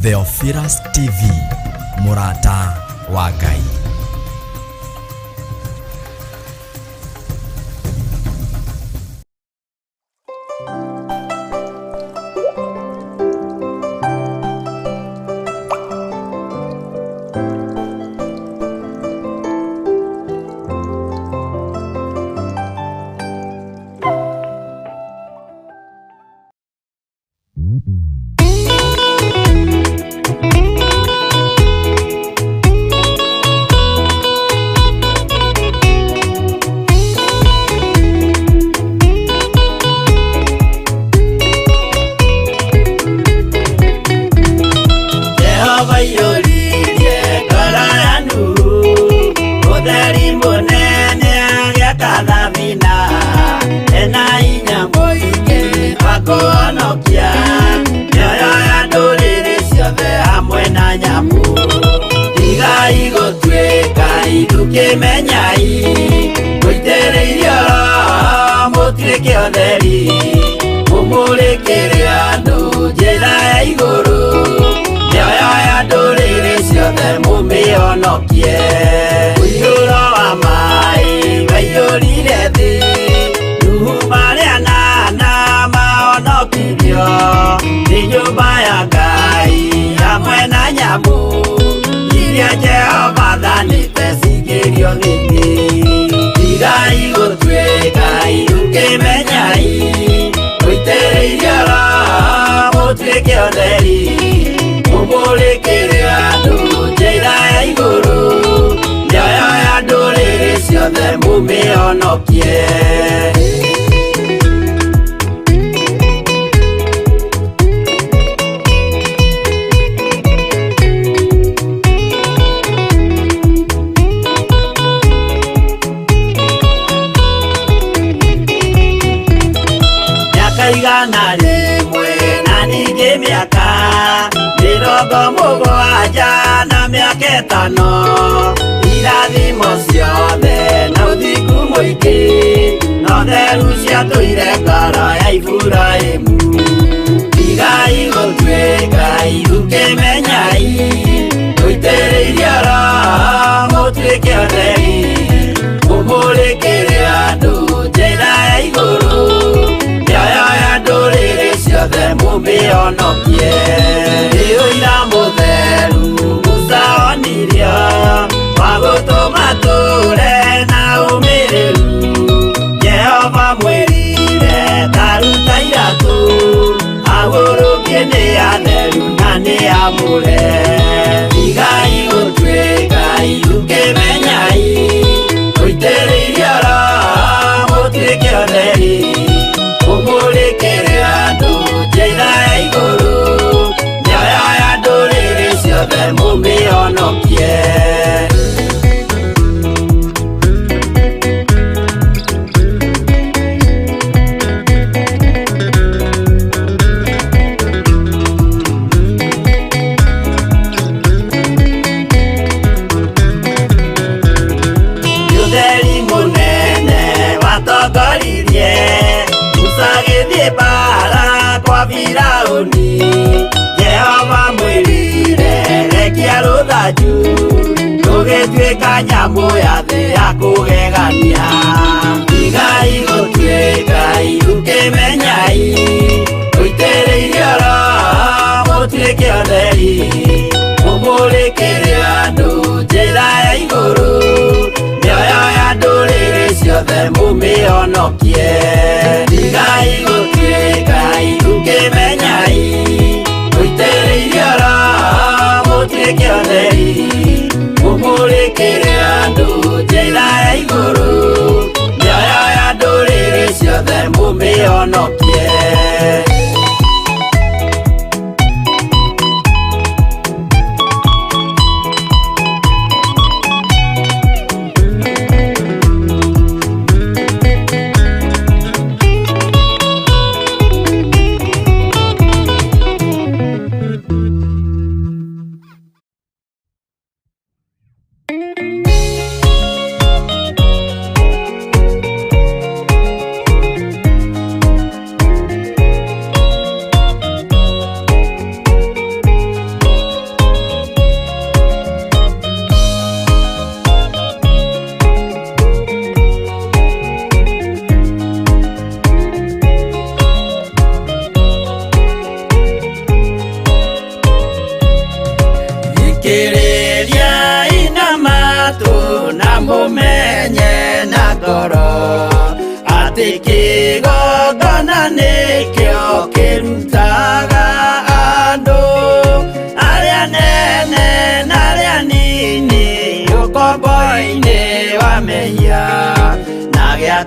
Theophilus TV, Murata wa Ngai.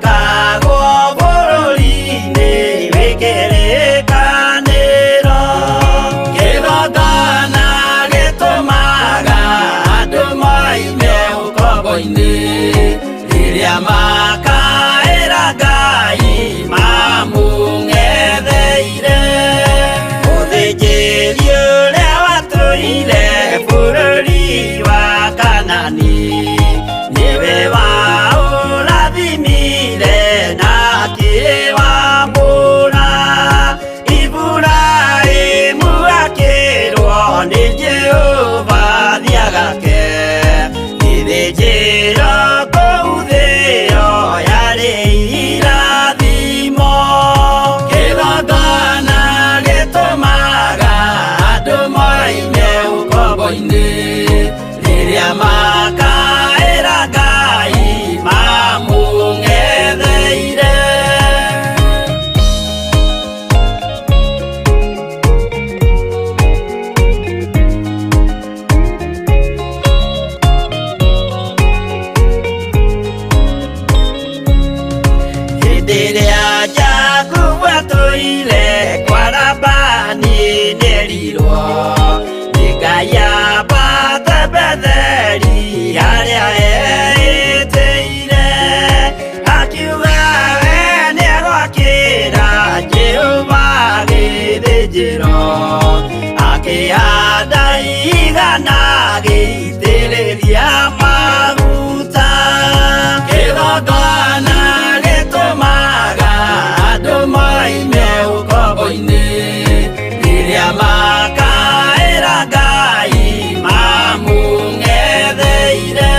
gĩakagwo bũrũri-inĩ wĩkĩrĩkanĩro. Kĩgongona gĩtũmaga andũ moime ũkombo-inĩ rĩrĩa makaĩra Ngai mamũng'etheire. Mũthĩnjĩri ũrĩa watũire bũrũri wa Kanani nĩwe waũrathimire na akĩwamũra. Iburahĩmu akĩrwo nĩ Jehova thia gake, gĩthĩnjĩro kũu thĩ ĩyo yarĩ irathimo. Kĩgongona gĩtũmaga andũ moime ũkombo-inĩ rĩrĩa makaĩra Ngai mamũng'etheire. Hĩndĩ ĩrĩa Jakubu atũire kwa Labani nĩerirwo nĩ Ngai ambate Betheli harĩa eĩtĩire, akiuga we nĩegwakĩra Jehova gĩthĩnjĩro, akĩhanda ihiga na agĩitĩrĩria maguta. Kĩgongona gĩtũmaga andũ moime ũkombo-inĩ rĩrĩa makaĩra Ngai mamũng'etheire.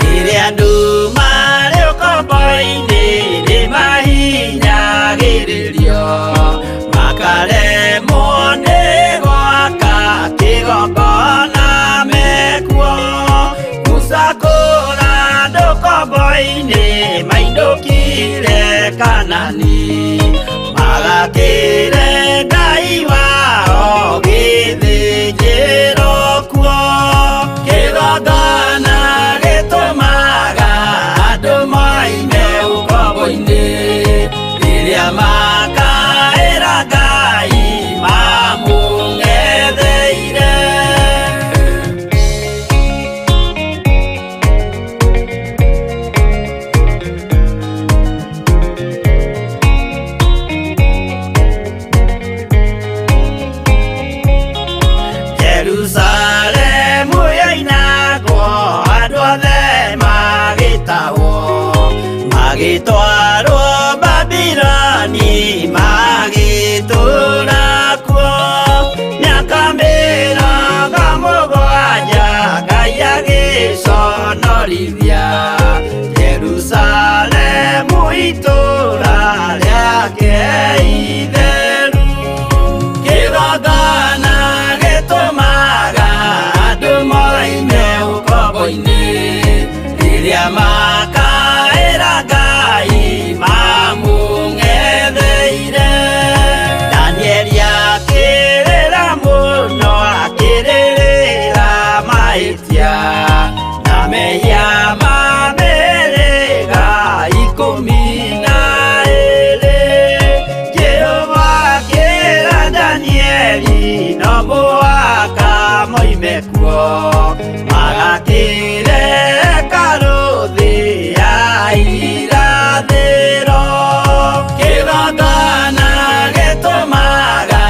Rĩrĩa andũ marĩ ũkombo-inĩ nĩmahinyagĩrĩrio, makaremwo nĩ gwaka kĩgongona mekuo. Gũcakũra andũ ũkombo-inĩ mainũkire Kanani, magakĩre Ngai wao gĩthĩnjĩro kuo. Kĩgongona gĩtũmaga andũ moime ũkombo-inĩ rĩrĩa makaĩra Ngai mamũng'etheire. Jerusalemu yainagwo andũ othe magĩtahwo, magĩtwarwo Babironi magĩtũũra kuo. Mĩaka mĩrongo mũgwanja Ngai agĩconorithia Jerusalemu itũũra rĩake itheru. Kĩgongona gĩtũmaga andũ moime ũkombo-inĩ rĩrĩa makaĩra Ngai mamũng'etheire. Danieli akĩrĩra mũno, akĩrĩrĩra mahĩtia na mehia ma mĩhĩrĩga 12. Jehova akĩra Danieli no mũhaka moime kuo, magakĩre hekarũ thĩ ya irathĩro. Kĩgongona gĩtũmaga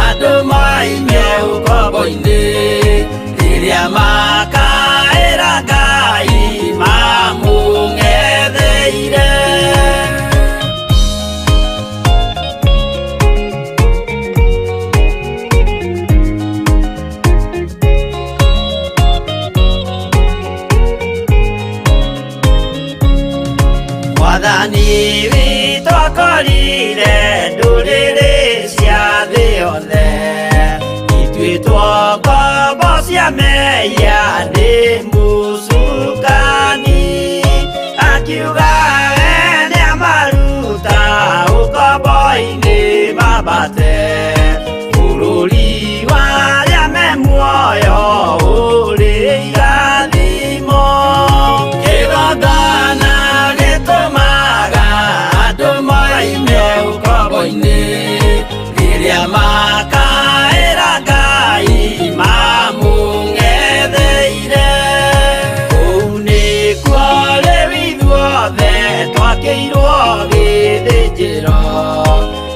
andũ moime ũkombo-inĩ rĩrĩa makaĩra Ngai mamũng'etheire. Mwathani witũ akorire ndũrĩrĩ cia thĩ yothe, ituĩtwo ngombo cia mehia nĩ mũcukani. Akiuga we nĩamaruta ũkombo-inĩ mambate bũrũri warĩa me muoyo ũrĩ irathimo. Kĩgongona gĩtũmaga rĩrĩa makaĩra Ngai mamũng'etheire. Kũu nĩkuo rĩu ithuothe twakĩirwo gĩthĩnjĩro,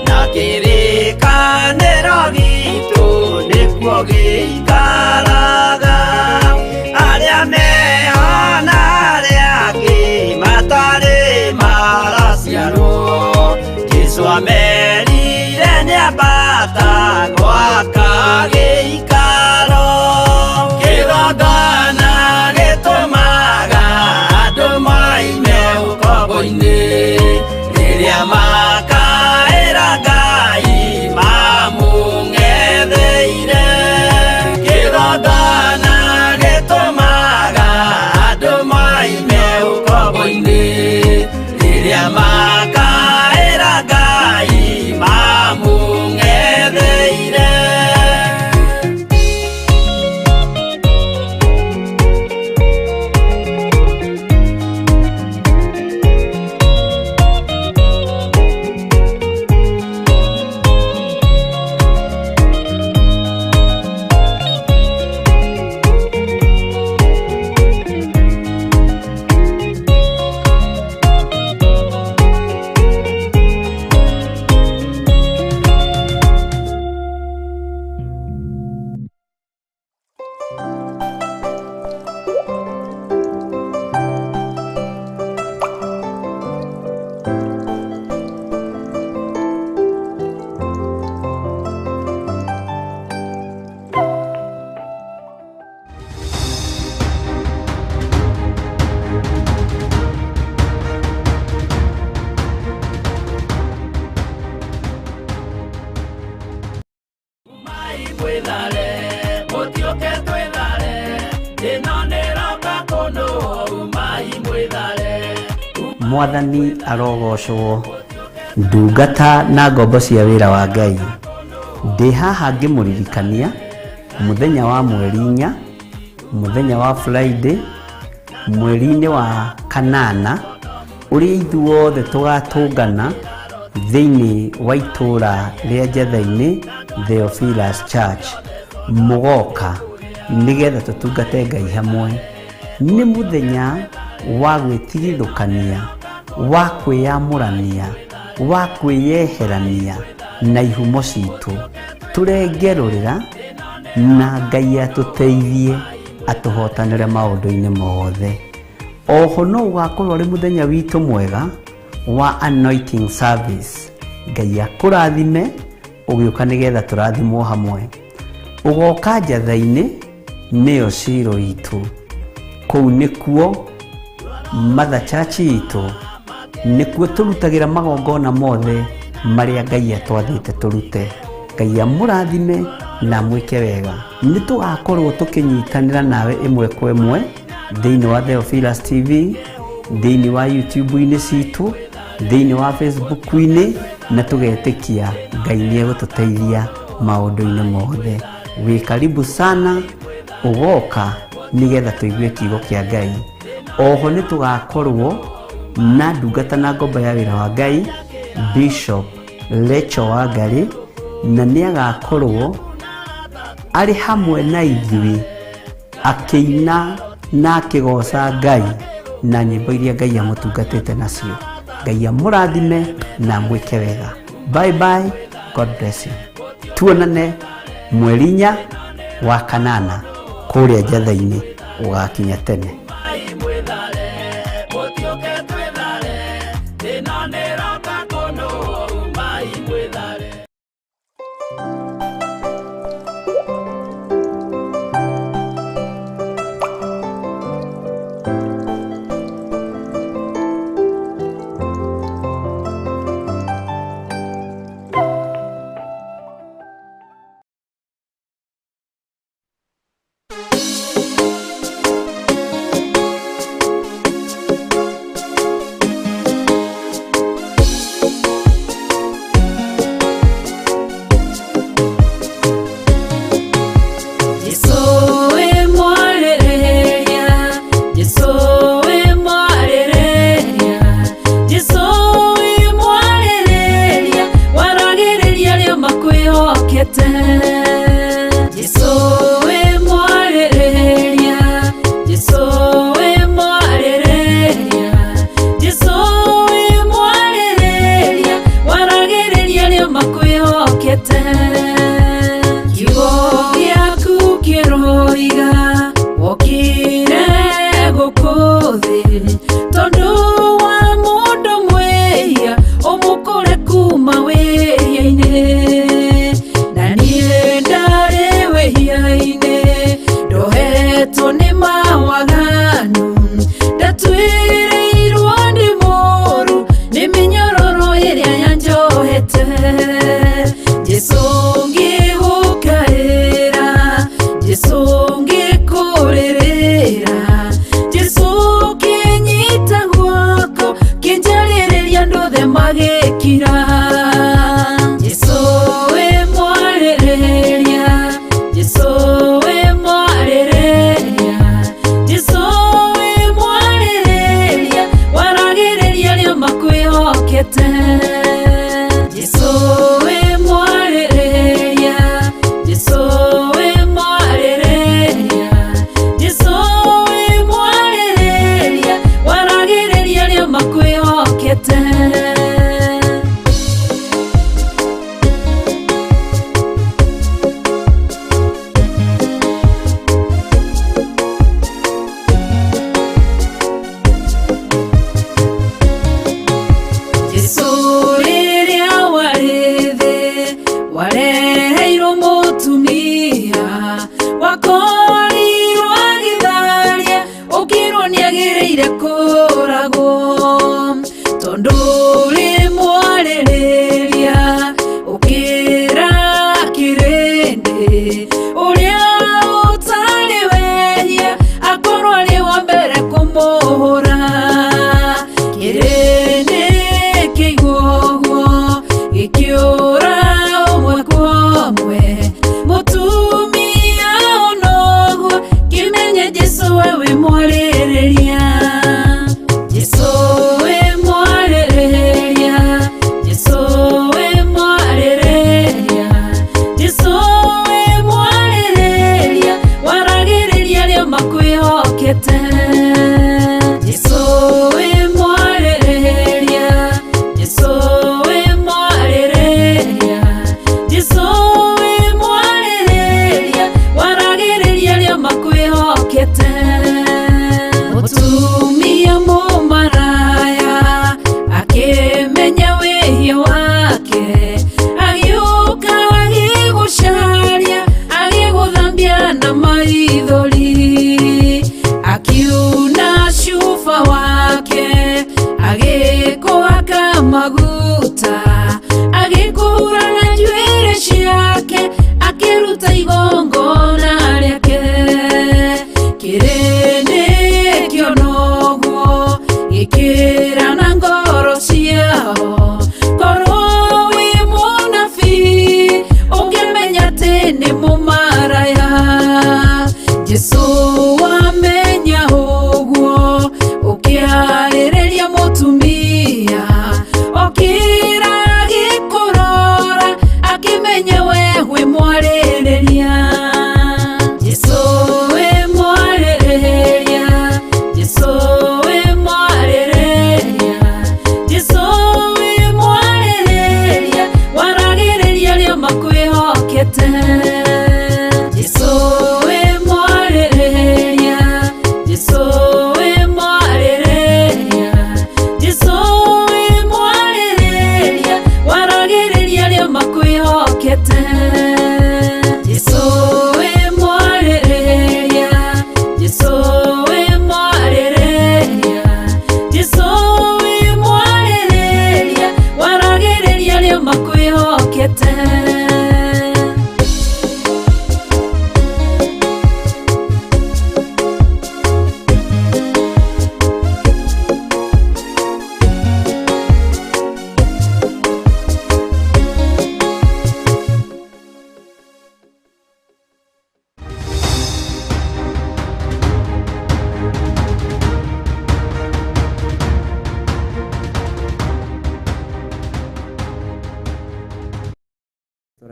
na kĩrĩkanĩro gitũ nĩkuo gĩikaraga. Arĩa mehana arĩa angĩ matarĩ maraciarwo, Jesũ amerire nĩambata gwaka gĩikaro. Kĩgongona gĩtũmaga andũ maime ũkombo-inĩ, rĩrĩa makaĩra Ngai mamũng'etheire. Kĩgongona gĩtũmaga andũ maime ũkombo-inĩ, rĩrĩa makaĩra Ngai mamũng'etheire. Mwathani arogocwo. Ndungata na ngombo cia wĩra wa Ngai. Ndĩ haha ngĩmũririkania mũthenya wa mweri 4, mũthenya wa Friday, mweri-inĩ wa kanana, ũrĩa ithuothe tũgatũngana thĩinĩ wa itũũra rĩa Njatha-inĩ Theophilus Church, mũgoka nĩgetha tũtungate Ngai hamwe. Nĩ mũthenya wa gwĩtigithũkania, wa kwĩyamũrania, wa kwĩyeherania na ihumo citũ, tũrengerũrĩra na Ngai atũteithie atũhotanĩre maũndũ-inĩ mothe. Oho no ũgakorwo arĩ mũthenya witũ mwega wa anointing service. Ngai akũrathime ũgĩũka nĩgetha tũrathimwo hamwe. Ũgoka Njatha-inĩ nĩyo ciro itũ. Kũu nĩkuo Mother Church itũ, nĩkuo tũrutagĩra magongona mothe marĩa Ngai atwathĩte tũrute. Ngai amũrathime na mwĩke wega. Nĩ tũgakorwo tũkĩnyitanĩra nawe ĩmwe kwa ĩmwe thĩinĩ wa Theophilus TV, thĩinĩ wa YouTube-inĩ citũ, thĩinĩ wa Facebook-inĩ, na tũgetĩkia Ngai nĩegũtũteithia maũndũ-inĩ mothe. Wĩ karibu sana, ũgoka nĩgetha tũigue kiugo kĩa Ngai. Oho nĩ tũgakorwo na ndungata na ngombo ya wĩra wa Ngai, Bishop Rachel Wangarĩ, na nĩ agakorwo arĩ hamwe na ithuĩ akĩina na akĩgoca Ngai na nyĩmbo iria Ngai amũtungatĩte nacio. Ngai amũrathime na mwĩke wega. Bye bye, God bless you. Tuonane mweri 4 wa kanana kũrĩa Njatha-inĩ, ũgakinya tene. wĩhokete. Jesũ wĩ mwarĩrĩria, Jesũ wĩ mwarĩrĩria, Jesũ wĩ mwarĩrĩria, waragĩrĩria arĩa makwĩhokete. Kiugo gĩaku kĩroiga wokire gũkũ thĩ tondũ wa mũndũ mwĩhia ũmũkũre kuma wĩhia-inĩ, na niĩ ndarĩ wĩhia-inĩ ndohetwo nĩ mawaganu, ndatuĩrĩirwo ndĩ mũũru nĩ mĩnyororo ĩrĩa yanjohete. Jesũ ngĩgũkaĩra, Jesũ ngĩkũrĩrĩra, Jesũ kĩnyita guoko kĩnjarĩrĩria ndothe magĩkira. Jesũ wĩ mwarĩrĩria, Jesũ wĩ mwarĩrĩria, Jesũ wĩ mwarĩrĩria, waragĩrĩria arĩa makwĩhokete. Jesũ wĩ mwarĩrĩria, Jesũ wĩ mwarĩrĩria, Jesũ wĩ mwarĩrĩria, waragĩrĩria arĩa makwĩhokete. Jesũ rĩrĩa warĩ thĩ wareheirwo mũtumia, wakorirwo agĩtharia, ũkĩrwo nĩagĩrĩire kũũragwo tondũ ũrĩ mwarĩrĩria, ũkĩra kĩrĩndĩ ũrĩa ũtarĩ wehia akorwo arĩ wa mbere kũmũhũra. Kĩrĩndĩ kĩigua ũguo gĩkĩũra ũmwe kwa ũmwe, mũtumia ona ũguo kĩmenye Jesũ we wĩ mwarĩrĩria. Jesũ wĩ mwarĩrĩria, Jesũ wĩ mwarĩrĩria, Jesũ wĩ mwarĩrĩria, waragĩrĩria arĩa makwĩhokete. Jesũ wĩ mwarĩrĩria, Jesũ wĩ mwarĩrĩria, Jesũ wĩ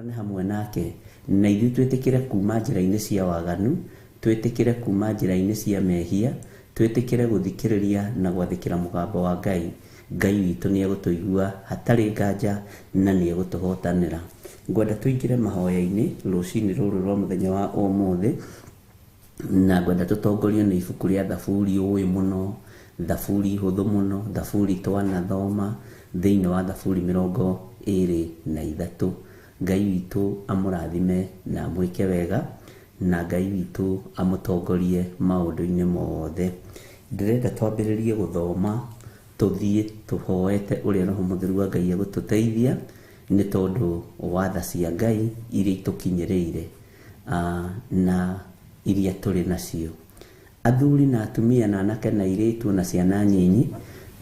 tũtũrane hamwe nake na ithuĩ twĩtĩkĩre kuma njĩra-inĩ cia waganu, twĩtĩkĩre kuma njĩra-inĩ cia mehia, twĩtĩkĩre gũthikĩrĩria na gwathĩkĩra mũgambo wa Ngai. Ngai witũ nĩ egũtũigua hatarĩ nganja na nĩ egũtũhotanĩra. Ngwenda tũingĩre mahoya-inĩ rũcinĩ rũrũ rwa mũthenya wa ũmũthĩ, na ngwenda tũtongorio nĩ ibuku rĩa Thaburi ũĩ mũno, Thaburi hũthũ mũno, Thaburi twanathoma thĩinĩ wa Thaburi 23. Ngai witũ amũrathime na amwĩke wega, na Ngai witũ amũtongorie maũndũ-inĩ mothe. Ndĩrenda twambĩrĩrie gũthoma, tũthiĩ tũhoete ũrĩa Roho Mũtheru wa Ngai egũtũteithia, nĩ tondũ watha cia Ngai iria itũkinyĩrĩire na iria tũrĩ nacio. Athuri na atumia na anake na airĩtu na ciana nyinyi,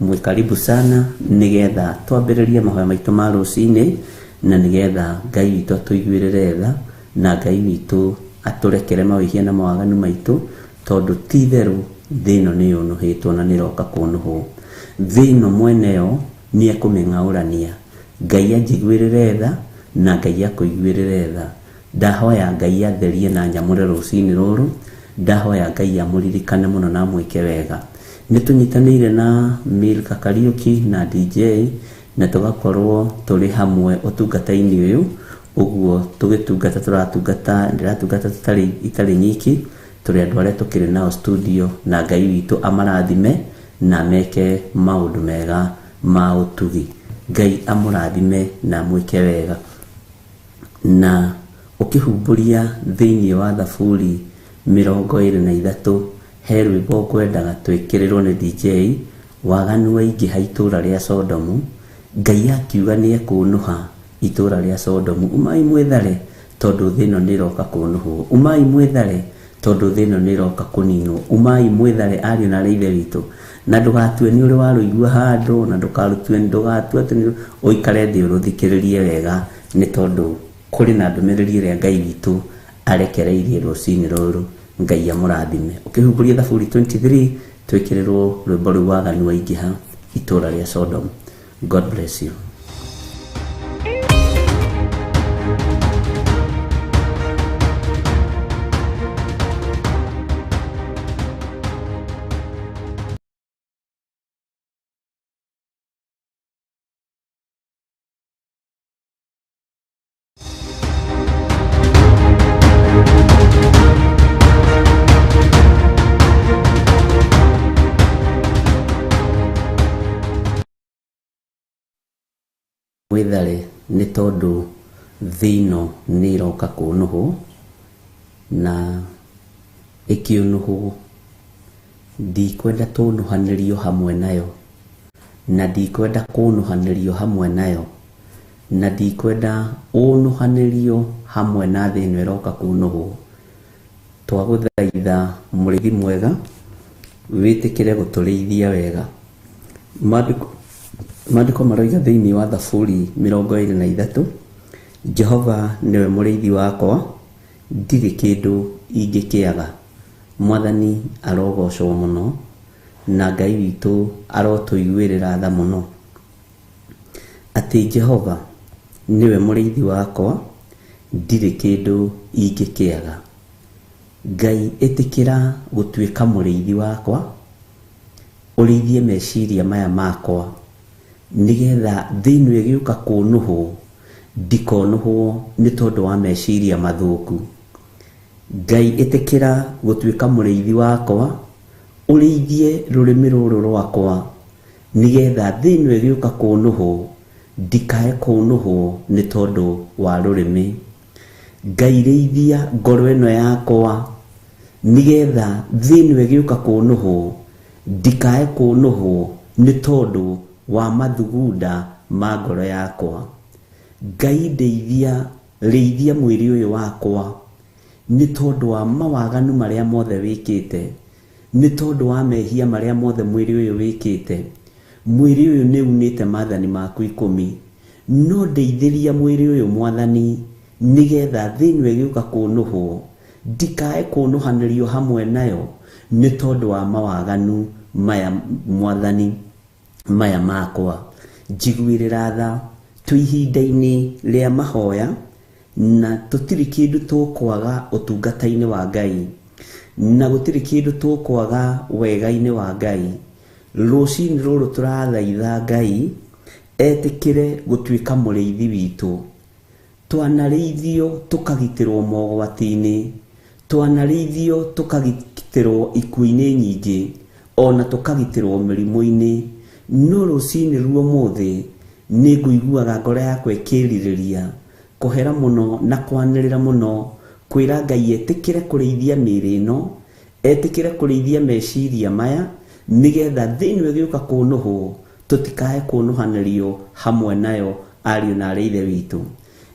mwĩ karibu sana, nĩgetha twambĩrĩrie mahoya maitũ ma rũcinĩ, na nĩgetha Ngai witũ atũiguĩrĩre tha, na Ngai witũ atũrekere mawĩhia na mawaganu maitũ, tondũ ti therũ thĩ ĩno nĩ yũnũhĩtwo na nĩ ĩroka kũnũhwo. Thĩ ĩno mwene yo nĩ ekũmĩng'aũrania. Ngai anjiguĩrĩre tha na Ngai akũiguĩrĩre tha. Ndahoya Ngai atherie na nyamũre rũcinĩ rũrũ, ndahoya Ngai amũririkane mũno na amwĩke wega. Nĩ tũnyitanĩire na Milka Kariuki na DJ, na tũgakorwo tũrĩ hamwe ũtungata-inĩ ũyũ, ũguo tũgĩtungata ndĩratungata itarĩ nyiki, tũrĩ andũ arĩa tũkĩrĩ nao studio, na Ngai witũ amarathime na meke maũndũ mega ma ũtugi. Ngai amũrathime na amwĩke wega. Na ũkĩhumbũria thĩinĩ wa Thaburi 23, he rwĩmbo ngwendaga twĩkĩrĩrwo nĩ DJ, waganu waingĩha itũũra rĩa Sodomu, Ngai akiuga nĩ ekũnũha itũũra rĩa Sodomu. Umai mwĩthare tondũ thĩ ĩno nĩ ĩroka kũnũhwo. Umai mwĩthare tondũ thĩ ĩno nĩ ĩroka kũninwo. Umai mwĩthare ariũ na ithe witũ, na ndũgatue nĩ ũrĩ warũigua handũ, na ndũgatue atĩ ũikare thĩ ũrũthikĩrĩrie wega, nĩ tondũ kũrĩ na ndũmĩrĩri ĩrĩa Ngai witũ arekereirie rũcinĩ rũrũ. Ngai amũrathime. Ũkĩhumbũria Thaburi 23, twĩkĩrĩrwo rwĩmbo rũu waganu waingĩha itũũra rĩa Sodomu. God bless you. Mwĩthare nĩ tondũ thĩ ĩno nĩ ĩroka kũnũhwo, na ĩkĩũnũhwo ndikwenda tũnũhanĩrio hamwe nayo, na ndikwenda kũnũhanĩrio hamwe nayo, na ndikwenda ũnũhanĩrio hamwe na thĩ ĩno ĩroka kũnũhwo. Twagũthaitha mũrĩithi mwega, wĩtĩkĩre gũtũrĩithia wega. Maandĩko maroiga thĩinĩ wa Thaburi 23, Jehova nĩwe mũrĩithi wakwa, ndirĩ kĩndũ ingĩkĩaga. Mwathani arogocwo mũno, na Ngai witũ arotũiguĩrĩra tha mũno, atĩ Jehova nĩwe mũrĩithi wakwa, ndirĩ kĩndũ ingĩkĩaga. Ngai ĩtĩkĩra gũtuĩka mũrĩithi wakwa, ũrĩithie meciria maya makwa, nĩgetha thĩ ĩno ĩgĩũka kũnũhwo, ndikonũhwo nĩ tondũ wa meciria mathũku. Ngai ĩtĩkĩra gũtuĩka mũrĩithi wakwa, ũrĩithie rũrĩmĩ rũrũ rwakwa, nĩgetha thĩ ĩno ĩgĩũka kũnũhwo, ndikae kũnũhwo nĩ tondũ wa rũrĩmĩ. Ngai rĩithia ngoro ĩno yakwa, nĩgetha thĩ ĩno ĩgĩũka kũnũhwo, ndikae kũnũhwo nĩ tondũ wa mathugunda ma ngoro yakwa. Ngai ndeithia, rĩithia mwĩrĩ ũyũ wakwa, nĩ tondũ wa mawaganu marĩa mothe wĩkĩte, nĩ tondũ wa mehia marĩa mothe mwĩrĩ ũyũ wĩkĩte. Mwĩrĩ ũyũ nĩ unĩte maathani maku 10, no ndeithĩria mwĩrĩ ũyũ Mwathani, nĩgetha thĩ ĩno ĩgĩũka kũnũhwo, ndikae kũnũhanĩrio hamwe nayo nĩ tondũ wa mawaganu maya Mwathani maya makwa. Njiguĩrĩra tha twĩ ihinda-inĩ rĩa mahoya, na tutiri kindu tukwaga utungata-ini wa Ngai, na gutiri kindu tukwaga wega-ini wa Ngai. Rucini ruru turathaitha Ngai etikire gutuika muriithi witu, twanarithio tukagitirwo mogwati-ini, twanarithio tukagitirwo ikuũ-ini nyingi, ona tukagitirwo mirimu-ini. No rucini ruo muthi ni nguiguaga ngoro yakwa ikiririria kuhera muno na kwanirira muno kwira Ngai etikire kurithia mĩĩrĩ ĩno, etikire kurithia meciria maya, nigetha thĩinĩ gĩuka kũnuhwo tutikae kũnuhanĩrio hamwe nayo ariũ na arĩ ithe witũ.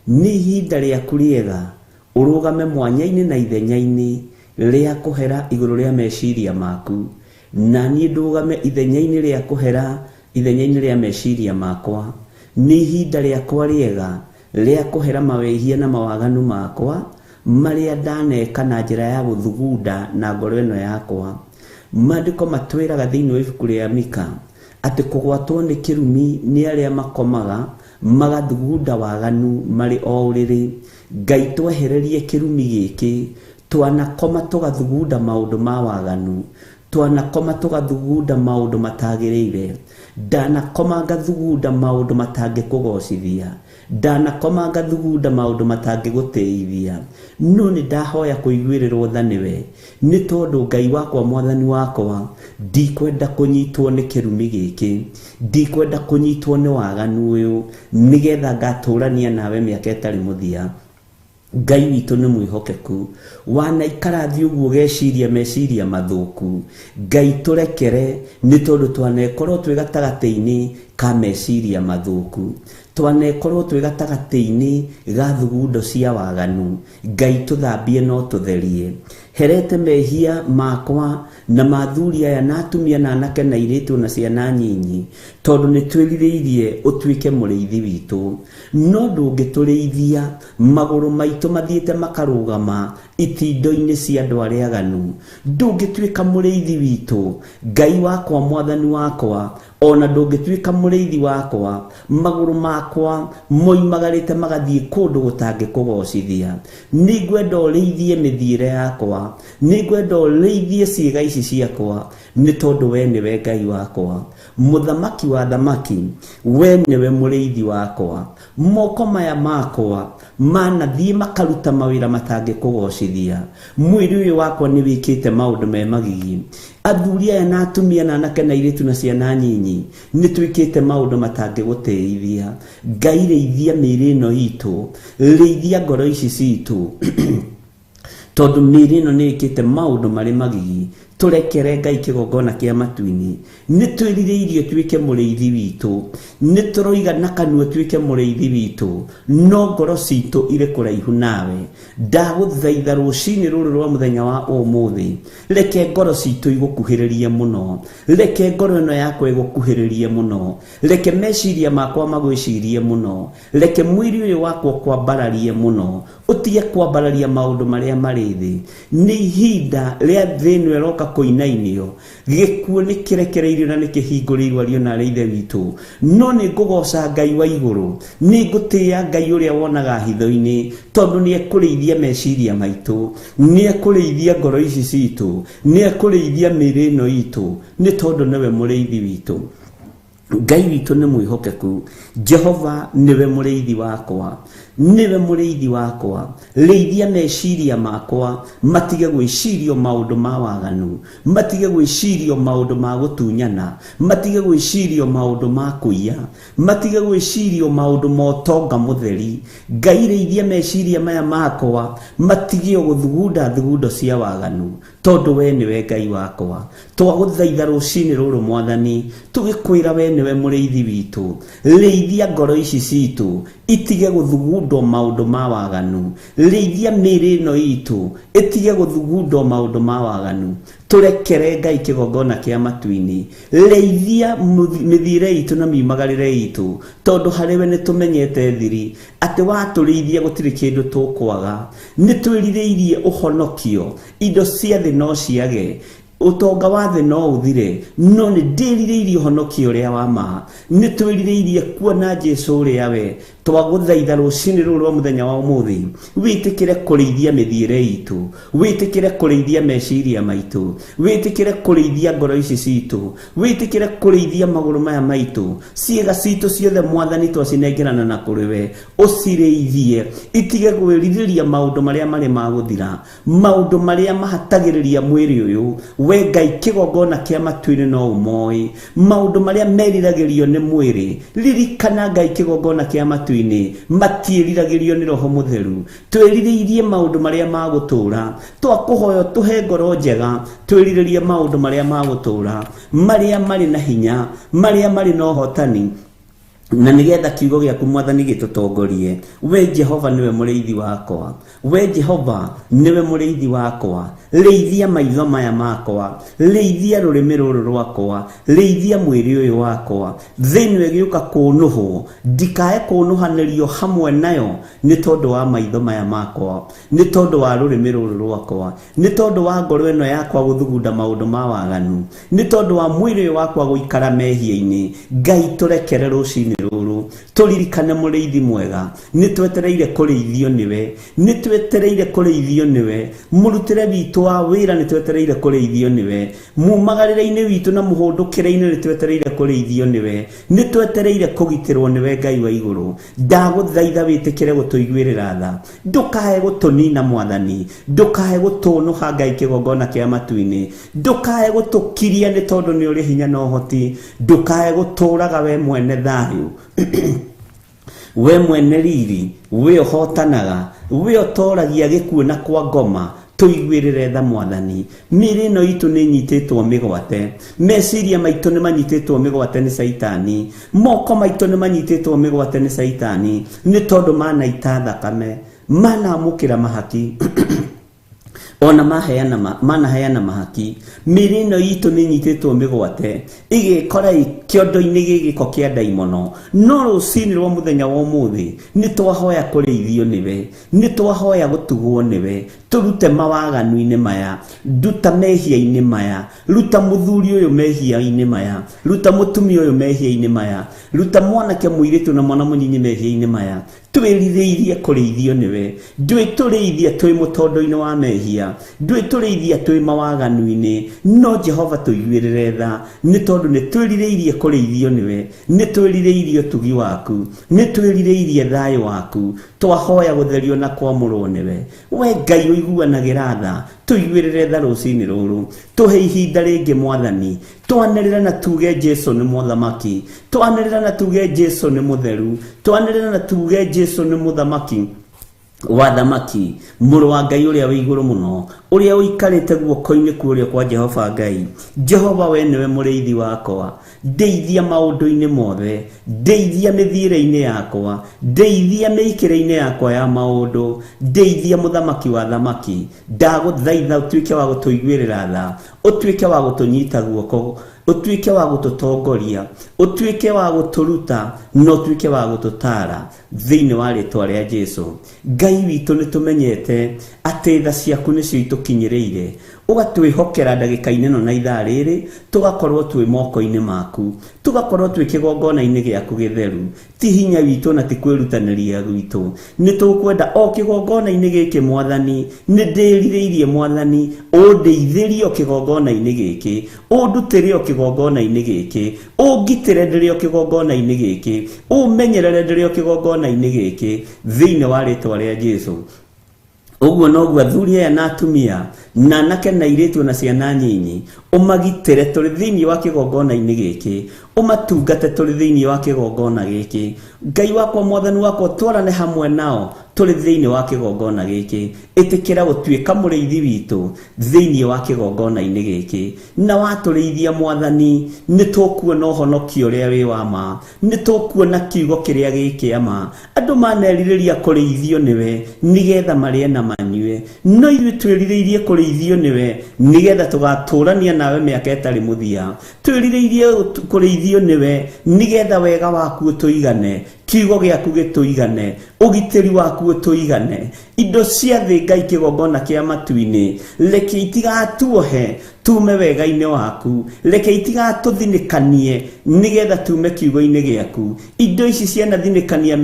Nĩ ihinda rĩaku rĩega ũrũgame mwanya-inĩ na ithenya-inĩ rĩa kũhera igũrũ rĩa meciria maku, na niĩ ndũgame ithenya-inĩ rĩa kũhera ithenya-inĩ rĩa meciria makwa. Nĩ ihinda rĩakwa rĩega rĩa kũhera mawehia na mawaganu makwa marĩa ndaneka na njĩra ya gũthugunda na ngoro ĩno yakwa. Maandĩko matwĩraga thĩinĩ wa ibuku rĩa Mika atĩ kũgwatwo nĩ kĩrumi nĩ arĩa makomaga magathugunda waganu marĩ o ũrĩrĩ. Ngai twehererie kĩrumi gĩkĩ, twanakoma tũgathugunda maũndũ ma waganu, twanakoma tũgathugunda maũndũ matagĩrĩire, ndanakoma ngathugunda maũndũ matangĩkũgocithia, ndanakoma ngathugunda maũndũ matangĩgũteithia. No nĩ ndahoya kũiguĩrĩrwo tha nĩwe, nĩ tondũ Ngai wakwa mwathani wakwa ndikwenda kũnyitwo nĩ kĩrumi gĩkĩ, ndikwenda kũnyitwo nĩ waganu ũyũ, nĩgetha ngatũrania nawe mĩaka ĩtarĩ mũthia. Ngai witũ nĩ mwĩhokeku, wanaikara thĩ ũguo geciria meciria mathũku, Ngai tũrekere, nĩ tondũ twanekorwo twĩ gatagatĩ-inĩ ka meciria mathũku, twanekorwo twĩ gatagatĩ-inĩ ga thugundo cia waganu. Ngai tũthambie no tũtherie, herete mehia makwa na mathuri aya na atumia na anake na airĩtu na ciana nyinyi, tondũ nĩ twĩrirĩirie ũtuĩke mũrĩithi witũ. No ndũngĩtũrĩithia magũrũ maitũ mathiĩte makarũgama itindo-inĩ cia andũ arĩa aganu, ndũngĩtuĩka mũrĩithi witũ. Ngai wakwa mwathani wakwa, ona ndũngĩtuĩka mũrĩithi wakwa, magũrũ makwa moimagarĩte magathiĩ kũndũ gũtangĩkũgocithia. Nĩ ngwenda ũrĩithie mĩthiĩre yakwa, nĩ ngwenda ũrĩithie ciĩga ici ciakwa, nĩ tondũ we nĩwe Ngai wakwa, mũthamaki wa thamaki, we nĩwe mũrĩithi wakwa. Moko maya makwa manathiĩ makaruta mawĩra matangĩkũgocithia. Mwĩrĩ ũyũ wakwa nĩ wĩkĩte maũndũ me magigi, athuri aya na atumia na anake na airĩtu na ciana nyinyi nĩ twĩkĩte maũndũ matangĩgũteithia. Ngai rĩithia mĩĩrĩ ĩno itũ, rĩithia ngoro ici citũ tondũ mĩĩrĩ ĩno nĩ ĩkĩte maũndũ marĩ magigi. Tũrekere Ngai kĩgongona kĩa matu-inĩ, nĩ twĩrirĩirie tuĩke mũrĩithi witũ, nĩ tũroiga na kanua tuĩke mũrĩithi witũ, no ngoro citũ irĩ kũraihu nawe. Ndagũthaitha rũcinĩ rũrũ rwa mũthenya wa ũmũthĩ, reke ngoro citũ igũkuhĩrĩrie mũno, reke ngoro ĩno yakwa ĩgũkuhĩrĩrie mũno, reke meciria makwa magwĩcirie mũno, reke mwĩrĩ ũyũ wakwa kwambararie mũno, ũtige kwambararia maũndũ marĩa marĩ thĩ. Nĩ ihinda rĩa thĩ ĩno ĩroka kũinainio, gĩkuũ nĩ kĩrekereirio na nĩ kĩhingũrĩirwo ariũ na arĩ ithe witũ. No nĩ ngũgoca Ngai wa igũrũ, nĩ ngũtĩĩa Ngai ũrĩa wonaga hitho-inĩ, tondũ nĩ ekũrĩithia meciria maitũ, nĩ ekũrĩithia ngoro ici citũ, nĩ ekũrĩithia mĩĩrĩ ĩno itũ, nĩ tondũ nĩwe mũrĩithi witũ. Ngai witũ nĩ mwĩhokeku, Jehova nĩwe mũrĩithi wakwa, nĩwe mũrĩithi wakwa. Rĩithia meciria makwa matige gwĩcirio maũndũ ma waganu, matige gwĩcirio maũndũ ma gũtunyana, matige gwĩcirio maũndũ ma kũiya, matige gwĩcirio maũndũ ma ũtonga mũtheri. Ngai rĩithia meciria maya makwa matige gũthugunda thugundo cia waganu, tondũ we nĩwe Ngai wakwa. Twagũthaitha rũcinĩ rũrũ Mwathani, tũgĩkwĩra we nĩwe mũrĩithi witũ, rĩithia ngoro ici citũ itige gũthugundwo maũndũ ma waganu, rĩithia mĩĩrĩ ĩno itũ ĩtige gũthugundwo maũndũ ma waganu. Tũrekere Ngai kĩgongona kĩa matu-inĩ, rĩithia mĩthiĩre itũ na miumagarĩre itũ, tondũ harĩwe nĩ tũmenyete thiri atĩ watũrĩithia gũtirĩ kĩndũ tũkwaga. Nĩ twĩrirĩirie ũhonokio, indo cia thĩ no ciage, utonga wa thĩ no ũthire, no nĩ ndĩrirĩirie ũhonokio ũrĩa wa ma, nĩ twĩrirĩirie kuona Jesũ ũrĩa we. Twagũthaitha rũcinĩ rũrũ rwa mũthenya wa ũmũthĩ, wĩtĩkĩre kũrĩithia mĩthiĩre itũ, wĩtĩkĩre kũrĩithia meciria maitũ, wĩtĩkĩre kũrĩithia ngoro ici citũ, wĩtĩkĩre kũrĩithia magũrũ maya maitũ, ciĩga citũ ciothe Mwathani twacinengerana na kũrĩ we, ũcirĩithie itige gwĩrirĩria maũndũ marĩa marĩ ma gũthira, maũndũ marĩa mahatagĩrĩria mwĩrĩ ũyũ. We Ngai, kĩgongona kĩa matu-inĩ no ũmoĩ, maũndũ marĩa meriragĩrio nĩ mwĩrĩ, ririkana Ngai kĩgongona kĩa matu-inĩ matiĩriragĩrio nĩ Roho Mũtheru. Twĩrirĩirie maũndũ marĩa ma gũtũũra, twakũhoya tũhe ngoro njega, twĩrirĩrie maũndũ marĩa ma gũtũũra, marĩa marĩ na hinya, marĩa marĩ na ũhotani, na nigetha kiugo gĩaku Mwathani gĩtũtongorie. We Jehova niwe mũrĩithi wakwa, we Jehova niwe mũrĩithi wakwa. Rĩithia maitho maya makwa, rĩithia rũrĩmĩ rũrũ rwakwa, rĩithia mwĩrĩ ũyũ wakwa, thĩinĩ gĩũka kũnũhwo, ndikae kũnũhanĩrio hamwe nayo, nĩ tondũ wa maitho maya makwa, nĩ tondũ wa rũrĩmĩ rũrũ rwakwa, nĩ tondũ wa ngoro ĩno yakwa gũthugunda maũndũ ma waganu, nĩ tondũ wa mwĩrĩ ũyũ wakwa gũikara mehia-inĩ. Ngai tũrekere rũcinĩ rũrũ, tũririkane mũrĩithi mwega, nĩ twetereire kũrĩithio nĩwe, nĩ twetereire kũrĩithio nĩwe, mũrutĩre witũ wa wĩra nĩ twetereire kũrĩithio nĩwe, mumagarĩre-inĩ witũ na mũhũndũkĩre-inĩ nĩ twetereire kũrĩithio nĩwe, nĩ twetereire kũgitĩrwo nĩwe Ngai wa igũrũ. Ndagũthaitha wĩtĩkĩre gũtũiguĩrĩra tha, ndũkae gũtũnina Mwathani, ndũkae gũtũnũha Ngai kĩgongona kĩa matu-inĩ, ndũkae gũtũkiria nĩ tondũ nĩ ũrĩ hinya na ũhoti, ndũkae gũtũũraga we mwene thayũ we mwene riri, we ũhotanaga, we ũtoragia gĩkuũ na kwa ngoma. Tũiguĩrĩre tha Mwathani, mĩĩrĩ ĩno itũ nĩ nyitĩtwo mĩgwate, meciria maitũ nĩ manyitĩtwo mĩgwate nĩ Saitani, moko maitũ nĩ manyitĩtwo mĩgwate nĩ Saitani, nĩ tondũ manaita thakame, manamũkĩra mahaki ona manaheana mahaki. Mĩĩrĩ ĩno itũ nĩ nyitĩtwo mĩgwate, igĩkora kĩondo-inĩ gĩgĩko kĩa ndaimono, no rũcinĩ rwa mũthenya wa ũmũthĩ nĩ twahoya kũrĩithio nĩwe, nĩ twahoya gũtugwo nĩwe. Tũrute mawaganu-inĩ maya, nduta mehia-inĩ maya, ruta mũthuri ũyũ mehia-inĩ maya, ruta mũtumia ũyũ mehia-inĩ maya, ruta mwanake mũirĩtu na mwana mũnyinyi mehia-inĩ maya. Twĩrirĩirie kũrĩithio nĩwe, ndwĩtũrĩithia twĩ mũtondo-inĩ wa mehia, ndwĩtũrĩithia twĩ mawaganu-inĩ, no Jehova tũiguĩrĩre tha, nĩ tondũ nĩ twĩrirĩirie kũrĩithio nĩwe, nĩ twĩrirĩirie ũtugi waku, nĩ twĩrirĩirie thayũ waku, twahoya gũtherio na kwamũrwo nĩwe. We Ngai ũiguanagĩra tha, tũiguĩrĩre tha rũcinĩ rũrũ, tũhe ihinda rĩngĩ Mwathani, twanĩrĩra na tuge Jesũ nĩ mũthamaki, twanĩrĩra na tuge Jesũ nĩ mũtheru, twanĩrĩra na tuge Jesũ nĩ mũthamaki wa thamaki, mũrũ wa Ngai ũrĩa wĩ igũrũ mũno, ũrĩa ũikarĩte guoko-inĩ kũrĩa kwa Jehova Ngai. Jehova we nĩwe mũrĩithi wakwa, ndeithia maũndũ-inĩ mothe, ndeithia mĩthiĩre-inĩ yakwa, ndeithia mĩikĩre-inĩ yakwa ya maũndũ, ndeithia mũthamaki wa thamaki. Ndagũthaitha ũtuĩke wa gũtũiguĩrĩra tha, ũtuĩke wa gũtũnyita guoko, ũtuĩke wa gũtũtongoria, ũtuĩke wa gũtũruta, no ũtuĩke wa gũtũtara thĩinĩ wa rĩĩtwa rĩa Jesũ. Ngai witũ nĩ tũmenyete atĩ tha ciaku nĩcio itũkinyĩrĩire, ũgatwĩhokera ndagĩka-inĩ ĩno na ithaa rĩrĩ, tũgakorwo twĩ moko-inĩ maku, tũgakorwo twĩ kĩgongona-inĩ gĩaku gĩtheru. Ti hinya witũ na ti kwĩrutanĩria gwitũ, nĩ tũkwenda o kĩgongona-inĩ gĩkĩ Mwathani, nĩ ndĩrirĩirie Mwathani, ũndeithĩrie o kĩgongona-inĩ gĩkĩ, ũndutĩre o kĩgongona-inĩ gĩkĩ, ũngitĩre ndĩrĩ o kĩgongona-inĩ gĩkĩ, ũmenyerere ndĩrĩ o kĩgongona-inĩ gĩkĩ, thĩinĩ wa rĩĩtwa rĩa Jesũ. Ũguo noguo athuri aya na atumia na anake na airĩtu na ciana nyinyi, ũmagitĩre tũrĩ thĩinĩ wa kĩgongona-inĩ gĩkĩ, ũmatungate tũrĩ thĩinĩ wa kĩgongona gĩkĩ. Ngai wakwa Mwathani wakwa, twarane hamwe nao tũrĩ thĩinĩ wa kĩgongona gĩkĩ, ĩtĩkĩra gũtuĩka mũrĩithi witũ thĩinĩ wa kĩgongona-inĩ gĩkĩ, na watũrĩithia Mwathani, nĩ tũkuona ũhonokio ũrĩa wĩ wa ma, nĩ tũkuona kiugo kĩrĩa gĩkĩama. Andũ manerirĩria kũrĩithio nĩwe nĩgetha marĩe na manyue, no ithuĩ twĩrirĩirie kũrĩithio nĩwe nĩgetha tũgatũrania nawe mĩaka ĩtarĩ mũthia. Twĩrirĩirie kũrĩithio nĩwe nĩgetha wega waku ũtũigane, kiugo gĩaku gĩtũigane, ũgitĩri waku ũtũigane, indo cia thĩ Ngai kĩgongona kĩa matu-inĩ, reke itigatuohe, tume wega-inĩ waku, reke itigatũthinĩkanie nigetha tume kiugo-inĩ gĩaku. Indo ici cianathinĩkania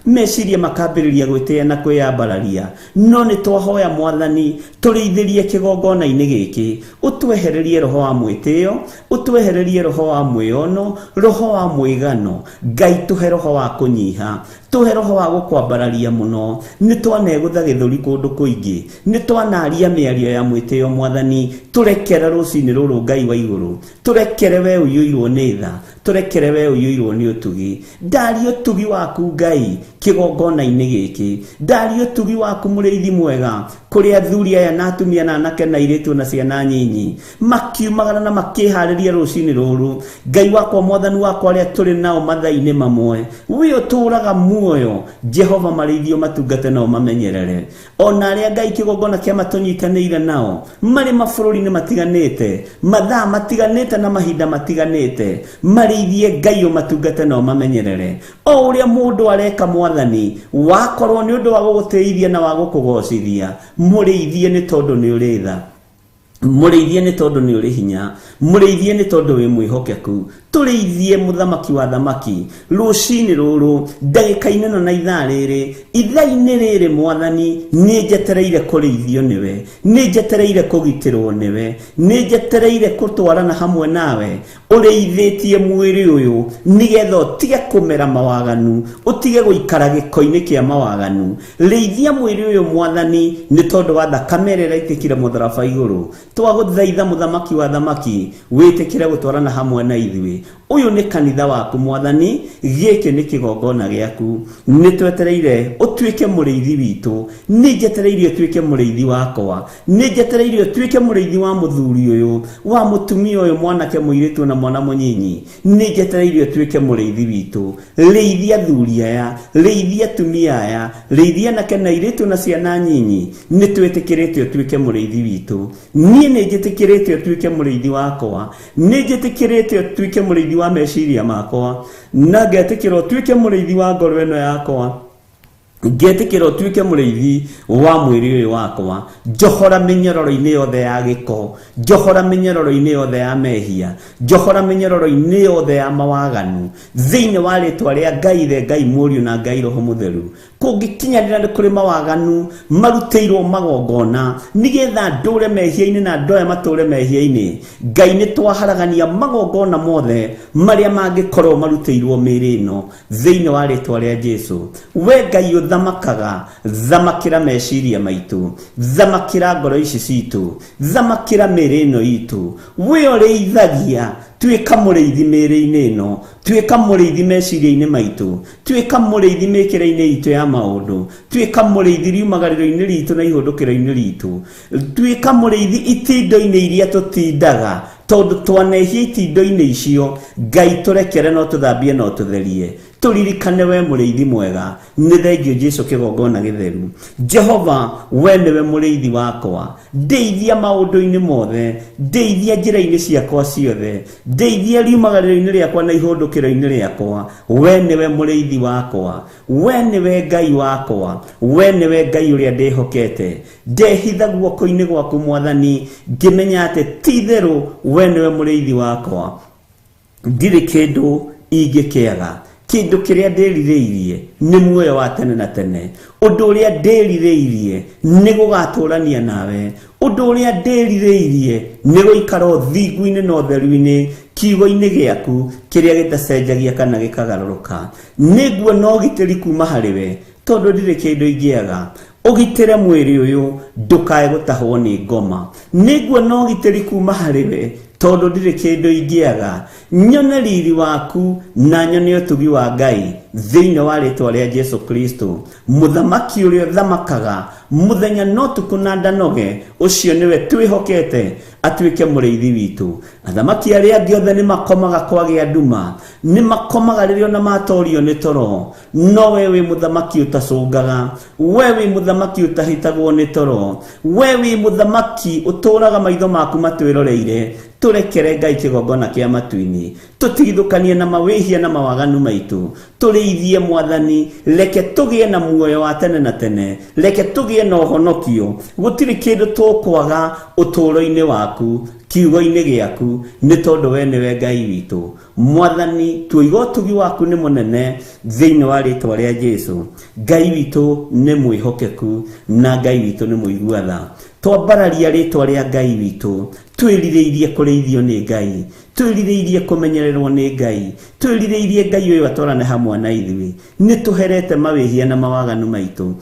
meciria makambĩrĩria gwĩtĩĩa na kwĩyambararia, no nĩ twahoya Mwathani tũrĩithĩrie kĩgongona-inĩ gĩkĩ, ũtwehererie roho wa mwĩtĩo, ũtwehererie roho wa mwĩono, roho wa mwĩgano. Ngai tũhe roho wa kũnyiha, tũhe roho wa gũkwambararia mũno. Nĩ twanegũtha gĩthũri kũndũ kũingĩ, nĩ twanaria mĩario ya mwĩtĩo Mwathani. Tũrekere rũcinĩ rũrũ Ngai wa igũrũ, tũrekere we ũiyũirwo nĩ tha, tũrekere we ũiyũirwo nĩ ũtugi. Ndaria ũtugi waku Ngai kĩgongona-inĩ gĩkĩ, ndaria ũtugi waku mũrĩithi mwega, kũrĩ athuri aya na atumia na anake na airĩtu na ciana nyinyi makiumagara na makĩharĩria rũcinĩ rũrũ. Ngai wakwa, Mwathani wakwa, arĩa tũrĩ nao mathaa-inĩ mamwe, we ũtũũraga muoyo Jehova, marĩithio matungate nao mamenyerere. Ona arĩa Ngai kĩgongona kĩa matũnyitanĩire nao marĩ mabũrũri-inĩ matiganĩte, mathaa matiganĩte na mahinda matiganĩte, marĩithie Ngai ũmatungate nao mamenyerere. O ũrĩa mũndũ areka Mwathani, wakorwo nĩ ũndũ wa gũgũtĩithia na wa gũkũgocithia, mũrĩithie nĩ tondũ nĩ ũrĩ tha, mũrĩithie nĩ tondũ nĩ ũrĩ hinya, mũrĩithie nĩ tondũ wĩ mwĩhokeku. Tũrĩithie mũthamaki wa thamaki rũcinĩ rũrũ, ndagĩka-inĩ ĩno na ithaa rĩrĩ, ithaa-inĩ rĩrĩ Mwathani, nĩ njetereire kũrĩithio nĩwe, nĩ njetereire kũgitĩrwo nĩwe, nĩ njetereire gũtwarana hamwe nawe. Ũrĩithĩtie mwĩrĩ ũyũ nigetha ũtige kũmera mawaganu, ũtige gũikara gĩko-inĩ kĩa mawaganu. Rĩithia mwĩrĩ ũyũ Mwathani, nĩ tondũ wa thakame ĩrĩa ĩraitĩkire mũtharaba igũrũ. Twagũthaitha mũthamaki wa thamaki, wĩtĩkĩre gũtwarana hamwe na ithuĩ. Ũyũ nĩ kanitha waku Mwathani, gĩkĩ nĩ kĩgongona gĩaku. Nĩ twetereire ũtuĩke mũrĩithi witũ, nĩ njetereire ũtuĩke mũrĩithi wakwa, nĩ njetereire ũtuĩke mũrĩithi wa mũthuri ũyũ, wa mũtumia ũyũ, mwanake mũirĩtu na mwana mũnyinyi. Nĩ njetereire ũtuĩke mũrĩithi witũ. Rĩithia athuri aya, rĩithia atumia aya, rĩithia anake na airĩtu na ciana nyinyi. Nĩ twĩtĩkĩrĩte ũtuĩke mũrĩithi witũ. Niĩ nĩ njĩtĩkĩrĩte ũtuĩke mũrĩithi wakwa, nĩ njĩtĩkĩrĩte ũtuĩke mũrĩithi wa meciria makwa, na ngetĩkĩra ũtuĩke mũrĩithi wa ngoro ĩno yakwa, ngetĩkĩra ũtuĩke mũrĩithi wa mwĩrĩ ũyũ wakwa. Njohora mĩnyororo-inĩ yothe ya gĩko, njohora mĩnyororo-inĩ yothe ya mehia, njohora mĩnyororo-inĩ yothe ya mawaganu, thĩinĩ wa rĩtwa rĩa Ngai Ithe, Ngai Mũriũ na Ngai Roho Mũtheru. Kũngĩkinyanĩra nĩ kũrĩ mawaganu marutĩirwo magongona nigetha ndũre mehia-inĩ na andũ aya matũre mehia-inĩ, Ngai nĩ twaharagania magongona mothe marĩa mangĩkorwo marutĩirwo mĩĩrĩ ĩno thĩinĩ wa rĩtwa rĩa Jesũ. We Ngai ũthamakaga, thamakĩra meciria maitũ, thamakĩra ngoro ici citũ, thamakĩra mĩĩrĩ ĩno itũ. We ũrĩithagia, tuĩka mũrĩithi mĩĩrĩ-inĩ ĩno, tuĩka mũrĩithi meciria-inĩ maitũ, tuĩka mũrĩithi mĩkĩre-inĩ itũ ya maũndũ, tuĩka mũrĩithi riumagarĩro-inĩ ritũ na ihũndũkĩro-inĩ ritũ, tuĩka mũrĩithi itindo-inĩ iria tũtindaga, tondũ twanehia itindo-inĩ icio. Ngai tũrekere no tũthambie no tũtherie. Tũririkane we mũrĩithi mwega. Nĩ thengio Jesũ kĩgongona gĩtheru. Jehova, we nĩwe mũrĩithi wakwa. Ndeithia maũndũ-inĩ mothe, ndeithia njĩra-inĩ ciakwa ciothe, ndeithia riumagarĩro-inĩ rĩakwa na ihũndũkĩro-inĩ rĩakwa. We nĩwe mũrĩithi wakwa, we nĩwe Ngai wakwa, we nĩwe Ngai ũrĩa ndĩhokete. Ndehitha guoko-inĩ gwaku Mwathani, ngĩmenya atĩ ti-itherũ we nĩwe mũrĩithi wakwa. Ndirĩ kĩndũ ingĩkĩaga. Kĩndũ kĩrĩa ndĩrirĩirie nĩ muoyo wa tene na tene. Ũndũ ũrĩa ndĩrirĩirie nĩ gũgatũrania nawe. Ũndũ ũrĩa ndĩrirĩirie nĩ gũikara ũthingu-inĩ na ũtheru-inĩ kiugo-inĩ gĩaku kĩrĩa gĩtacenjagia kana gĩkagarũrũka. Nĩguona ũgitĩri kuma harĩ we, tondũ ndirĩ kĩndũ ingĩaga. Ũgitĩre mwĩrĩ ũyũ ndũkae gũtahwo nĩ ngoma. Nĩguona ũgitĩri kuma harĩ we, tondũ ndirĩ kĩndũ ingĩaga. Nyone riri waku na nyone ũtugi wa Ngai thĩinĩ wa rĩtwa rĩa Jesũ Kristo, mũthamaki ũrĩa ũthamakaga mũthenya na ũtukũ na ndanoge. Ũcio nĩwe twĩhokete atuĩke mũrĩithi witũ. Athamaki arĩa angĩ othe nĩ makomaga kwagĩa nduma, nĩ makomaga rĩrĩa ona matorio nĩ toro, no we wĩ mũthamaki ũtacũngaga, we wĩ mũthamaki ũtahitagwo nĩ toro, we wĩ mũthamaki ũtũũraga maitho maku matwĩroreire. Tũrekere Ngai kĩgongona kĩa matu-inĩ, tũtigithũkanie na mawĩhia na mawaganu maitũ, tũrĩ tureithie mwathani reke tugie na muoyo wa tene na tene reke tugie na uhonokio gutiri kindu tukwaga uturo-ini waku kiugo-ini giaku ni tondu we niwe Ngai witu mwathani tuigo tugi waku ni munene thiini wa ritwa ria Jesu Ngai witu ni mwihokeku na Ngai witu ni muiguatha twambararia ritwa ria Ngai witu twiririirie kureithio ni Ngai twiririirie kumenyererwo ni Ngai twiririirie Ngai uyu atwarane hamwe na ithui ni tuherete mawihia na mawaganu maitu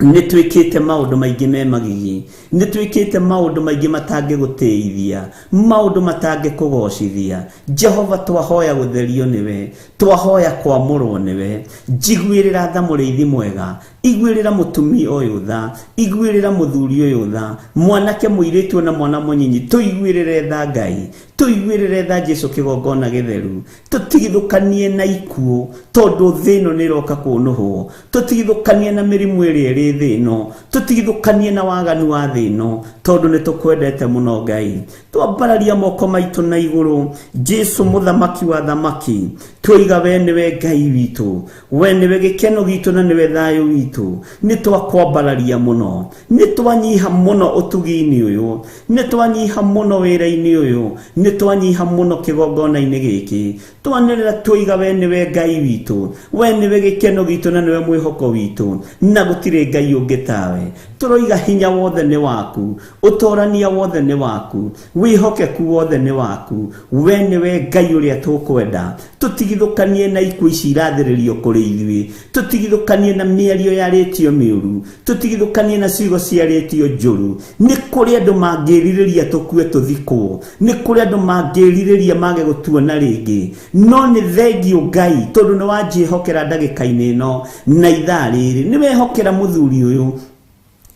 ni twikite maundu maingi me magigi ni twikite maundu maingi matange guteithia maundu matange kugocithia Jehova twahoya gutherio niwe twahoya kwamurwo niwe njiguirira tha muriithi mwega igwirira mutumia uyu tha igwirira muthuri uyu tha mwanake muiritu na mwana munyinyi tuigwirire tha Ngai tuigwirire tha Jesu kigongona githeru tutigithukanie na ikuo tondu thino ni roka kunuhwo tutigithukanie na mirimu iri thino tutigithukanie na waganu wa thino tondu ni tukwendete muno Ngai twambararia moko maitu na iguru Jesu muthamaki wa thamaki twiga we niwe Ngai witu we niwe gikeno gitu na niwe thayo witu ni twakwambararia muno ni twanyiha muno utugi-ini uyu ni twanyiha muno wira-ini uyu ni twanyiha muno kigongona-ini giki twanirira twiga we niwe Ngai witu we niwe gikeno gitu na niwe mwihoko witu na gutire Ngai ungi tawe turoiga hinya wothe ni waku utorania wothe ni waku wihokeku wothe ni waku we niwe Ngai uria tukwenda tutigithukanie na ikuo ici irathiririo kuri ithui tutigithukanie na miario ya retio miuru tutigithukanie na ciugo cia retio njuru ni kuri andu mangiririria tukue tuthikwo ni kuri andu mangiririria mage gutuona ringi no ni thengio Ngai tondu ni wanjihokera ndagika-ini ino na ithaa riri ni wehokera muthuri uyu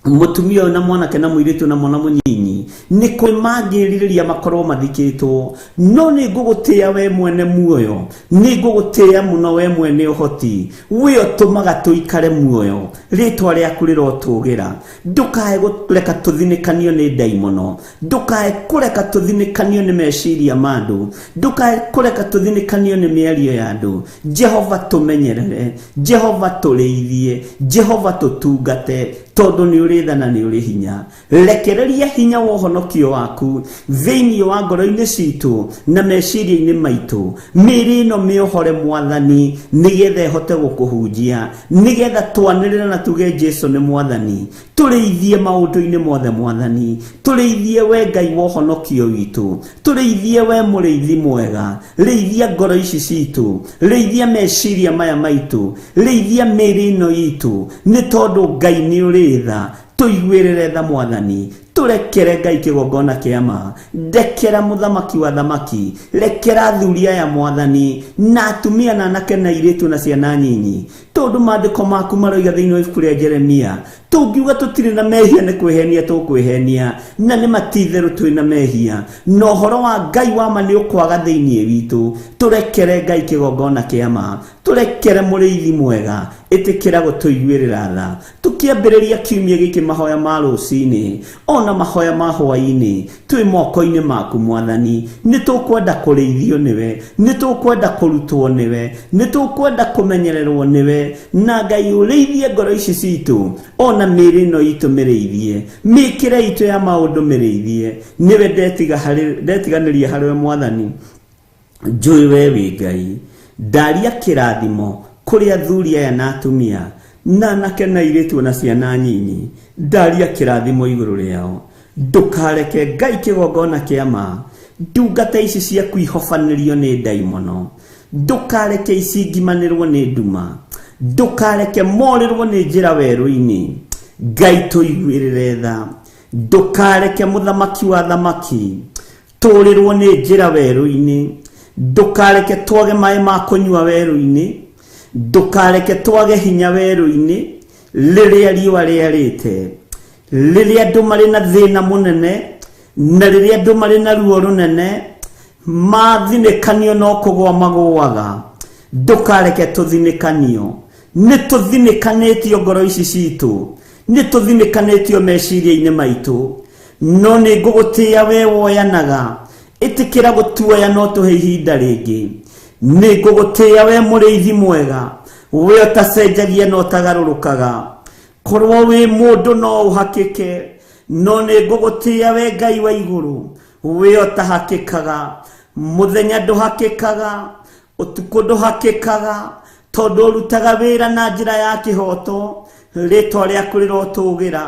mutumia na mwanake na muiritu na mwana munyinyi ni kwi mangiririria makorwo mathikitwo no ni ngugutia we mwene muoyo ni ngugutia muno we mwene uhoti we otumaga tuikare muoyo ritwa riaku rirotugira ndukae kureka tuthinikanio ni daimono ndukae kureka tuthinikanio ni meciria mandu ndukae kureka tuthinikanio ni miario ya andu Jehova tumenyerere Jehova tureithie Jehova tutungate tondu ni uritha na ni uri hinya rekereria hinya wa uhonokio waku thiini wa ngoro-ini citu na meciria-ini maitu miri ino miohore mwathani nigetha ihote gukuhunjia nigetha twanirira na tuge Jesu ni mwathani tureithie maundu-ini mothe mwathani tureithie we Ngai wa uhonokio witu tureithie we muriithi mwega reithia ngoro ici citu reithia meciria maya maitu reithia miri ino itu ni tondu Ngai ni uritha tuigwirire tha mwathani turekere Ngai kigongona kiama ndekera muthamaki wa thamaki rekera thuria ya mwathani na atumia na anake na iritu na ciana nyinyi tondu maandiko maku maroiga thiini wa ibuku ria Jeremia tungiuga tutire na mehia ni kwihenia tukwihenia na ni matitheru twina mehia no horo wa Ngai wa ma ni ukwaga thiini witu turekere Ngai kigongona kiama turekere muriithi mwega itikira gutuigwirira tha tukiambiriria kiumia giki mahoya ma rucini ona mahoya ma hwaini twi moko-ini maku mwathani ni tukwenda kureithio niwe ni tukwenda kurutwo niwe ni tukwenda kumenyererwo niwe na Ngai ureithie ngoro ici citu ona miri no itu mireithie mikire itu ya maundu mireithie niwe ndetiganiria hariwe mwathani njui we wi Ngai ndaria kirathimo kuri athuri aya na atumia na anake na iritu na ciana nyinyi ndaria kirathimo iguru riao ndukareke Ngai kigongona kiama ndungata ici cia kwihofanirio ni daimono ndukareke ici ngimanirwo ni nduma ndukareke morirwo ni njira weru-ini Ngai tuigwirire tha ndukareke muthamaki wa thamaki turirwo ni njira weru-ini ndukareke twage mai ma kunyua weru-ini ndukareke twage hinya weru-ini riria riua riarite riria andu mari na thina munene na riria andu mari na ruo runene mathinikanio no kugwa magwaga ndukareke tuthinikanio ni tuthinikanitio ngoro ici citu ni tuthinikanitio meciria-ini maitu no ni ngugutia we woyanaga itikira gutuoya no tuhe ihinda ringi nĩngũgũtĩĩa we mũrĩithi mwega, we ũtacenjagia na ũtagarũrũkaga. Korwo wĩ mũndũ no ũhakĩke, no nĩngũgũtĩĩa we Ngai wa igũrũ, we ũtahakĩkaga. Mũthenya ndũhakĩkaga, ũtukũ ndũhakĩkaga, tondũ ũrutaga wĩra na njĩra ya kĩhoto, rĩtwa rĩaku rĩrotũgĩra.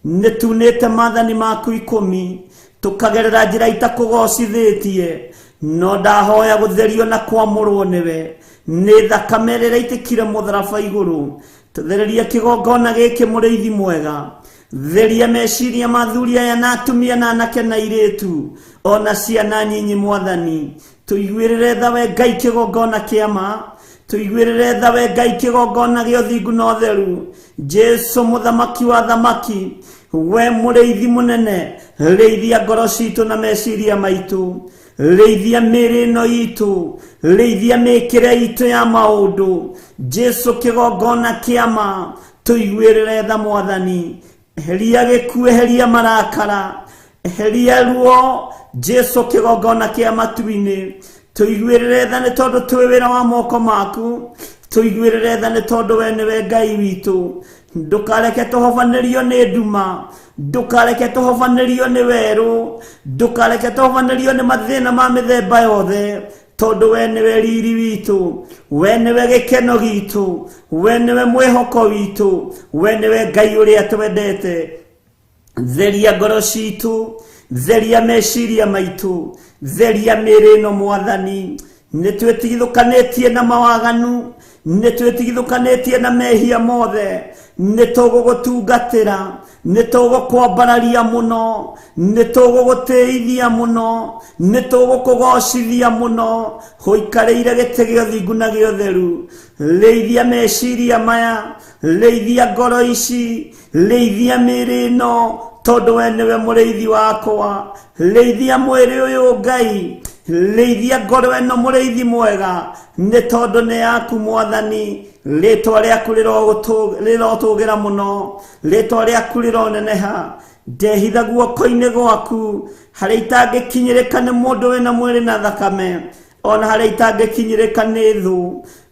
Nĩtunĩte maathani maku 10, tũkagerera njĩra itakũgocithĩtie, no ndahoya gũtherio na kwamũrwo nĩwe nĩ thakame ĩrĩa ĩitĩkire mũtharaba igũrũ. Tũthererie kĩgongona gĩkĩ mũrĩithi mwega, theria meciria ma athuri aya na atumia na anake na airĩtu, ona ciana nyinyi Mwathani. Tũiguĩrĩre tha we Ngai kĩgongona kĩa ma, tũiguĩrĩre tha we Ngai kĩgongona gĩa ũthingu na ũtheru. Jesu mũthamaki wa thamaki, we mũrĩithi mũnene, rĩithia ngoro citũ na meciria maitũ, rĩithia mĩĩrĩ ĩno itũ, rĩithia mĩĩkĩre itũ ya maũndũ. Jesu kĩgongona kĩa ma, tũiguĩrĩre tha Mwathani. Eheria gĩkuũ, eheria marakara, eheria ruo. Jesu kĩgongona kĩa matu-inĩ, tũiguĩrĩre tha nĩ tondũ twĩ wĩra wa moko maku, tũiguĩrĩre tha nĩ tondũ we nĩwe Ngai witũ. Ndũkareke tũhobanĩrio nĩ nduma, ndũkareke tũhobanĩrio nĩ werũ, ndũkareke tũhobanĩrio nĩ mathĩna ma mĩthemba yothe, tondũ we nĩwe riri witũ, we nĩwe gĩkeno gitũ, we nĩwe mwĩhoko witũ, we nĩwe Ngai ũrĩa twendete. Theria ngoro citũ, theria meciria maitũ, theria mĩĩrĩ ĩno Mwathani. Nĩtwĩtigithũkanĩtie na mawaganu, nĩtwĩtigithũkanĩtie na mehia mothe, nĩtũgũgũtungatĩra, nĩtũgũkwambararia mũno, nĩtũgũgũtĩithia mũno, nĩtũgũkũgocithia mũno, ũikarĩire gĩtĩ gĩa ũthingu na gĩa ũtheru. Rĩithia meciria maya, rĩithia ngoro ici, rĩithia mĩĩrĩ ĩno, tondũ we nĩwe mũrĩithi wakwa. Rĩithia mwĩrĩ ũyũ Ngai, rĩithia ngoro ĩno mũrĩithi mwega, nĩ tondũ nĩ yaku Mwathani. Rĩtwa rĩaku rĩrotũgĩra mũno, rĩtwa rĩaku rĩroneneha. Ndehitha guoko-inĩ gwaku, harĩa itangĩkinyĩrĩka nĩ mũndũ wĩna mwĩrĩ na thakame, ona harĩa itangĩkinyĩrĩka nĩ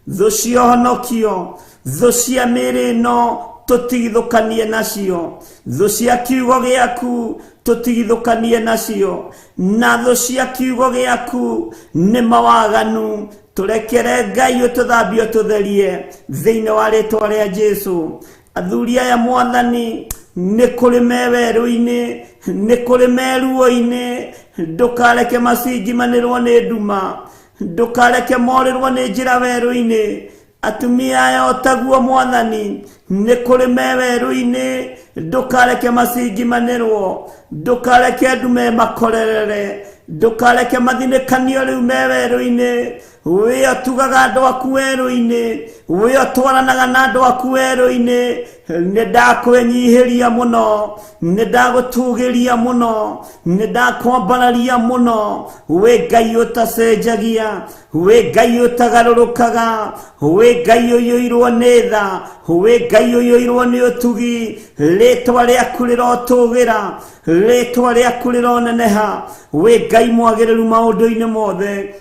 thũ cia ũhonokio, thũ cia mĩĩrĩ ĩno tũtigithũkanie nacio, thũ cia kiugo gĩaku tũtigithũkanie nacio, na thũ cia kiugo gĩaku nĩ mawaganu. Tũrekere Ngai ũtũthambie ũtũtherie thĩinĩ wa rĩtwa rĩa Jesu. Athuri aya Mwathani, nĩ kũrĩ me werũ-inĩ, nĩ kũrĩ me ruo-inĩ, ndũkareke macinjimanĩrwo nĩ nduma, ndũkareke morĩrwo nĩ njĩra werũ-inĩ. Atumia aya o taguo Mwathani, nĩ kũrĩ me werũ-inĩ, ndũkareke macinjimanĩrwo, ndũkareke ndume makorerere, ndũkareke mathinĩkanio rĩu me werũ-inĩ. We atugaga andũ aku werũ-inĩ, we atwaranaga na andũ aku werũ-inĩ. Nĩndakwĩnyihĩria mũno, nĩndagũtũgĩria mũno, nĩndakwambararia mũno. We Ngai ũtacenjagia, we Ngai ũtagarũrũkaga, we Ngai ũiyũirwo nĩ tha, we Ngai ũiyũirwo nĩ ũtugi. Rĩtwa rĩaku rĩrotũgĩra, rĩtwa rĩaku rĩroneneha, we Ngai mwagĩrĩru maũndũ-inĩ mothe.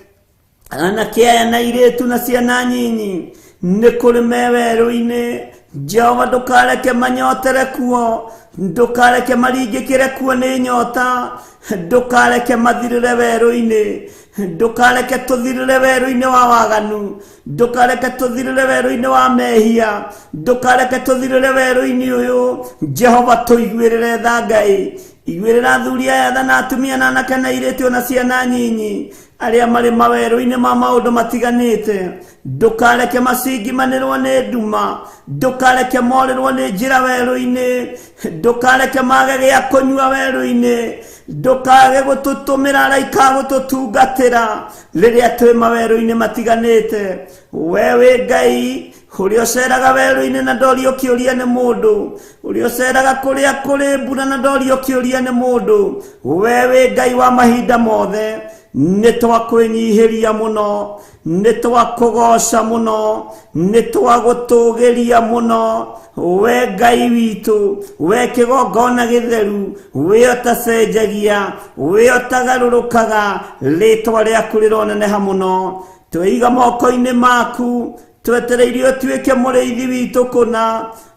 Anake aya na airĩtu na ciana nyinyi, nĩ kũrĩ me werũ-inĩ. Jehova ndũkareke manyotere kuo, ndũkareke maringĩkĩre kuo nĩ nyota, ndũkareke mathirĩre werũ-inĩ, ndũkareke tũthirĩre werũ-inĩ wa waganu, ndũkareke tũthirĩre werũ-inĩ wa mehia, ndũkareke tũthirĩre werũ-inĩ ũyũ. Jehova tũiguĩrĩre tha Ngai, iguĩrĩra athuri aya tha na atumia na anake na airĩtu na ciana nyinyi arĩa marĩ mawerũ-inĩ ma maũndũ matiganĩte. Ndũkareke macinjimanĩrwo nĩ nduma, ndũkareke morĩrwo nĩ njĩra werũ-inĩ, ndũkareke mage gĩa kũnyua werũ-inĩ, ndũkage gũtũtũmĩra araika gũtũtungatĩra rĩrĩa twĩ mawerũ-inĩ matiganĩte. We wĩ Ngai ũrĩa ũceraga werũ-inĩ na ndorio kĩũria nĩ mũndũ, ũrĩa ũceraga kũrĩa kũrĩ mbura na ndorio kĩũria nĩ mũndũ. We wĩ Ngai wa mahinda mothe, nĩtwakwĩnyihĩria mũno, nĩtwakũgoca mũno, nĩtwagũtũgĩria mũno. We Ngai witũ, we kĩgongona gĩtheru, we ũtacenjagia, we ũtagarũrũkaga, rĩtwa rĩaku rĩroneneha mũno. tweiga moko-inĩ maku twetereire ũtuĩke mũrĩithi witũ kũna.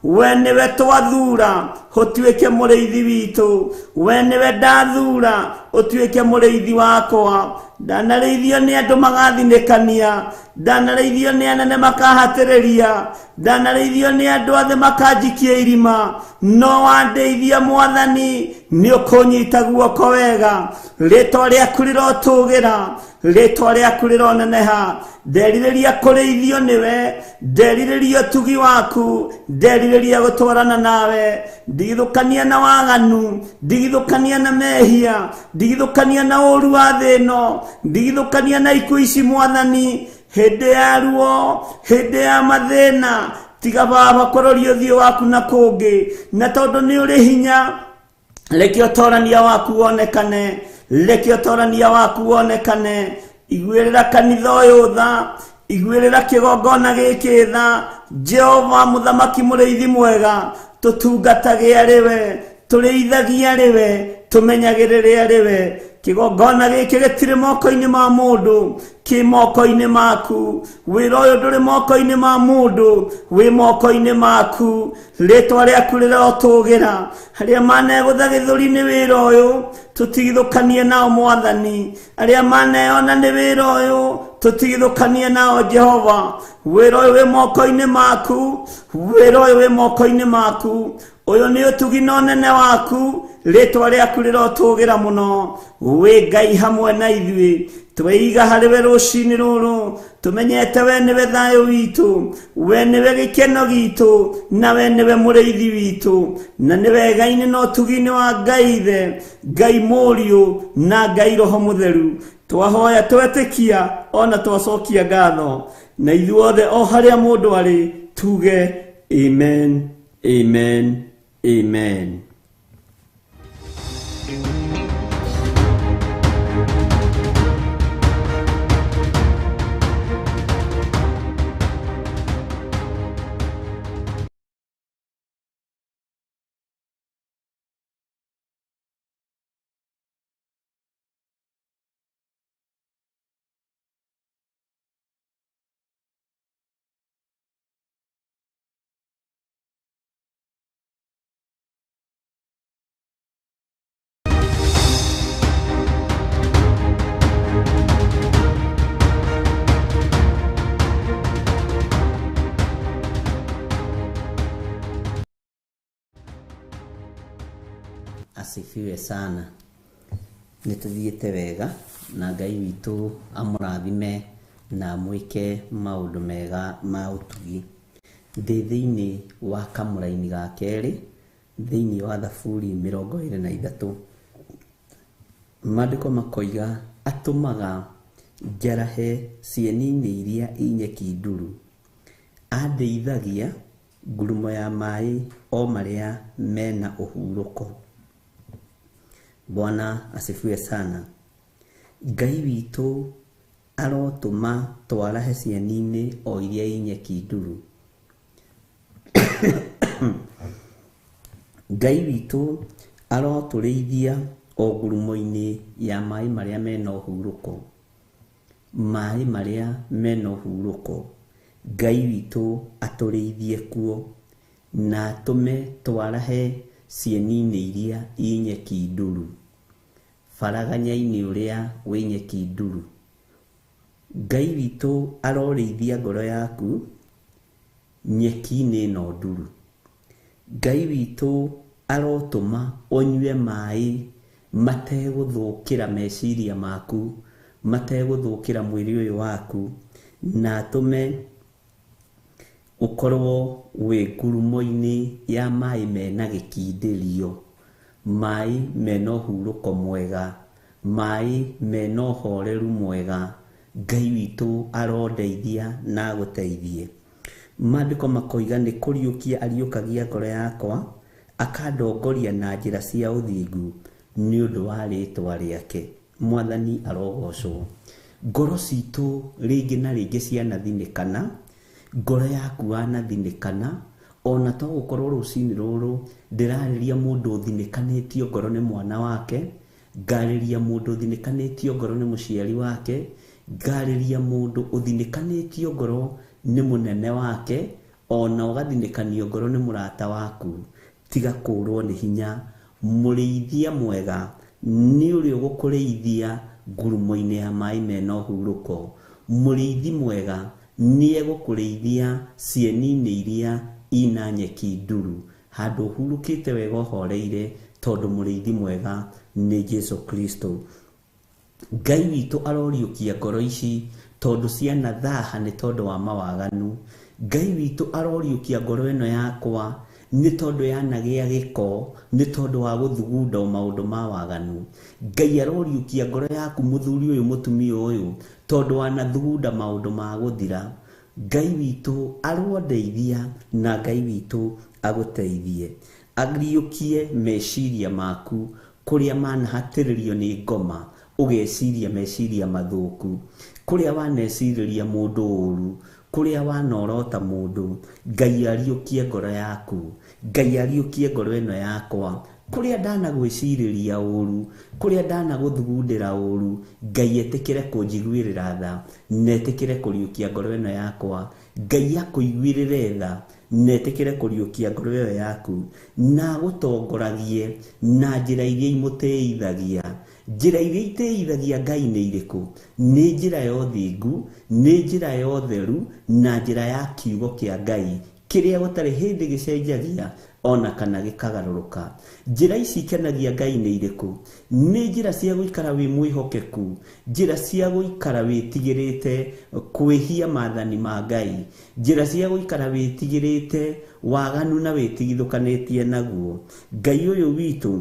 We nĩwe twathura ũtuĩke mũrĩithi witũ. We nĩwe ndathura ũtuĩke mũrĩithi wakwa. Ndanarĩithio nĩ andũ magathinĩkania, ndanarĩithio nĩ anene makahatĩrĩria, ndanarĩithio nĩ andũ othe makanjikia irima, no wandeithia Mwathani nĩ ũkũnyita guoko wega. Rĩtwa rĩaku rĩrotũgĩra, rĩtwa rĩaku rĩroneneha. Nderirĩria kũrĩithio nĩwe, nderirĩria ũtugi waku, nderirĩria gũtwarana nawe. Ndigithũkania na waganu, ndigithũkania na mehia, ndigithũkania na ũru wa thĩ ĩno, ndigithũkania na ikuũ ici Mwathani. Hĩndĩ ya ruo, hĩndĩ ya mathĩna, tiga Baba kũroria ũthiũ waku na kũngĩ. Na tondũ nĩ ũrĩ hinya, reke ũtorania waku wonekane, reke ũtorania waku wonekane. Iguĩrĩra kanitha ũyũ tha, iguĩrĩra kĩgongona gĩkĩ tha. Jehova mũthamaki mũrĩithi mwega, tũtungatage arĩ we, tũrĩithagie arĩ we, tũmenyagĩrĩre arĩ we. Kĩgongona gĩkĩ gĩtirĩ moko-inĩ ma mũndũ, kĩ moko-inĩ maku. Wĩra ũyũ ndũrĩ moko-inĩ ma mũndũ, wĩ moko-inĩ maku. Rĩtwa rĩaku rĩrotũgĩra. Arĩa manegũtha gĩthũri nĩ wĩra ũyũ, tũtigithũkanie nao Mwathani. Arĩa maneyona nĩ wĩra ũyũ, tũtigithũkanie nao Jehova. Wĩra ũyũ wĩ moko-inĩ maku, wĩra ũyũ wĩ moko-inĩ maku. Ũyũ nĩ ũtugi na ũnene waku, rĩtwa rĩaku rĩrotũgĩra mũno. Wĩ Ngai hamwe na ithuĩ, tweiga harĩ we rũcinĩ rũrũ, tũmenyete we nĩwe thayũ witũ, we nĩwe gĩkeno gitũ, na we nĩwe mũrĩithi witũ. Na nĩ wega-inĩ na ũtugi-inĩ wa Ngai Ithe, Ngai Mũriũ na Ngai Roho Mũtheru. Twahoya twetĩkia ona twacokia ngatho, na ithuothe o harĩa mũndũ arĩ tuge amen, amen, amen. Asifiwe sana. Nituthiĩte wega na Ngai witũ amũrathime na mwĩke maũndũ mega ma ũtugi. Ndĩ thĩinĩ wa kamũra-inĩ ga kerĩ, thĩinĩ wa Thaburi 23. Maandĩko makoiga atũmaga njarahe cieni-inĩ iria inyeki nduru, andeithagia ngurumo ya maĩ o marĩa mena ũhurũko. Bwana asifiwe sana. Ngai witũ arotũma twarahe cieni-inĩ o iria inyeki nduru. Ngai witũ arotũrĩithia o ngurumo-inĩ ya maĩ marĩa mena ũhurũko. Maĩ marĩa mena ũhurũko, Ngai witũ atũrĩithie kuo na atũme twarahe cieni-inĩ iria inyeki nduru, faraganya-inĩ ũrĩa wĩ nyeki nduru. Ngai witũ arorĩithia ngoro yaku nyeki-inĩ ĩno nduru. Ngai witũ arotũma ũnyue maĩ mategũthũkĩra meciria maku, mategũthũkĩra mwĩrĩ ũyũ waku, na atũme ukorwo wĩ ngurumo-inĩ ya maĩ mena gĩkindĩrio, maĩ mena ũhurũko mwega, maĩ mena ũhoreru mwega. Ngai witũ arondeithia na gũteithie. Maandĩko makoiga nĩ kũriũkia ariũkagia ngoro yakwa, akandongoria na njĩra cia ũthingu nĩ ũndũ wa rĩtwa rĩake. Mwathani arogocwo. Ngoro citũ rĩngĩ na rĩngĩ cianathinĩkana, ngoro yaku wanathinĩkana, ona to gũkorwo rũcinĩ rũrũ ndĩrarĩria mũndũ ũthinĩkanĩtio ngoro nĩ mwana wake, ngarĩria mũndũ ũthinĩkanĩtio ngoro nĩ mũciari wake, ngarĩria mũndũ ũthinĩkanĩtio ngoro nĩ mũnene wake, ona ũgathinĩkanio ngoro nĩ mũrata waku. Tiga kũũrwo nĩ hinya. Mũrĩithia mwega nĩ ũrĩa ũgũkũrĩithia ngurumo-inĩ ya maĩ mena ũhurũko. Mũrĩithi mwega nĩ egũkũrĩithia cieni-inĩ iria ina nyeki nduru, handũ ũhurũkĩte wega ũhoreire, tondũ mũrĩithi mwega nĩ Jesu Kristo. Ngai witũ aroriũkia ngoro ici tondũ ciana thaha nĩ tondũ wa mawaganu. Ngai witũ aroriũkia ngoro ĩno yakwa nĩ tondũ yanagĩa gĩko, nĩ tondũ wa gũthugunda maũndũ ma waganu. Ngai aroriũkia ngoro yaku mũthuri ũyũ mũtumia ũyũ tondũ wanathugunda maũndũ ma gũthira. Ngai witũ arondeithia na Ngai witũ agũteithie. Ariũkie meciria maku kũrĩa manahatĩrĩrio nĩ ngoma, ũgeciria meciria mathũku, kũrĩa wanecirĩria mũndũ ũru, kũrĩa wanorota mũndũ. Ngai ariũkie ngoro yaku. Ngai ariũkie ngoro ĩno yakwa kũrĩa ndanagwĩcirĩria ũru, kũrĩa ndanagũthugundĩra ũru. Ngai etĩkĩre kũnjiguĩrĩra tha na etĩkĩre kũriũkia ngoro ĩno yakwa. Ngai akũiguĩrĩre tha na etĩkĩre kũriũkia ngoro ĩyo yaku, na gũtongoragie na njĩra iria imũtĩithagia. Njĩra iria itĩithagia Ngai nĩ irĩkũ? Nĩ njĩra ya ũthingu, nĩ njĩra ya ũtheru, na njĩra ya kiugo kĩa Ngai kĩrĩa gũtarĩ hĩndĩ gĩcenjagia ona kana gĩkagarũrũka. Njĩra ici ikenagia Ngai nĩ irĩkũ? Nĩ njĩra cia gũikara wĩ mwĩhokeku, njĩra cia gũikara wĩtigĩrĩte kwĩhia maathani ma Ngai, njĩra cia gũikara wĩtigĩrĩte waganu na wĩtigithũkanĩtie naguo. Ngai ũyũ witũ,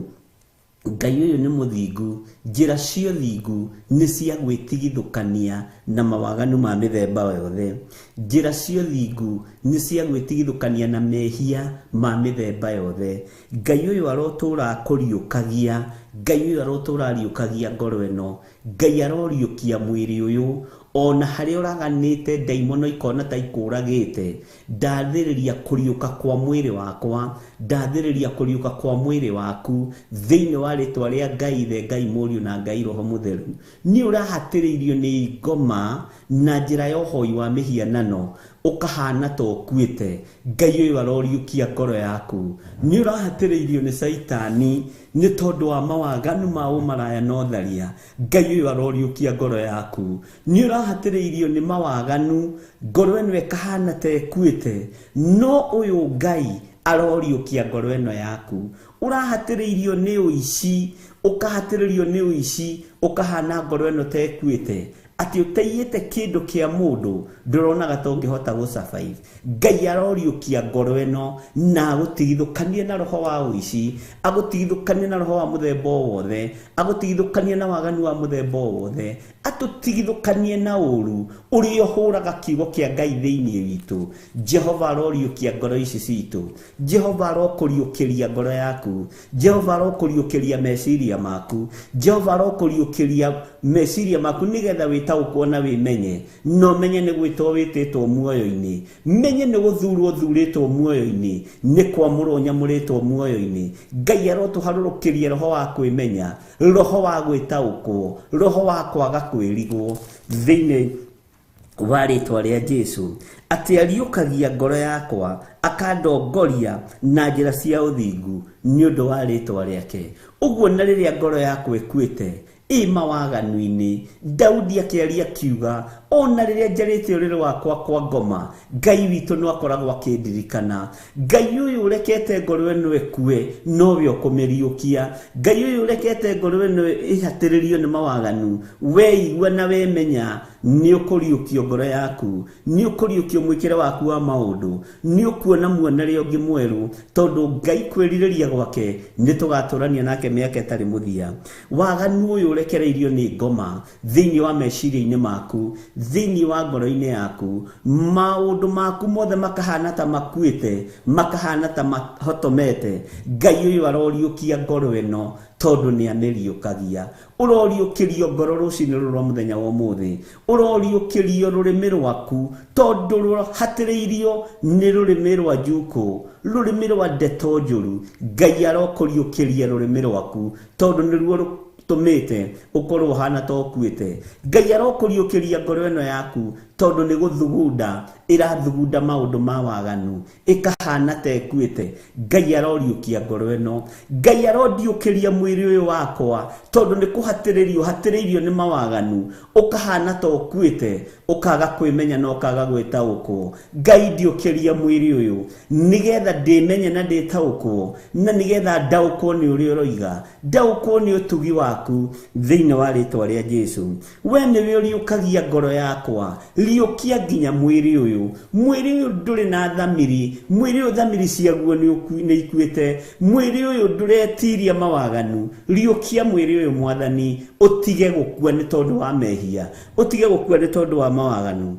Ngai ũyũ nĩ mũthingu. Njĩra cia ũthingu nĩ cia gwĩtigithũkania na mawaganu ma mĩthemba yothe. Njĩra cia ũthingu nĩ cia gwĩtigithũkania na mehia ma mĩthemba yothe. Ngai ũyũ arotũra akũriũkagia. Ngai ũyũ arotũra ariũkagia ngoro ĩno. Ngai aroriũkia mwĩrĩ ũyũ ona harĩa ũraganĩte ndaimono ikona ta ikũragĩte. Ndathĩrĩria kũriũka kwa mwĩrĩ wakwa, ndathĩrĩria kũriũka kwa mwĩrĩ waku thĩinĩ wa rĩtwa rĩa Ngai Ithe, Ngai Mũriũ na Ngai Roho Mũtheru. Nĩ ũrahatĩrĩirio nĩ ngoma na njĩra ya ũhoi wa mĩhianano, ũkahana ta ũkuĩte. Ngai ũyũ aroriũkia ngoro yaku. Nĩ ũrahatĩrĩirio nĩ Saitani nĩ tondũ wa mawaganu ma ũmaraya na ũtharia. Ngai ũyũ aroriũkia ngoro yaku. Nĩ ũrahatĩrĩirio nĩ mawaganu, ngoro ĩno ĩkahana ta ĩkuĩte, no ũyũ Ngai aroriũkia ngoro ĩno yaku. Ũrahatĩrĩirio nĩ ũici, ũkahatĩrĩrio nĩ ũici, ũkahana ngoro ĩno ta ĩkuĩte, atĩ ũteiyĩte kĩndũ kĩa mũndũ ndũronaga ta ũngĩhota gũsurvive. Ngai aroriũkia ngoro ĩno na agũtigithũkanie na roho wa ũici, agũtigithũkanie na roho wa mũthemba wothe, agũtigithũkanie na waganu wa mũthemba wothe, atũtigithũkanie na ũru ũrĩa ũhũraga kiugo kĩa Ngai thĩinĩ witũ. Jehova aroriũkia ngoro ici citũ. Jehova arokũriũkĩria ngoro yaku. Jehova arokũriũkĩria meciria maku. Jehova arokũriũkĩria meciria maku nĩgetha wĩtaũkwo na wĩmenye, no menye nĩ gwĩtwo wĩtĩtwo muoyo-inĩ, menye nĩ gũthurwo thurĩtwo muoyo-inĩ, nĩ kwamũrwo nyamũrĩtwo muoyo-inĩ. Ngai arotũharũrũkĩria roho wa kwĩmenya, roho wa gwĩtaũkwo, roho wa kwaga kwĩrigwo thĩinĩ wa rĩtwa rĩa Jesu, atĩ ariũkagia ngoro yakwa, akandongoria na njĩra cia ũthingu nĩ ũndũ wa rĩtwa rĩake. Ũguo na rĩrĩa ngoro yakwa ĩkuĩte mawaganu-inĩ, Daudi akĩaria kiuga, ona rĩrĩa njarĩte ũrĩrĩ wakwa kwa ngoma, Ngai witũ no akoragwo akĩndirikana. Ngai ũyũ ũrekete ngoro ĩno ĩkue, nowe ũkũmĩriũkia. Ngai ũyũ ũrekete ngoro ĩno ĩhatĩrĩrio nĩ mawaganu, weigua na wemenya nĩ ũkũriũkio ngoro yaku, nĩ ũkũriũkio mwĩkĩre waku wa maũndũ, nĩ ũkuona muonere ũngĩ mwerũ, tondũ Ngai kwĩrirĩria gwake nĩ tũgatũrania nake mĩaka ĩtarĩ mũthia. Waganu ũyũ ũrekereirio nĩ ngoma thĩinĩ wa meciria-inĩ maku, thĩinĩ wa ngoro-inĩ yaku, maũndũ maku mothe makahana ta makuĩte, makahana ta mahotomete. Ngai ũyũ aroriũkia ngoro ĩno tondũ nĩ amĩriũkagia. Ũroriũkĩrio ngoro rũcinĩ rũrũ rwa mũthenya wa ũmũthĩ, ũroriũkĩrio rũrĩmĩ rwaku tondũ rũhatĩrĩirio nĩ rũrĩmĩ rwa njukũ, rũrĩmĩ rwa ndeto njũru. Ngai arokũriũkĩria rũrĩmĩ rwaku tondũ nĩruo citumite ukorwo hana to kuite. Ngai arokuriukiria ngoro eno yaku tondu ni guthugunda irathugunda maundu ma waganu ikahana ta ekuite. Ngai aroriukia ngoro eno. Ngai arodiukiria mwiri uyu wakwa tondu ni kuhatiririo ni mawaganu ukahana ta okuite ukaga kwimenya no kaga gwitaukwo. Ngai ndiukiria mwiri uyu nigetha ndimenye na nditaukwo na nigetha ndaukwo ni uri uroiga ndaukwo ni utugi waku thiini wa ritwa ria Jesu. We niwe uriukagia ngoro yakwa riukia nginya mwiri uyu nduri na thamiri. Mwiri uyu thamiri ciaguo ni ikuite. Mwiri uyu nduretiria mawaganu. Riukia mwiri uyu Mwathani utige gukua ni tondu wa mehia, utige gukua ni tondu wa mawaganu,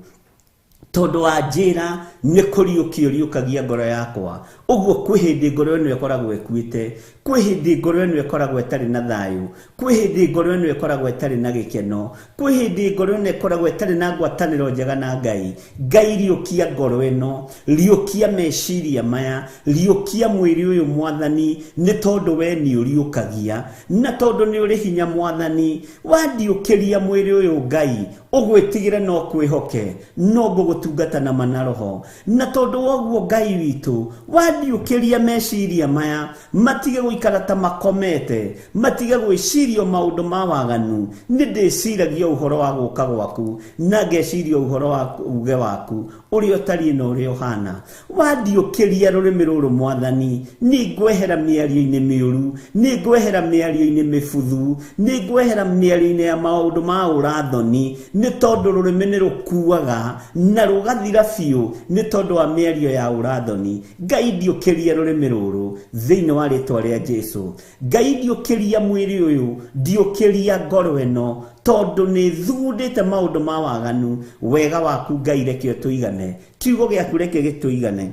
tondu wa njira ni kuriukio riukagia ngoro yakwa. Uguo kwi hindi ngoro eno ikoragwo ekuite, kwi hindi ngoro eno ikoragwo itari na thayu, kwi hindi ngoro eno ikoragwo itari na gikeno, kwi hindi ngoro eno ikoragwo itari na ngwataniro njega na Ngai. Ngai riukia ngoro eno, riukia meciria maya, riukia mwiri uyu Mwathani ni tondu we ni uriukagia na tondu ni uri hinya Mwathani. Wandiukiria mwiri uyu Ngai ugwitigira no kwihoke no gugutungata na manaroho na tondu woguo Ngai witu wandiukiria meciria maya matige guikara ta makomete, matige gwiciria maundu ma waganu. Ni ndiciragia uhoro wa guka gwaku na ngeciria uhoro wa uge waku uri utari no uri uhana. Wandiukiria rurimi ruru Mwathani ni ngwehera miario-ini miuru, ni ngwehera miario-ini mibuthu, ni ngwehera miario-ini ya maundu ma urathoni ni tondu rurimi ni rukuaga na rugathira biu ni tondu wa miario ya urathoni. Ngai ndiukiria rurimi ruru thiini wa ritwa ria Jesu. Ngai ndiukiria mwiri uyu, ndiukiria ngoro eno tondu ni thugundite maundu ma waganu. Wega waku Ngai reke tuigane, kiugo giaku reke gituigane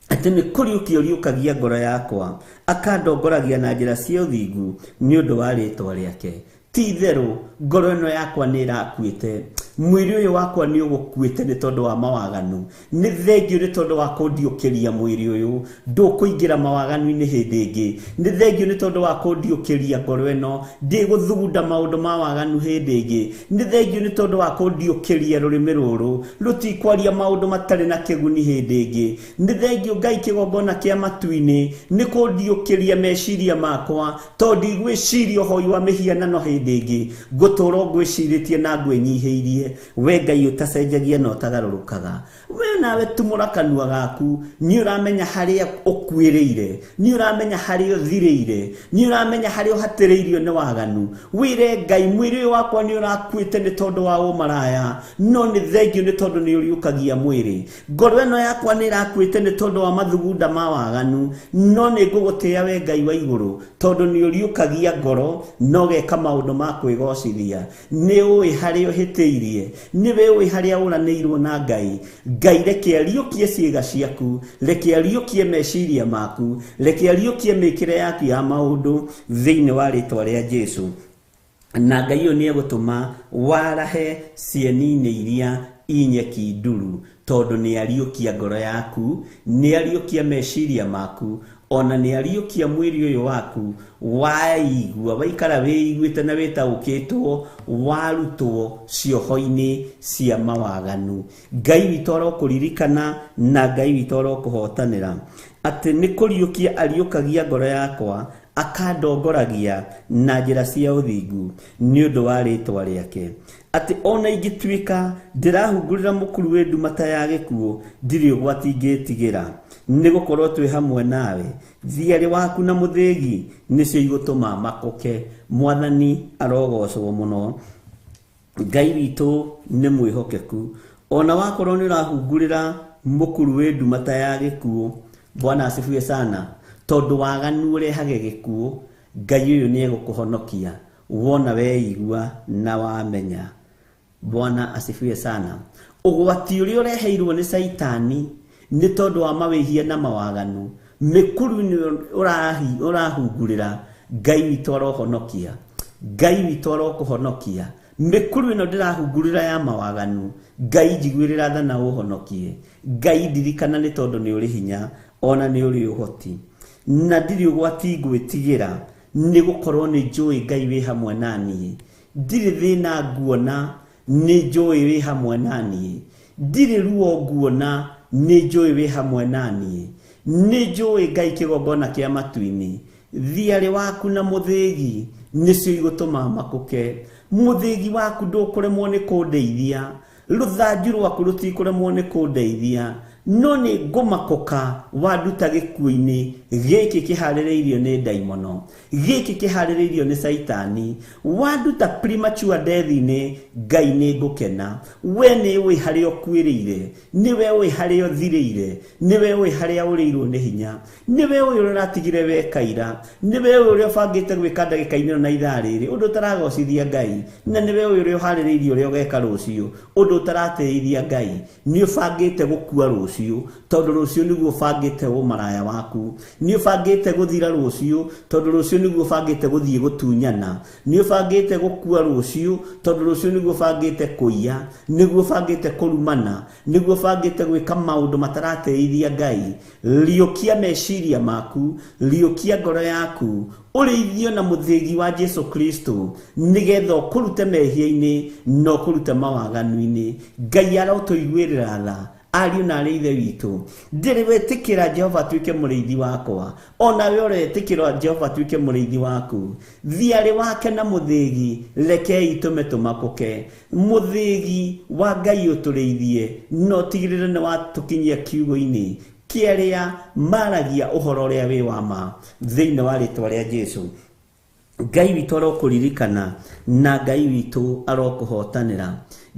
ati ni kuriukio riukagia ngoro yakwa akandongoragia na njira cia uthingu ni undu wa ritwa riake. Ti theru ngoro eno yakwa ni irakuite, mwiri uyu wakwa ni ugukuite ni tondu wa mawaganu. Ni thengio ni tondu wa kundiukiria mwiri uyu ndukuingira mawaganu-ini hindi ingi. Ni thengio ni tondu wa kundiukiria ngoro eno ndiguthuguda maundu ma waganu hindi ingi. Ni thengio ni tondu wa kundiukiria rurimi ruru rutikwaria maundu matari na kiguni hindi ingi. Ni thengio Ngai kigongona kia matu-ini ni kundiukiria meciria makwa tondu igwiciria uhoi wa mihianano hindi ingi. Ngutura ngwiciritie na ngwinyihiirie. We Ngai utacenjagia no tagarurukaga. We nawe tumura kanua gaku ni uramenya haria ukwiriire, ni uramenya haria uthiriire, ni uramenya haria uhatiriirio ni waganu. Wire Ngai mwiri wakwa ni urakuite ni tondu wa umaraya, no ni thengio ni tondu ni uriukagia mwiri. Ngoro eno yakwa ni irakuite ni tondu wa mathugunda ma waganu, no ni ngugutia we Ngai wa iguru tondu ni uriukagia ngoro no geka maundu ma kwigocithia. Ni ui haria uhitiirie, niwe ui haria uraniirwo na Ngai. Ngai reke ariukie ciiga ciaku, reke ariukie meciria maku, reke ariukie mikire yaku ya maundu thiini wa ritwa ria Jesu. Na Ngai uyu ni egutuma warahe cieni-ini iria inyeki nduru tondu ni ariukia ngoro yaku, ni ariukia meciria maku, ona ni ariukia mwiri uyu waku waigua waikara wiiguite na witaukitwo warutwo cioho-ini cia mawaganu. Ngai witu arokuririkana na Ngai witu arokuhotanira ati ni kuriukia ariukagia ngoro yakwa akandongoragia na njira cia uthingu ni undu wa ritwa riake. Ati ona ingituika ndirahungurira mukuru we ndumata ya gikuo ndiri ugwati ngitigira ni gukorwo twi hamwe nawe. Thiari waku na muthegi nicio igutuma makoke. Mwathani arogocwo muno. Ngai witu ni mwihokeku. Ona wakorwo ni urahungurira mukuru we ndumata ya gikuo, Bwana asifiwe sana, tondu waganu urehage gikuo. Ngai uyu ni egukuhonokia wona weigua na wamenya. Bwana asifiwe sana. Ugwati uria ureheirwo ni Saitani ni tondu wa mawihia na mawaganu. Mikuru ni urahungurira. Ngai witu arohonokia, Ngai witu arokuhonokia. Mikuru ino ndirahungurira ya mawaganu, Ngai njiguirira tha na uhonokie. Ngai ndirikana ni tondu ni uri hinya ona ni uri uhoti, na ndiri ugwati ngwitigira nĩ gũkorwo nĩ njũĩ Ngai wĩ hamwe naniĩ. Ndirĩ thĩna nguona, nĩ njũĩ wĩ hamwe naniĩ. Ndirĩ ruo nguona, nĩ njũĩ wĩ hamwe naniĩ. Nĩ njũĩ Ngai kĩgongona kĩa matu-inĩ. Thiarĩ waku na mũthĩgi nĩcio igũtũma makũke. Mũthĩgi waku ndũkũremwo nĩ kũndeithia, rũthanju rwaku rũtikũremwo nĩ kũndeithia, no nĩ ngũmakũka wanduta gĩkuũ-inĩ gĩkĩ kĩharĩrĩirio nĩ ndaimono, gĩkĩ kĩharĩrĩirio nĩ Saitani. Wanduta premature death-inĩ, Ngai nĩ ngũkena. We nĩ ũĩ harĩa ũkuĩrĩire, nĩwe ũĩ harĩa ũthirĩire, nĩwe ũĩ harĩa ũrĩirwo nĩ hinya, nĩwe ũĩ ũrĩa ũratigire wekaira, nĩwe ũĩ ũrĩa ũbangĩte gwĩka ndagĩka-inĩ na ithaa rĩrĩ ũndũ ũtaragocithia Ngai, na nĩwe ũĩ ũrĩa ũharĩrĩirie ũrĩa ũgeka rũciũ ũndũ ũtaratĩithia Ngai. Nĩ ũbangĩte gũkua rũciũ tondũ rũciũ nĩguo ũbangĩte ũmaraya waku. Nĩ ũbangĩte gũthira rũciũ tondũ rũciũ nĩguo ũbangĩte gũthiĩ gũtunyana. Nĩ ũbangĩte gũkua rũciũ tondũ rũciũ nĩguo ũbangĩte kũiya, nĩguo ũbangĩte kũrumana, nĩguo ũbangĩte gwĩka maũndũ mataratĩithia Ngai. Riũkia meciria maku, riũkia ngoro yaku, ũrĩithio na mũthĩgi wa Jesu Kristo, nĩgetha ũkũrute mehia-inĩ na ũkũrute mawaganu-inĩ. Ngai arotũiguĩrĩra tha. Ariũ na arĩ ithe witũ, ndĩrĩ wetĩkĩra Jehova tuĩke mũrĩithi wakwa, ona we ũretĩkĩra Jehova tuĩke mũrĩithi waku. Thiarĩ wake na mũthĩgi rekei itume tũmakũke. Mũthĩgi wa Ngai ũtũrĩithie, no tigĩrĩre nĩ watũkinyia kiugo-inĩ kĩarĩa maragia ũhoro ũrĩa wĩ wa ma thĩinĩ wa rĩtwa rĩa Jesu. Ngai witũ arokũririkana na Ngai witũ arokũhotanĩra.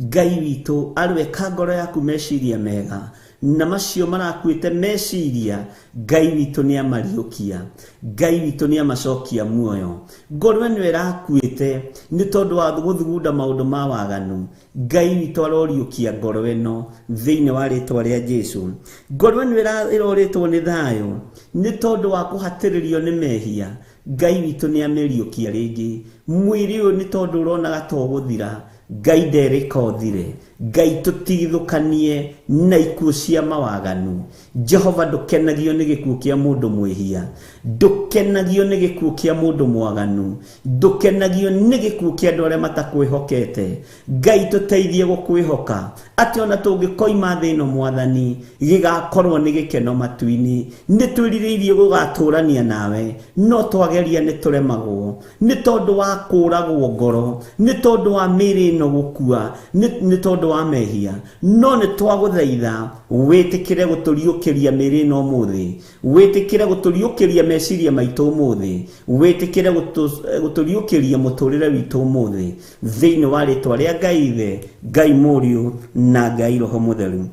Ngai witũ arweka ngoro yaku meciria mega, na macio marakuĩte meciria Ngai witũ nĩ amariũkia. Ngai witũ nĩ amacokia muoyo. Ngoro ĩno ĩrakuĩte nĩ tondũ wa gũthugunda maũndũ ma waganu. Ngai witũ aroriũkia ngoro ĩno thĩinĩ wa rĩtwa rĩa Jesu. Ngoro ĩno ĩrorĩtwo nĩ thayũ nĩ tondũ wa kũhatĩrĩrio nĩ mehia. Ngai witũ nĩ amĩriũkia rĩngĩ. Mwĩrĩ ũyũ nĩ tondũ ũronaga to gũthira, Ngai nderĩka ũthire. Ngai tũtigithũkanie na ikuũ cia mawaganu. Jehova ndũkenagio nĩ gĩkuũ kĩa mũndũ mwĩhia, ndũkenagio nĩ gĩkuũ kĩa mũndũ mwaganu, ndũkenagio nĩ gĩkuũ kĩa andũ arĩa matakwĩhokete. Ngai tũteithie gũkwĩhoka atĩ ona tũngĩkoima thĩ ĩno Mwathani, gĩgakorwo nĩ gĩkeno matu-inĩ. Nĩ twĩrirĩirie gũgatũrania nawe, no twageria nĩ tũremagwo nĩ tondũ wa kũragwo ngoro, nĩ tondũ wa mĩĩrĩ ĩno gũkua, nĩ tondũ wa mehia. No nĩ twagũthaitha wĩtĩkĩre gũtũriũkĩria mĩĩrĩ ĩno ũmũthĩ, wĩtĩkĩre gũtũriũkĩria meciria maitũ ũmũthĩ, wĩtĩkĩre gũtũriũkĩria mũtũrĩre witũ ũmũthĩ thĩinĩ wa rĩtwa rĩa Ngai Ithe, Ngai Mũriũ na Ngai Roho Mũtheru.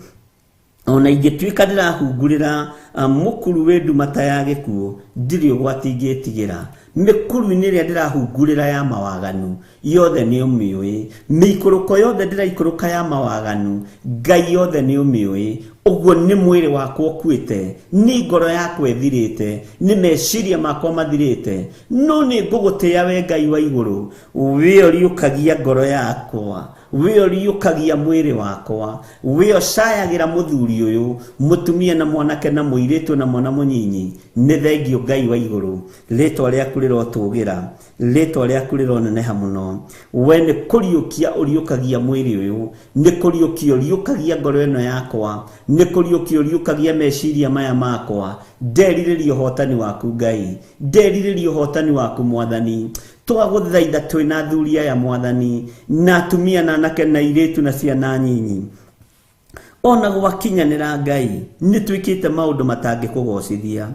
Ona ingĩtuĩka ndĩrahungurĩra mũkuru wĩ ndumata ya gĩkuũ, ndirĩ ũgwati ingĩtigĩra. Mĩkuru-inĩ ĩrĩa ndĩrahungurĩra ya mawaganu yothe nĩ ũmĩũĩ. Mĩikũrũko yothe ndĩraikũrũka ya mawaganu, Ngai yothe nĩ ũmĩũĩ. Ũguo nĩ mwĩrĩ wakwa ũkuĩte, nĩ ngoro yakwa ĩthirĩte, nĩ meciria makwa mathirĩte, no nĩ ngũgũtĩĩa we Ngai wa igũrũ. We ũriũkagia ngoro yakwa, we ũriũkagia mwĩrĩ wakwa, we ũcayagĩra mũthuri ũyũ, mũtumia na mwanake na mũirĩtu na mwana mũnyinyi. Nĩ thengio Ngai wa igũrũ, rĩtwa rĩaku rĩrotũgĩra, rĩtwa rĩaku rĩroneneha mũno. We nĩ kũriũkia ũriũkagia mwĩrĩ ũyũ, nĩ kũriũkia ũriũkagia ngoro ĩno yakwa, nĩ kũriũkia ũriũkagia meciria maya makwa. Nderirĩria ũhotani waku Ngai, nderirĩria ũhotani waku Mwathani. Twagũthaitha twĩna athuri aya Mwathani, na atumia na anake na airĩtu na ciana nyinyi, ona gwakinyanĩra Ngai nĩ twĩkĩte maũndũ matangĩkũgocithia,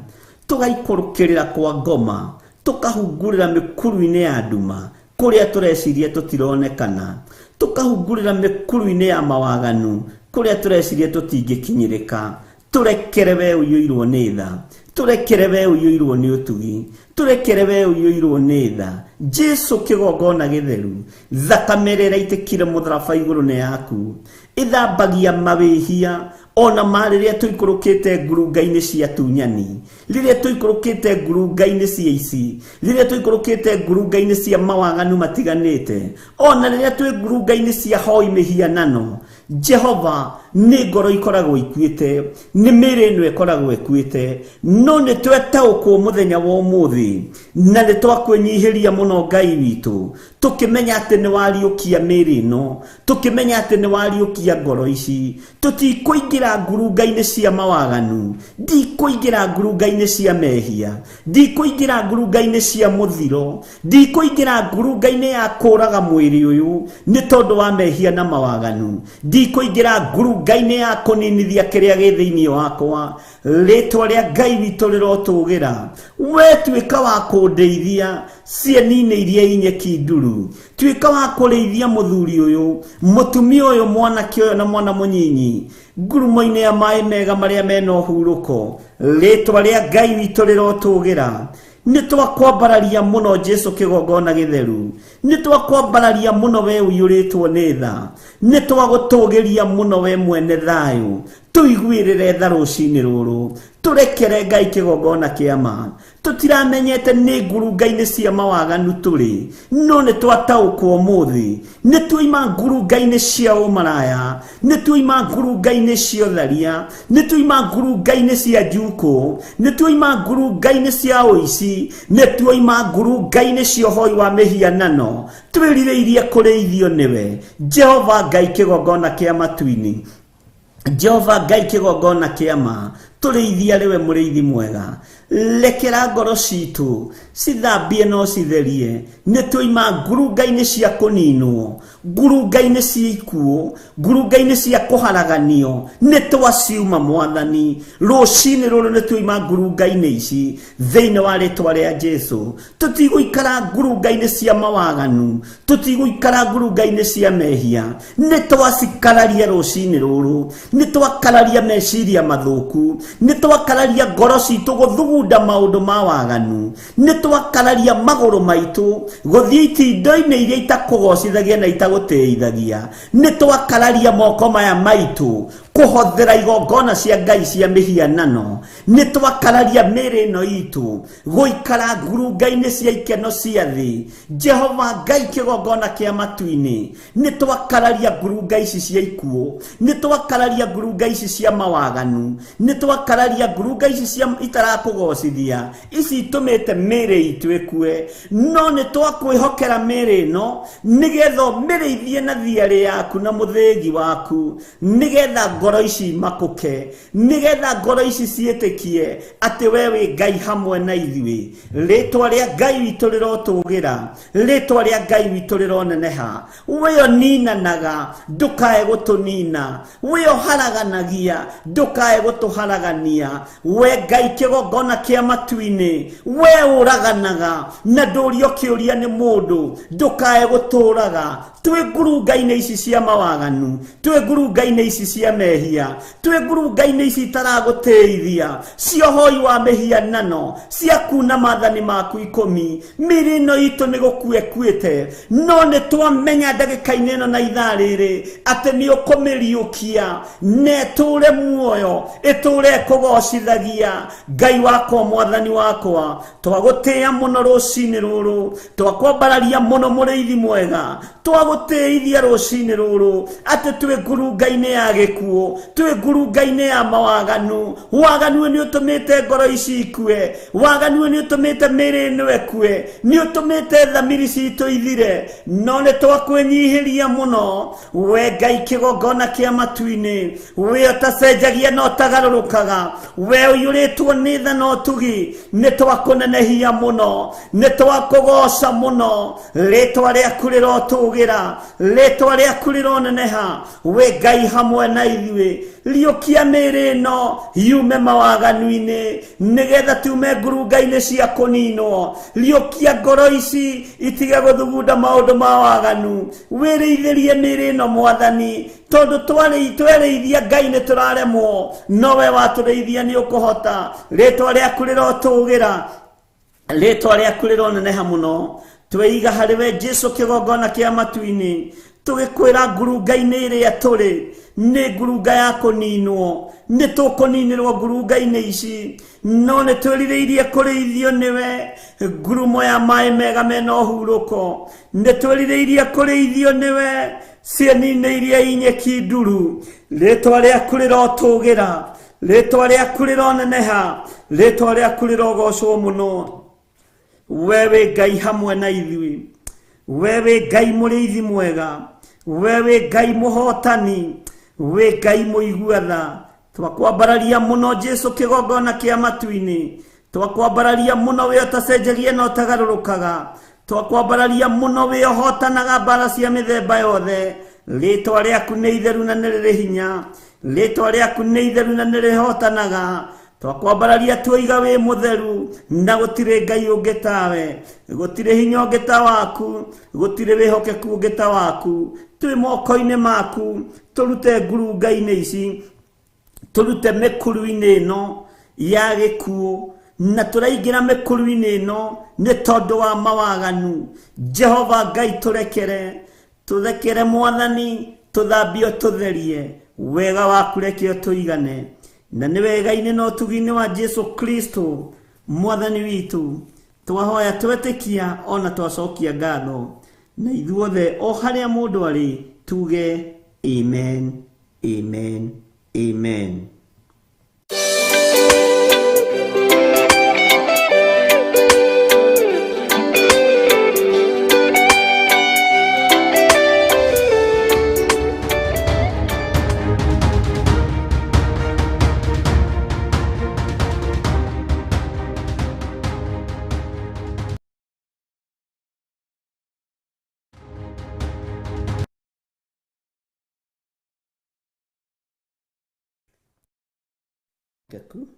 tũgaikũrũkĩrĩra kwa ngoma, tũkahungurĩra mĩkuru-inĩ ya nduma kũrĩa tũreciria tũtironekana, tũkahungurĩra mĩkuru-inĩ ya mawaganu kũrĩa tũreciria tũtingĩkinyĩrĩka. Tũrekere we ũiyũirwo nĩ tha, tũrekere we ũiyũirwo nĩ ũtugi, tũrekere we ũiyũirwo nĩ tha. Jesu kĩgongona gĩtheru, thakame ĩrĩa ĩraitĩkire mũtharaba igũrũ nĩ yaku, ĩthambagia mawĩhia ona marĩrĩa tũikũrũkĩte ngurunga-inĩ cia tunyani, rĩrĩa tũikũrũkĩte ngurunga-inĩ cia ici, rĩrĩa tũikũrũkĩte ngurunga-inĩ cia mawaganu matiganĩte, ona rĩrĩa twĩ ngurunga-inĩ cia hoi mĩhianano. Jehova nĩ ngoro ikoragwo ikuĩte, nĩ mĩĩrĩ ĩno ĩkoragwo ĩkuĩte, no nĩ twetaũkwo mũthenya wa ũmũthĩ na nĩ twakwĩnyihĩria mũno Ngai witũ, tũkĩmenya atĩ nĩ wariũkia mĩĩrĩ ĩno, tũkĩmenya atĩ nĩ wariũkia ngoro ici. Tũtikũingĩra ngurunga-inĩ cia mawaganu, ndikũingĩra ngurunga-inĩ cia mehia, ndikũingĩra ngurunga-inĩ cia mũthiro, ndikũingĩra ngurunga-inĩ ya kũũraga mwĩrĩ ũyũ nĩ tondũ wa mehia na mawaganu, ndikũingĩra ngurunga-inĩ ya kũninithia kĩrĩa gĩ thĩinĩ wakwa. Rĩtwa rĩa Ngai witũ rĩrotũgĩra, we tuĩka wa kũndeithia cieni-inĩ iria inyeki nduru, tuĩka wa kũrĩithia mũthuri ũyũ, mũtumia ũyũ, mwanake ũyũ na mwana mũnyinyi ngurumo-inĩ ya maĩ mega marĩa mena ũhurũko. Rĩtwa rĩa Ngai witũ rĩrotũgĩra, nĩ twakwambararia mũno Jesu kĩgongona gĩtheru, nĩ twakwambararia mũno we ũiyũrĩtwo nĩ tha, nĩ twagũtũgĩria mũno we mwene thayũ. Tũiguĩrĩre tha rũcinĩ rũrũ, tũrekere Ngai kĩgongona kĩa ma. Tũtiramenyete nĩ ngurunga-inĩ cia mawaganu tũrĩ, no nĩ twataũkwo ũmũthĩ, nĩ tuoima ngurunga-inĩ cia ũmaraya, nĩ tuoima ngurunga-inĩ cia ũtharia, nĩ tuoima ngurunga-inĩ cia njuko, nĩ tuoima ngurunga-inĩ cia ũici, nĩ tuoima ngurunga-inĩ cia ũhoi wa mĩhianano. Twĩrirĩirie kũrĩithio nĩwe Jehova Ngai kĩgongona kĩa matu-inĩ, Jehova Ngai kĩgongona kĩa ma. Tũrĩithia rĩwe mũrĩithi mwega, lekera ngoro citũ cithambie no citherie. Nĩ tuoima ngurunga-inĩ cia kũninwo, ngurunga-inĩ cia ikuũ, ngurunga-inĩ cia kũharaganio, nĩ twaciuma Mwathani. Rũcinĩ rũrũ nĩ tuoima ngurunga-inĩ ici thĩinĩ wa rĩtwa rĩa Jesu. Tũtigũikara ngurunga-inĩ cia mawaganu, tũtigũikara ngurunga-inĩ cia mehia, nĩ twacikararia rũcinĩ rũrũ, nĩ twakararia meciria mathũku, nĩ twakararia ngoro citũ gũthugunda maũndũ ma waganu, nĩ twakararia magũrũ maitũ gũthiĩ itindo-inĩ iria itakũgocithagia na itagũteithagia, nĩ twakararia moko maya maitũ kũhothera igongona cia Ngai cia mĩhianano, nĩ twakararia mĩĩrĩ ĩno itũ gũikara ngurunga-inĩ cia ikeno cia thĩ. Jehova Ngai kĩgongona kĩa matu-inĩ, nĩ twakararia ngurunga ici cia ikuũ, nĩ twakararia ngurunga ici cia mawaganu, nĩ twakararia ngurunga ici cia itarakũgocithia, ici itũmĩte mĩĩrĩ itũ ĩkue, no nĩ twakwĩhokera mĩĩrĩ ĩno nĩgetha ũmĩrĩithie na thiarĩ yaku na mũthĩgi waku, nĩgetha ngoro ici makũke, nĩgetha ngoro ici ciĩtĩkie atĩ we wĩ Ngai hamwe na ithuĩ. Rĩtwa rĩa Ngai witũ rĩrotũgĩra, rĩtwa rĩa Ngai witũ rĩroneneha. Wĩyo ninanaga ndũkae gũtũnina, wĩyo haraganagia ndũkae gũtũharagania. We Ngai kĩgongona kĩa matu-inĩ, we ũraganaga na ndũrio kĩũria nĩ mũndũ, ndũkae gũtũraga. Twĩ ngurunga-inĩ ici cia mawaganu, twĩ ngurunga-inĩ ici cia mehia, twĩ ngurunga-inĩ ici itaragũteithia, cia ũhoi wa mĩhianano, cia kuna maathani maku 10. Mĩĩrĩ ĩno itũ nĩ gũkua ĩkuĩte, no nĩ twamenya ndagĩka-inĩ ĩno na ithaa rĩrĩ atĩ nĩ ũkũmĩriũkia na ĩtũũre muoyo, ĩtũũre ĩkũgocithagia. Ngai wakwa, Mwathani wakwa, twagũtĩĩa mũno rũcinĩ rũrũ, twakwambararia mũno mũrĩithi mwega, twagũtĩithia rũcinĩ rũrũ atĩ twĩ ngurunga-inĩ ya gĩkuũ, twĩ ngurunga-inĩ ya mawaganu. Waganu nĩ ũtũmĩte ngoro ici ikue, waganu nĩ ũtũmĩte mĩĩrĩ ĩno ĩkue, nĩ ũtũmĩte thamiri citũ ithire, no nĩ twakwĩnyihĩria mũno. We Ngai kĩgongona kĩa matu-inĩ, we ũtacenjagia na ũtagarũrũkaga, we ũiyũrĩtwo nĩ tha na ũtugi, nĩ twakũnenehia mũno, nĩ twakũgoca mũno. Rĩtwa rĩaku rĩrotũgĩra, rĩtwa rĩaku rĩroneneha. We Ngai hamwe na ithuĩ, riũkia mĩĩrĩ ĩno yume mawaganu-inĩ, nĩgetha tume ngurunga-inĩ cia kũninwo. Riũkia ngoro ici itige gũthugunda maũndũ ma waganu, wĩrĩithĩrie mĩĩrĩ ĩno Mwathani, tondũ twerĩithia Ngai nĩ tũraremwo, no we watũrĩithia nĩ ũkũhota. Rĩtwa rĩaku rĩrotũgĩra, rĩtwa rĩaku rĩroneneha mũno. Tweiga harĩ we Jesu kĩgongona kĩa matu-inĩ, tũgĩkwĩra ngurunga-inĩ ĩrĩa tũrĩ nĩ ngurunga ya kũninwo, nĩ tũkũninĩrwo ngurunga-inĩ ici, no nĩ twĩrirĩirie kũrĩithio nĩwe ngurumo ya maĩ mega mena ũhurũko, nĩ twĩrirĩirie kũrĩithio nĩwe cieni-inĩ iria inyeki nduru, rĩtwa rĩaku rĩrotũgĩra, rĩtwa rĩaku rĩroneneha, rĩtwa rĩaku rĩrogocwo mũno. We wĩ Ngai hamwe na ithuĩ, we wĩ Ngai mũrĩithi mwega, we wĩ Ngai mũhotani, wĩ Ngai mũigua-tha. Twakwambararia mũno Jesu kĩgongona kĩa matu-inĩ, twakwambararia mũno wĩ ũtacenjagia na ũtagarũrũkaga, twakwambararia mũno wĩ ũhotanaga mbara cia mĩthemba yothe. Rĩtwa rĩaku nĩ itheru na nĩ rĩrĩ hinya, rĩtwa rĩaku nĩ itheru na nĩ rĩhotanaga. Twakwambararia tuoiga wĩ mũtheru na gũtirĩ Ngai ũngĩ tawe, gũtirĩ hinya ũngĩ ta waku, gũtirĩ wĩhokeku ũngĩ ta waku. Twĩ moko-inĩ maku, tũrute ngurunga-inĩ ici, tũrute mĩkuru-inĩ ĩno ya gĩkuũ, na tũraingĩra mĩkuru-inĩ ĩno nĩ tondũ wa mawaganu. Jehova Ngai tũrekere Mwathani, tũthambio tũtherie, wega waku reke ũtũigane. Na nĩ wega-inĩ na ũtugi-inĩ wa Jesu Kristo Mwathani witũ twahoya twetĩkia ona twacokia ngatho, na ithuothe o harĩa mũndũ arĩ tuge amen, amen, amen.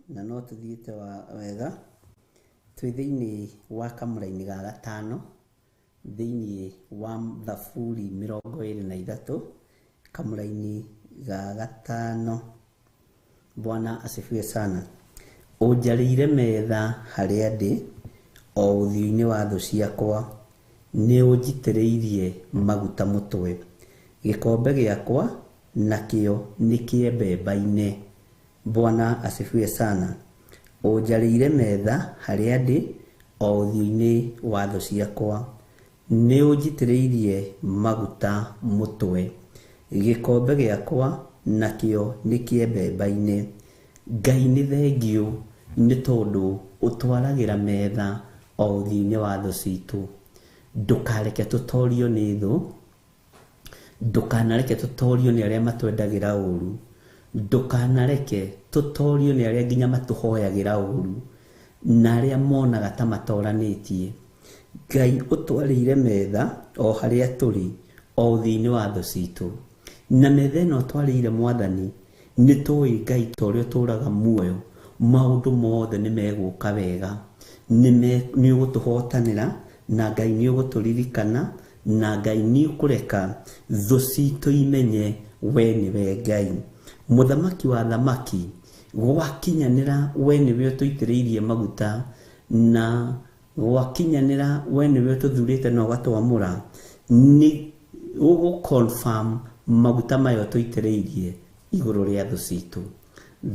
Na no tuthiĩte wega twĩ thĩinĩ wa kamũra-inĩ ga gatano thĩinĩ wa Thaburi 23 kamũra-inĩ ga gatano. Bwana asifiwe sana. Ũnjarĩire metha harĩa ndĩ, o ũthiũ-inĩ wa thũ ciakwa, nĩ ũnjitĩrĩirie maguta mũtwe, gĩkombe gĩakwa nakĩo nĩ kĩembemba-inĩ. Bwana asifiwe sana. Ũnjarĩire metha harĩa ndĩ, o ũthiũ-inĩ wa thũ ciakwa, nĩ ũnjitĩrĩirie maguta mũtwe, gĩkombe gĩakwa nakĩo nĩ kĩembemba-inĩ. Ngai nĩ thengio nĩ tondũ ũtwaragĩra metha o ũthiũ-inĩ wa thũ citũ. Ndũkareke tũtorio nĩ thũ, ndũkanareke tũtorio nĩ arĩa matwendagĩra ũru, ndũkanareke tũtorio nĩ arĩa nginya matũhoyagĩra ũru na arĩa monaga ta matoranĩtie. Ngai ũtwarĩire metha o harĩa tũrĩ, o thĩinĩ wa thũ citũ, na metha ĩno ũtwarĩire Mwathani, nĩ tũĩ Ngai ta ũrĩa ũtũraga muoyo, maũndũ mothe nĩ megũka wega, nĩ ũgũtũhotanĩra, na Ngai nĩ ũgũtũririkana, na Ngai nĩ ũkũreka thũ citũ imenye we nĩwe Ngai. Mũthamaki wa thamaki, gwakinyanĩra we nĩwe ũtũitĩrĩirie maguta, na gwakinyanĩra we nĩwe ũtũthurĩte na ũgatwamũra, nĩ ũgũ-confirm maguta mayo ũtũitĩrĩirie igũrũ rĩa thũ citũ,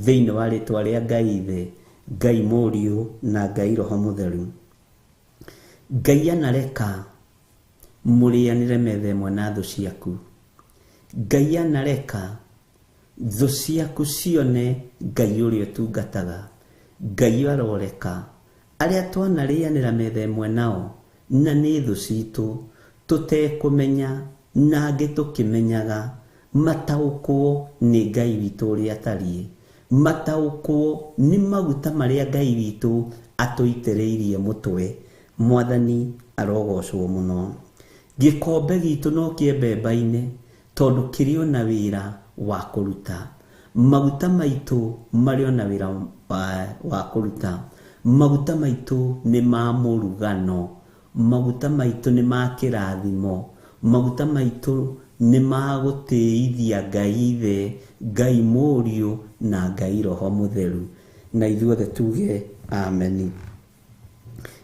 thĩinĩ wa rĩtwa rĩa Ngai Ithe, Ngai Mũriũ na Ngai Roho Mũtheru. Ngai anareka mũrĩanĩre metha ĩmwe na thũ ciaku. Ngai anareka thũ ciaku cione Ngai ũrĩa ũtungataga. Ngai aroreka arĩa twanarĩanĩra metha ĩmwe nao, na nĩ thũ citũ, tũtekũmenya na angĩ tũkĩmenyaga, mataũkwo nĩ Ngai witũ ũrĩa atariĩ, mataũkwo nĩ maguta marĩa Ngai witũ atũitĩrĩirie mũtwe. Mwathani arogocwo mũno. Gĩkombe gitũ no kĩembemba-inĩ, tondũ kĩrĩ ona wĩra wa kũruta. Maguta maitũ marĩ ona wĩra wa kũruta. Maguta maitũ nĩ ma mũrugano, maguta maitũ nĩ ma kĩrathimo, maguta maitũ nĩ ma gũtĩithia Ngai Ithe, Ngai Mũriũ na Ngai Roho Mũtheru. Na ithuothe tuge ameni.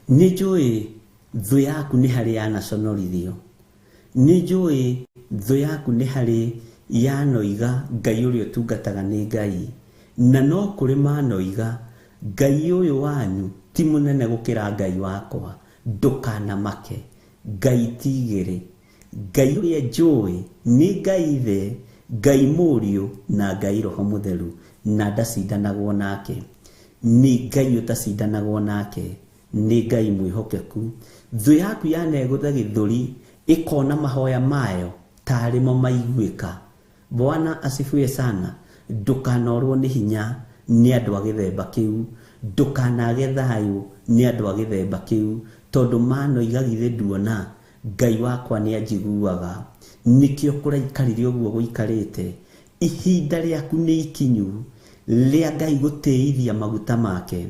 Nĩ njũĩ thũ yaku nĩ harĩ yanaconorithio, nĩ njũĩ thũ yaku nĩ harĩ yanoiga Ngai ũrĩa ũtungataga nĩ Ngai, na no kũrĩ manoiga Ngai ũyũ wanyu ti mũnene gũkĩra Ngai wakwa. Ndũkanamake, Ngai ti igĩrĩ, Ngai ũrĩa njũĩ nĩ Ngai Ithe, Ngai Mũriũ na Ngai Roho Mũtheru, na ndacindanagwo nake. Nĩ Ngai ũtacindanagwo nake, nĩ Ngai mwĩhokeku. Thũ yaku yanegũtha gĩthũri ĩkona mahoya mayo tarĩmo maiguĩka. Bwana asifiwe sana. Ndũkanorwo nĩ hinya nĩ andũ a gĩthemba kĩu, ndũkanage thayũ nĩ andũ a gĩthemba kĩu, tondũ manoiga githĩ nduona Ngai wakwa nĩ anjiguaga. Nĩkĩo kũraikarire ũguo gũikarĩte. Ihinda rĩaku nĩ ikinyu rĩa Ngai gũtĩithia maguta make,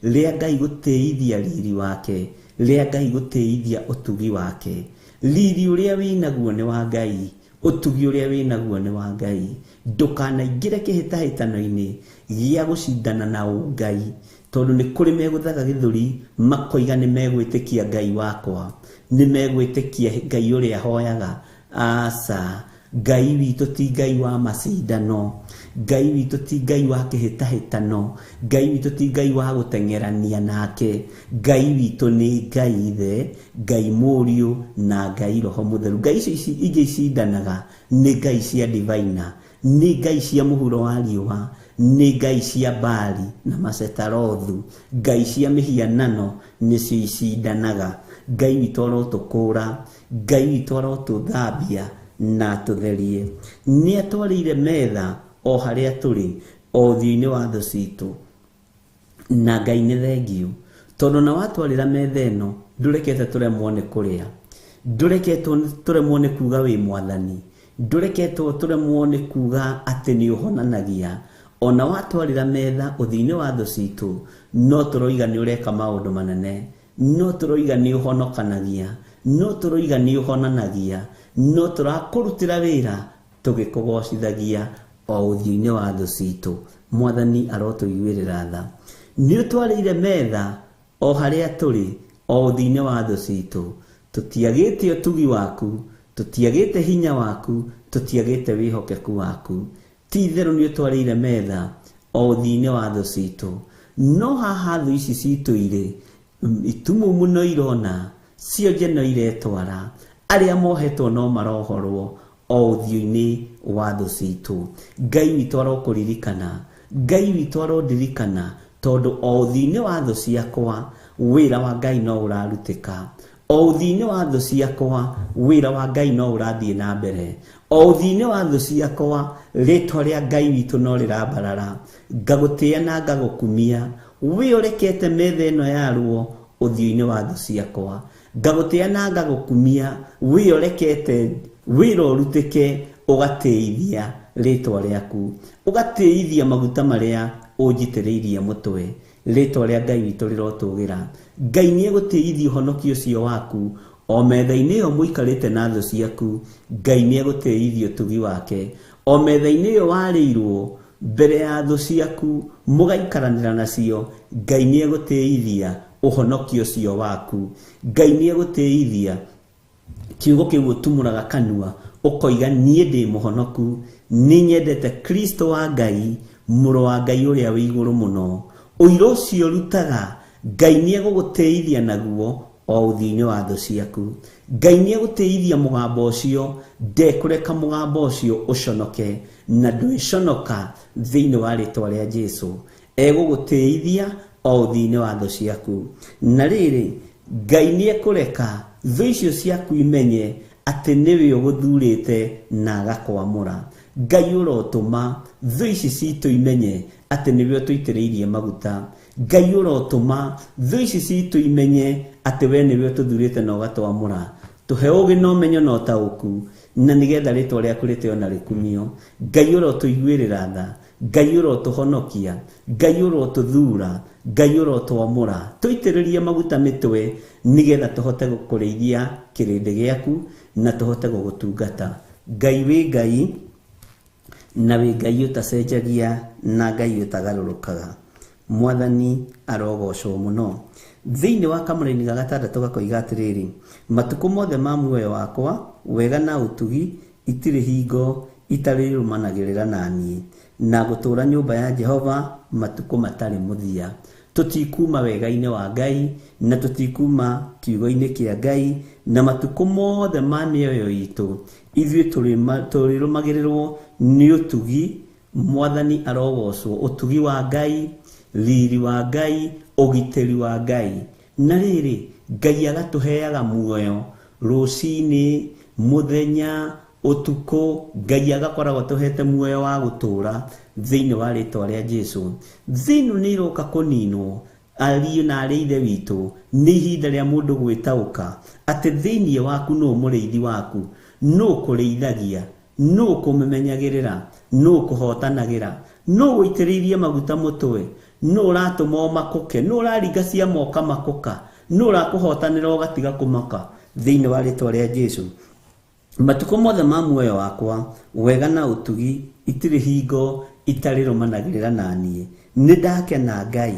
rĩa Ngai gũtĩithia riri wake, rĩa Ngai gũtĩithia ũtugi wake. Riri ũrĩa wĩnaguo nĩ wa Ngai, ũtugi ũrĩa wĩnaguo nĩ wa Ngai. Ndũkanaingĩre kĩhĩtahĩtano-inĩ gĩa gũcindana na Ngai, tondũ nĩ kũrĩ megũthaga gĩthũri makoiga nĩ megwĩtĩkia Ngai wakwa, nĩ megwĩtĩkia Ngai ũrĩa hoyaga. Aca, Ngai witũ ti Ngai wa macindano, Ngai witũ ti Ngai wa kĩhĩtahĩtano, Ngai witũ ti Ngai wa gũteng'erania nake. Ngai witũ nĩ Ngai Ithe, Ngai Mũriũ na Ngai Roho Mũtheru. Ngai icio ingĩ icindanaga nĩ ngai cia ndivaina, nĩ ngai cia mũhuro wa riũa, nĩ ngai cia Baali na Macetarothu, ngai cia mĩhianano nĩcio icindanaga. Ngai witũ arotũkũra, Ngai witũ arotũthambia na tũtherie. Nĩ atwarĩire metha o harĩa tũrĩ, o ũthiũ-inĩ wa thũ citũ. Na Ngai nĩ thengio, tondũ na watwarĩra metha ĩno ndũrekete tũremwo nĩ kũrĩa, ndũreketwo tũremwo nĩ kuga wĩ Mwathani, ndũreketwo tũremwo nĩ kuga atĩ nĩ ũhonanagia. Ona watwarĩra metha ũthiũ-inĩ wa thũ citũ, no tũroiga nĩ ũreka maũndũ manene, no tũroiga nĩ ũhonokanagia, no tũroiga nĩ ũhonanagia, no tũrakũrutĩra wĩra tũgĩkũgocithagia o ũthiũ-inĩ wa thũ citũ. Mwathani arotũiguĩrĩra tha. Nĩ ũtwarĩire metha o harĩa tũrĩ, o ũthiũ-inĩ wa thũ citũ. Tũtiagĩte ũtugi waku, tũtiagĩte hinya waku, tũtiagĩte wĩhokeku waku. Ti itherũ nĩ ũtwarĩire metha o ũthiũ-inĩ wa thũ citũ. No haha thũ ici citũ irĩ itumumu no irona, cionje no iretwara, arĩa mohetwo no marohorwo o ũthiũ-inĩ wa thũ citũ. Ngai witũ arokũririkana, Ngai witũ arondirikana, tondũ o ũthiũ-inĩ wa thũ ciakwa wĩra wa Ngai no ũrarutĩka. O ũthiũ-inĩ wa thũ ciakwa wĩra wa Ngai no ũrathiĩ na mbere. O ũthiũ-inĩ wa thũ ciakwa rĩtwa rĩa Ngai witũ no rĩrambarara. Ngagũtĩĩa na ngagũkumia, wĩ ũrekete metha ĩno yarwo ũthiũ-inĩ wa thũ ciakwa. Ngagũtĩĩa na ngagũkumia, wĩ ũrekete wĩra ũrutĩke, ũgatĩithia rĩtwa rĩaku, ũgatĩithia maguta marĩa ũnjitĩrĩirie mũtwe. Rĩtwa rĩa Ngai witũ rĩrotũgĩra. Ngai nĩ egũtĩithia ũhonokio ũcio waku o metha-inĩ ĩyo mũikarĩte na thũ ciaku. Ngai nĩ egũtĩithia ũtugi wake o metha-inĩ ĩyo warĩirwo mbere ya thũ ciaku mũgaikaranĩra nacio. Ngai nĩ egũtĩithia ũhonokio ũcio waku. Ngai nĩ egũtĩithia kiugo kĩu ũtumũraga kanua ũkoiga niĩ ndĩ mũhonoku, nĩ nyendete Kristo wa Ngai, mũrũ wa Ngai ũrĩa wĩ igũrũ mũno. Ũira ũcio rutaga, Ngai nĩ egũgũtĩithia naguo o ũthiũ-inĩ wa thũ ciaku. Ngai nĩ egũtĩithia mũgambo ũcio, ndekũreka mũgambo ũcio ũconoke, na ndwĩconoka thĩinĩ wa rĩtwa rĩa Jesũ. Egũgũtĩithia o ũthiũ-inĩ wa thũ ciaku. Na rĩrĩ, Ngai nĩ ekũreka thũ icio ciaku imenye atĩ nĩwe ũgũthurĩte na agakwamũra. Ngai ũrotũma thũ ici citũ imenye atĩ nĩwe ũtũitĩrĩirie maguta. Ngai ũrotũma thũ ici citũ imenye atĩ we nĩwe ũtũthurĩte na ũgatwamũra. Tũhe ũũgĩ na ũmenyo na ũtaũku, na nĩgetha rĩtwa rĩaku rĩtĩo na rĩkumio. Ngai ũrotũiguĩrĩra tha, Ngai ũrotũhonokia, Ngai ũrotũthura, Ngai ũrotwamũra. Tũitĩrĩrie maguta mĩtwe nĩgetha tũhote gũkũrĩithia kĩrĩndĩ gĩaku na tũhote gũgũtungata. Ngai wĩ Ngai, na wĩ Ngai ũtacenjagia, na Ngai ũtagarũrũkaga. Mwathani arogocwo mũno. Thĩinĩ wa Kamũra-inĩ ga gatandatũ gakoiga atĩrĩrĩ, matukũ mothe ma muoyo wakwa wega na ũtugi itirĩ hingo itarĩrũmanagĩrĩra naniĩ, na gũtũũra nyũmba ya Jehova matukũ matarĩ mũthia. Tũtikuma wega-inĩ wa Ngai, na tũtikuma kiugo-inĩ kĩa Ngai, na matuko mothe ma mĩoyo itũ ithuĩ tũrĩrũmagĩrĩrwo nĩ ũtugi. Mwathani arogocwo, ũtugi wa Ngai, riri wa Ngai, ũgitĩri wa Ngai. Na rĩrĩ, Ngai agatũheaga muoyo rũcinĩ, mũthenya, ũtukũ. Ngai agakoragwo tũhete muoyo wa gũtũũra thĩinĩ wa rĩĩtwa rĩa Jesũ. Thĩinĩ nĩ iroka kũninwo, ariũ na arĩ ithe witũ, nĩ ihinda rĩa mũndũ gwĩtaũka atĩ thĩinĩ waku nũ mũrĩithi waku, nũ kũrĩithagia, nũ kũmemenyagĩrĩra, nũ kũhotanagĩra, nũ gũitĩrĩirie maguta mũtwe, nũ ũratũma ũmakũke, nũ ũraringa cia moka makũka, nũ ũrakũhotanĩra ũgatiga kũmaka thĩinĩ wa rĩĩtwa rĩa Jesũ. Matukũ mothe ma muoyo wakwa, wega na ũtugi itirĩ hingo itarĩ rũmanagĩrĩra na niĩ. Nĩ ndakena Ngai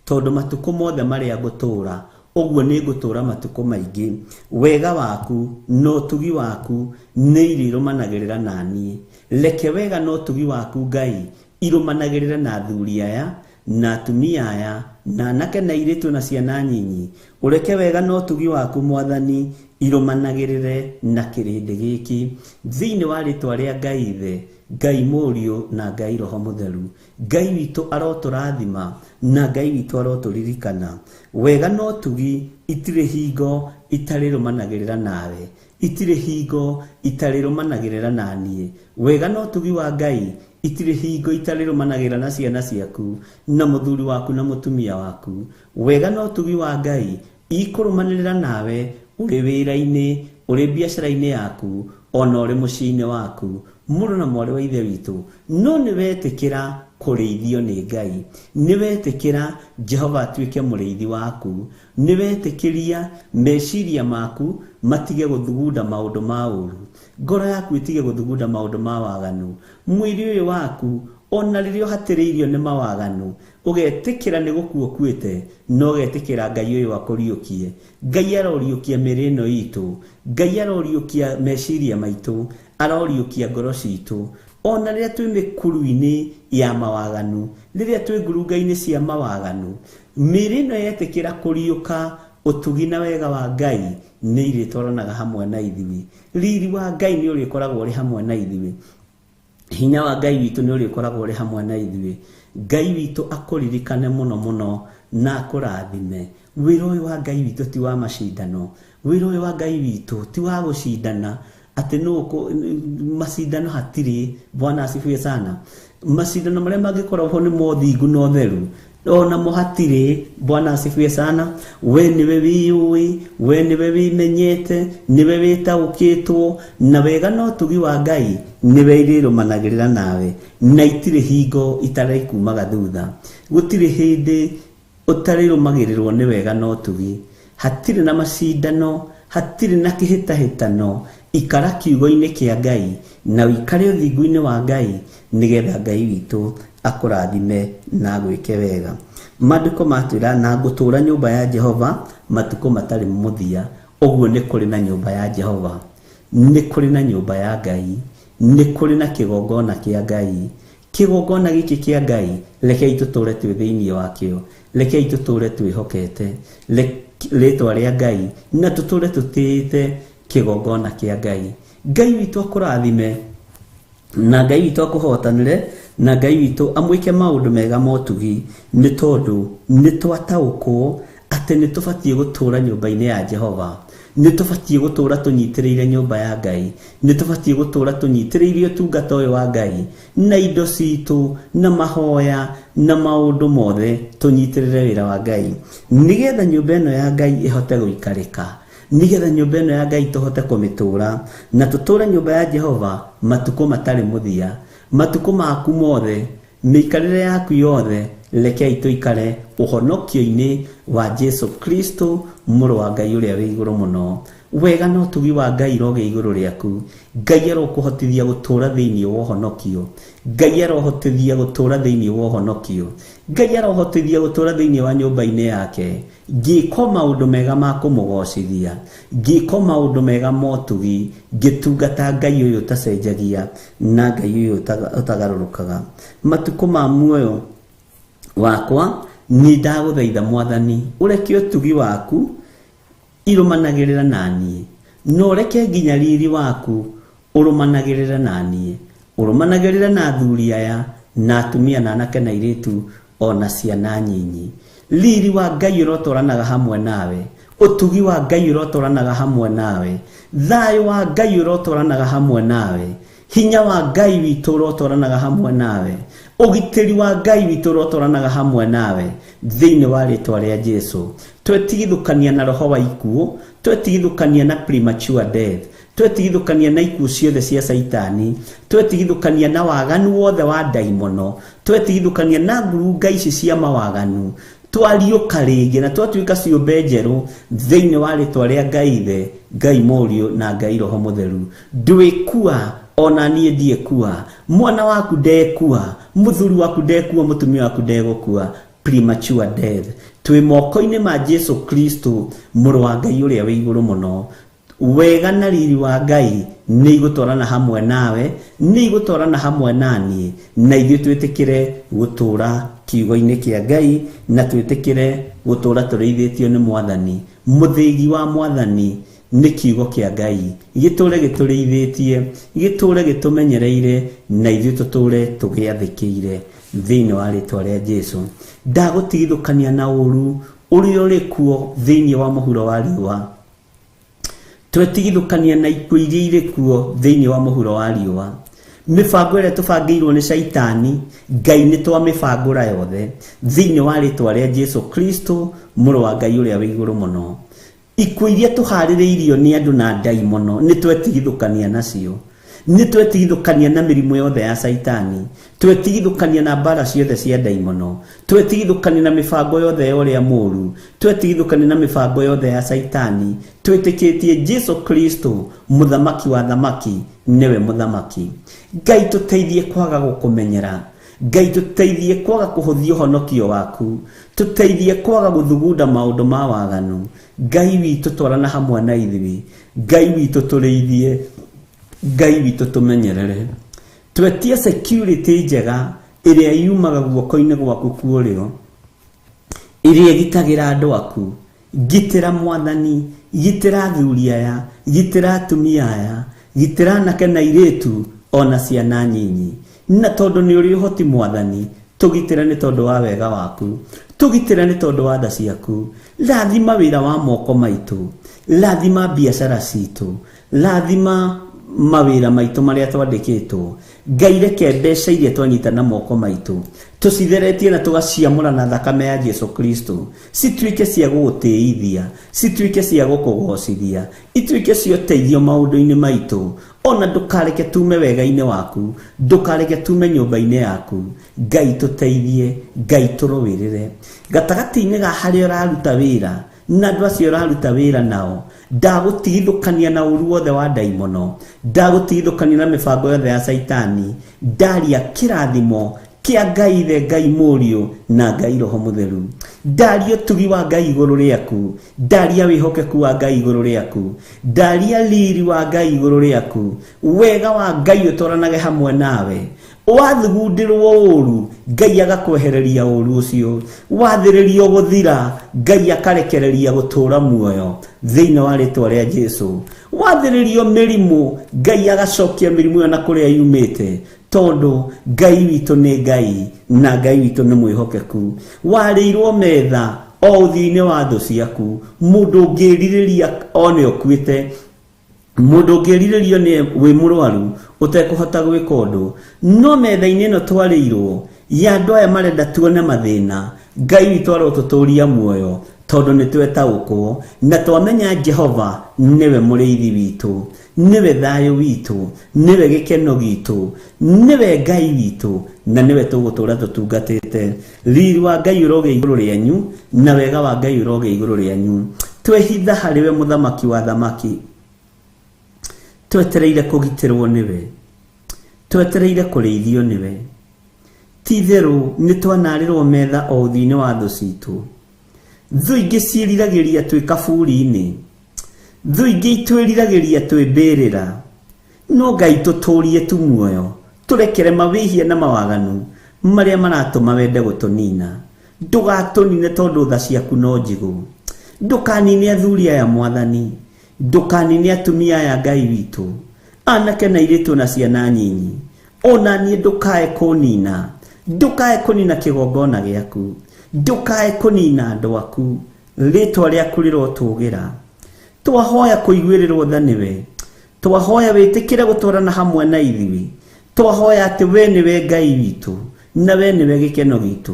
tondũ matukũ mothe marĩa ngũtũũra, ũguo nĩ ngũtũũra matukũ maingĩ. Wega waku na ũtugi waku nĩ irĩrũmanagĩrĩra na niĩ. Reke wega na ũtugi waku Ngai irũmanagĩrĩra na athuri aya na atumia aya na anake na airĩtu na ciana nyinyi. Ũreke wega na ũtugi waku Mwathani irũmanagĩrĩre na kĩrĩndĩ gĩkĩ thĩinĩ wa rĩĩtwa rĩa Ngai Ithe, Ngai Mũriũ na Ngai Roho Mũtheru. Ngai witũ arotũrathima na Ngai witũ arotũririkana. Wega na ũtugi itirĩ hingo itarĩ rũmanagĩrĩra nawe, itirĩ hingo itarĩ rũmanagĩrĩra na niĩ. Wega na ũtugi wa Ngai itirĩ hingo itarĩ rũmanagĩrĩra na ciana ciaku na mũthuri waku na mũtumia waku. Wega na ũtugi wa Ngai ikũrũmanĩrĩra nawe ũrĩ wĩra-inĩ, ũrĩ biacara-inĩ yaku, ona ũrĩ mũciĩ-inĩ waku, mũrũ na mwarĩ wa ithe witũ. No nĩ wetĩkĩra kũrĩithio nĩ Ngai, nĩ wetĩkĩra Jehova atuĩke mũrĩithi waku, nĩ wetĩkĩria meciria maku matige gũthugunda maũndũ ma ũru, ngoro yaku itige gũthugunda maũndũ ma waganu, mwĩrĩ ũyũ waku ona rĩrĩa ũhatĩrĩirio nĩ mawaganu, ũgetĩkĩra nĩ gũkua ũkuĩte, no ũgetĩkĩra Ngai ũyũ akũriũkie. Ngai aroriũkia mĩĩrĩ ĩno itũ, Ngai aroriũkia meciria maitũ, aroriũkia ngoro citũ. Ona rĩrĩa twĩ mĩkuru-inĩ ya mawaganu, rĩrĩa twĩ ngurunga-inĩ cia mawaganu, mĩĩrĩ ĩno yetĩkĩra kũriũka, ũtugi na wega wa Ngai nĩ irĩtwaranaga hamwe na ithuĩ. Riri wa Ngai nĩ ũrĩkoragwo ũrĩ hamwe na ithuĩ. Hinya wa Ngai witũ nĩ ũrĩkoragwo ũrĩ hamwe na ithuĩ. Ngai witũ akũririkane mũno mũno na akũrathime. Wĩra ũyũ wa Ngai witũ ti wa macindano. Wĩra ũyũ wa Ngai witũ ti wa gũcindana atĩ no macindano hatirĩ. Bwana asifiwe sana. Macindano marĩa mangĩkorwo nĩ mothingu na ũtheru, ona mo hatirĩ. Bwana asifiwe sana. We nĩwe wĩyũĩ, we nĩwe wĩmenyete, nĩwe wĩtaũkĩtwo, na wega na ũtugi wa Ngai nĩwe irĩrũmanagĩrĩra nawe, na itirĩ hingo itarĩkumaga thutha. Gũtirĩ hĩndĩ ũtarĩrũmagĩrĩrwo nĩ wega na ũtugi. Hatirĩ na macindano, hatirĩ na kĩhĩtahĩtano. Ikara kiugo-inĩ kĩa Ngai na ũikare ũthingu-inĩ wa Ngai, nĩgetha Ngai witũ akũrathime na gwĩke wega. Maandĩko matwĩra na ngũtũũra nyũmba ya Jehova matukũ matarĩ mũthia. Ũguo nĩ kũrĩ na nyũmba ya Jehova, nĩ kũrĩ na nyũmba ya Ngai, nĩ kũrĩ na kĩgongona kĩa Ngai. Kĩgongona gĩkĩ kĩa Ngai rekei tũtũũre twĩ thĩinĩ wakĩo, rekei tũtũũre twĩhokete rĩĩtwa rĩa Ngai na tũtũũre tũtĩĩte kĩgongona kĩa Ngai. Ngai witũ akũrathime na Ngai witũ akũhotanĩre, na Ngai witũ amwĩke maũndũ mega ma ũtugi, nĩ tondũ nĩ twataũkwo atĩ nĩ tũbatiĩ gũtũũra nyũmba-inĩ ya Jehova. Nĩ tũbatiĩ gũtũũra tũnyitĩrĩire nyũmba ya Ngai, nĩ tũbatiĩ gũtũũra tũnyitĩrĩire ũtungata ũyũ wa Ngai na indo citũ na mahoya na maũndũ mothe, tũnyitĩrĩre wĩra wa Ngai, nĩgetha nyũmba ĩno ya Ngai ĩhote gũikarĩka, nĩgetha nyũmba ĩno ya Ngai tũhote kũmĩtũũra na tũtũũre nyũmba ya Jehova matukũ matarĩ mũthia. Matukũ maku mothe, mĩikarĩre yaku yothe, rekei tũikare ũhonokio-inĩ wa Jesu Kristo, mũrũ wa Ngai ũrĩa wĩ igũrũ mũno. Wega na ũtugi wa Ngai rogĩ igũrũ rĩaku. Ngai arokũhotithia gũtũũra thĩinĩ wa ũhonokio. Ngai arohotithia gũtũũra thĩinĩ wa ũhonokio. Ngai arohotithia gũtũũra thĩinĩ wa nyũmba-inĩ yake. Ngĩĩka maũndũ mega ma kũmũgocithia, ngĩĩka maũndũ mega ma ũtugi, ngĩtungata Ngai ũyũ ũtacenjagia na Ngai ũyũ ũtagarũrũkaga. Matukũ ma muoyo wakwa nĩ ndagũthaitha Mwathani ũreke ũtugi waku irũmanagĩrĩra na niĩ, no reke nginya riri waku urumanagirira nanie, urumanagirira na athuri aya na atumia na anake na airitu ona ciana nyinyi. Riri wa Ngai urotoranaga hamwe nawe, utugi wa Ngai urotoranaga hamwe nawe, thayo wa Ngai urotoranaga hamwe nawe, hinya wa Ngai witu urotoranaga hamwe nawe, ugitiri wa Ngai witu urotoranaga hamwe nawe thiini wa ritwa ria Jesu. Twetigithukania na roho wa ikuo, twetigithukania na premature death, twetigithukania na ikuo ciothe cia Saitani, twetigithukania na waganu wothe wa daimono, twetigithukania na ngurunga ici cia mawaganu. Twariuka ringi na twatuika ciumbe njeru thiini wa ritwa ria Ngai Ithe, Ngai Murio na Ngai Roho Mutheru. Ndwikua ona nie ndiekua, mwana waku ndekua, muthuri waku ndekua, mutumia waku ndegukua. Premature death. Twi moko-ini ma Jesu Kristo, muru wa Ngai uria wi iguru muno. Wega na riri wa Ngai ni igutwarana hamwe nawe, ni igutwarana hamwe nanie, na ithuĩ twĩtĩkĩre gutura kiugo-inĩ kia Ngai, na twĩtĩkĩre gutura tũrĩithĩtio nĩ Mwathani. Mũthĩgi wa Mwathani ni kiugo kia Ngai, gĩtũre gĩtũrĩithĩtie, gĩtũre gĩtũmenyereire, na ithuĩ tũtũre tũgĩathĩkĩire thiini wa ritwa ria Jesu. Ndagũtigithũkania na ũru ũrĩa ũrĩ kuo thiini wa mũhuro wa riũa. Twetigithũkania na ikuũ iria irĩ kuo thiini wa mũhuro wa riũa. Mibango ĩrĩa tũbangĩirwo nĩ Saitani, Ngai nĩ twamĩbangũra yothe thiini wa ritwa ria Jesu Kristo, mũrũ wa Ngai ũrĩa wĩ igũrũ mũno. Ikuũ iria tũharĩrĩirio nĩ andũ na daimono nĩ twetigithũkania nacio. Nĩ twetigithũkania na mĩrimũ yothe ya Saitani, twetigithũkania na mbara ciothe cia daimono, twetigithũkania na mĩbango yothe ya ũrĩa mũũru, twetigithũkania na mĩbango yothe ya Saitani. Twĩtĩkĩtie Jesu Kristo mũthamaki wa thamaki nĩwe mũthamaki. Ngai tũteithie kwaga gũkũmenyera, Ngai tũteithie kwaga kũhũthia ũhonokio waku, tũteithie kwaga gũthugunda maũndũ ma waganu. Ngai witũ twarana hamwe na ithuĩ, Ngai witũ tũrĩithie, Ngai witũ tũmenyerere. Twetie security njega ĩrĩa yumaga guoko-inĩ gwaku kuorio, ĩrĩa ĩgitagĩra andũ aku. Gitĩra Mwathani, gitĩra athuri aya, gitĩra atumia aya, gitĩra anake na airĩtu ona ciana nyinyi. Na tondũ nĩ ũrĩ ũhoti Mwathani, tũgitĩra nĩ tondũ wa wega waku, tũgitĩra nĩ tondũ wa tha ciaku. Rathima wĩra wa moko maitũ, rathima biacara citũ, rathima mawĩra maitũ marĩa twandĩkĩtwo. Ngai reke mbeca iria twanyita na moko maitũ tũcitheretie na tũgaciamũra na thakame ya Jesu Kristo, cituĩke cia gũgũtĩithia, cituĩke cia gũkũgocithia, ituĩke cia ũteithio maũndũ-inĩ maitũ. Ona ndũkareke tume wega-inĩ waku, ndũkareke tume nyũmba-inĩ yaku. Ngai tũteithie, Ngai tũrũĩrĩre gatagatĩ-inĩ ga harĩa ũraruta wĩra na andũ acio ũraruta wĩra nao. Ndagũtigithũkania na ũru wothe wa daimono, ndagũtigithũkania na mĩbango yothe ya Saitani. Ndaria kĩrathimo kia Ngai Ithe, Ngai Murio na Ngai Roho Mutheru. Ndaria ũtugi wa Ngai igũrũ rĩaku, ndaria wĩhokeku wa Ngai igũrũ rĩaku, ndaria riri wa Ngai igũrũ rĩaku, wega wa Ngai ũtwaranage hamwe nawe. Wathugundĩrwo ũru, Ngai agakwehereria ũru ũcio. Wathĩrĩrio gũthira, Ngai akarekereria gũtũũra muoyo thĩinĩ wa rĩtwa rĩa Jesu. Wathĩrĩrio mĩrimũ, Ngai agacokia mĩrimũ ĩyo na kũrĩa yumĩte, tondũ Ngai witũ nĩ Ngai na Ngai witũ nĩ mwĩhokeku. Warĩirwo metha o ũthiũ-inĩ wa thũ ciaku, mũndũ ũngĩrirĩria one ũkuĩte, mũndũ ũngĩrirĩrio nĩ wĩ mũrwaru ũtekũhota gwĩka ũndũ. No metha-inĩ ĩno twarĩirwo ya andũ aya marenda tuone mathĩna, Ngai witũ arotũtũria muoyo, tondũ nĩ twetaũkwo na twamenya Jehova nĩwe mũrĩithi witũ, nĩwe thayũ witũ, nĩwe gĩkeno gitũ, nĩwe Ngai witũ, na nĩwe tũgũtũũra tũtungatĩte. Riri wa Ngai ũrogĩa igũrũ rĩanyu na wega wa Ngai ũrogĩa igũrũ rĩanyu. Twehitha harĩwe mũthamaki wa thamaki, twetereire kũgitĩrwo nĩwe, twetereire kũrĩithio nĩwe. Ti-itherũ nĩ twanarĩrwo metha o ũthiũ-inĩ wa thũ citũ. Thũ ingĩ ciĩriragĩria twĩ kaburi-inĩ, thũ ingĩ itwĩriragĩria twĩ mbĩrĩra. No Ngai tũtũũrie tu muoyo, tũrekere mawĩhia na mawaganu marĩa maratũma wende gũtũnina. Ndũgatũnine tondũ tha ciaku no njigũ, ndũkanine athuri aya Mwathani. Ndukanine atumia aya Ngai witu, anake na airĩtu na ciana nyinyi. Ona niĩ ndukae kunina, ndukae kunina kĩgongona gĩaku, ndukae kunina andũ aku. Rĩtwa rĩaku rĩrotũgĩra. Twahoya kũiguĩrĩrwo tha nĩwe, twahoya wĩtĩkĩre gũtwarana hamwe na ithuĩ, twahoya atĩ we nĩwe Ngai witũ na we nĩwe gĩkeno gitũ.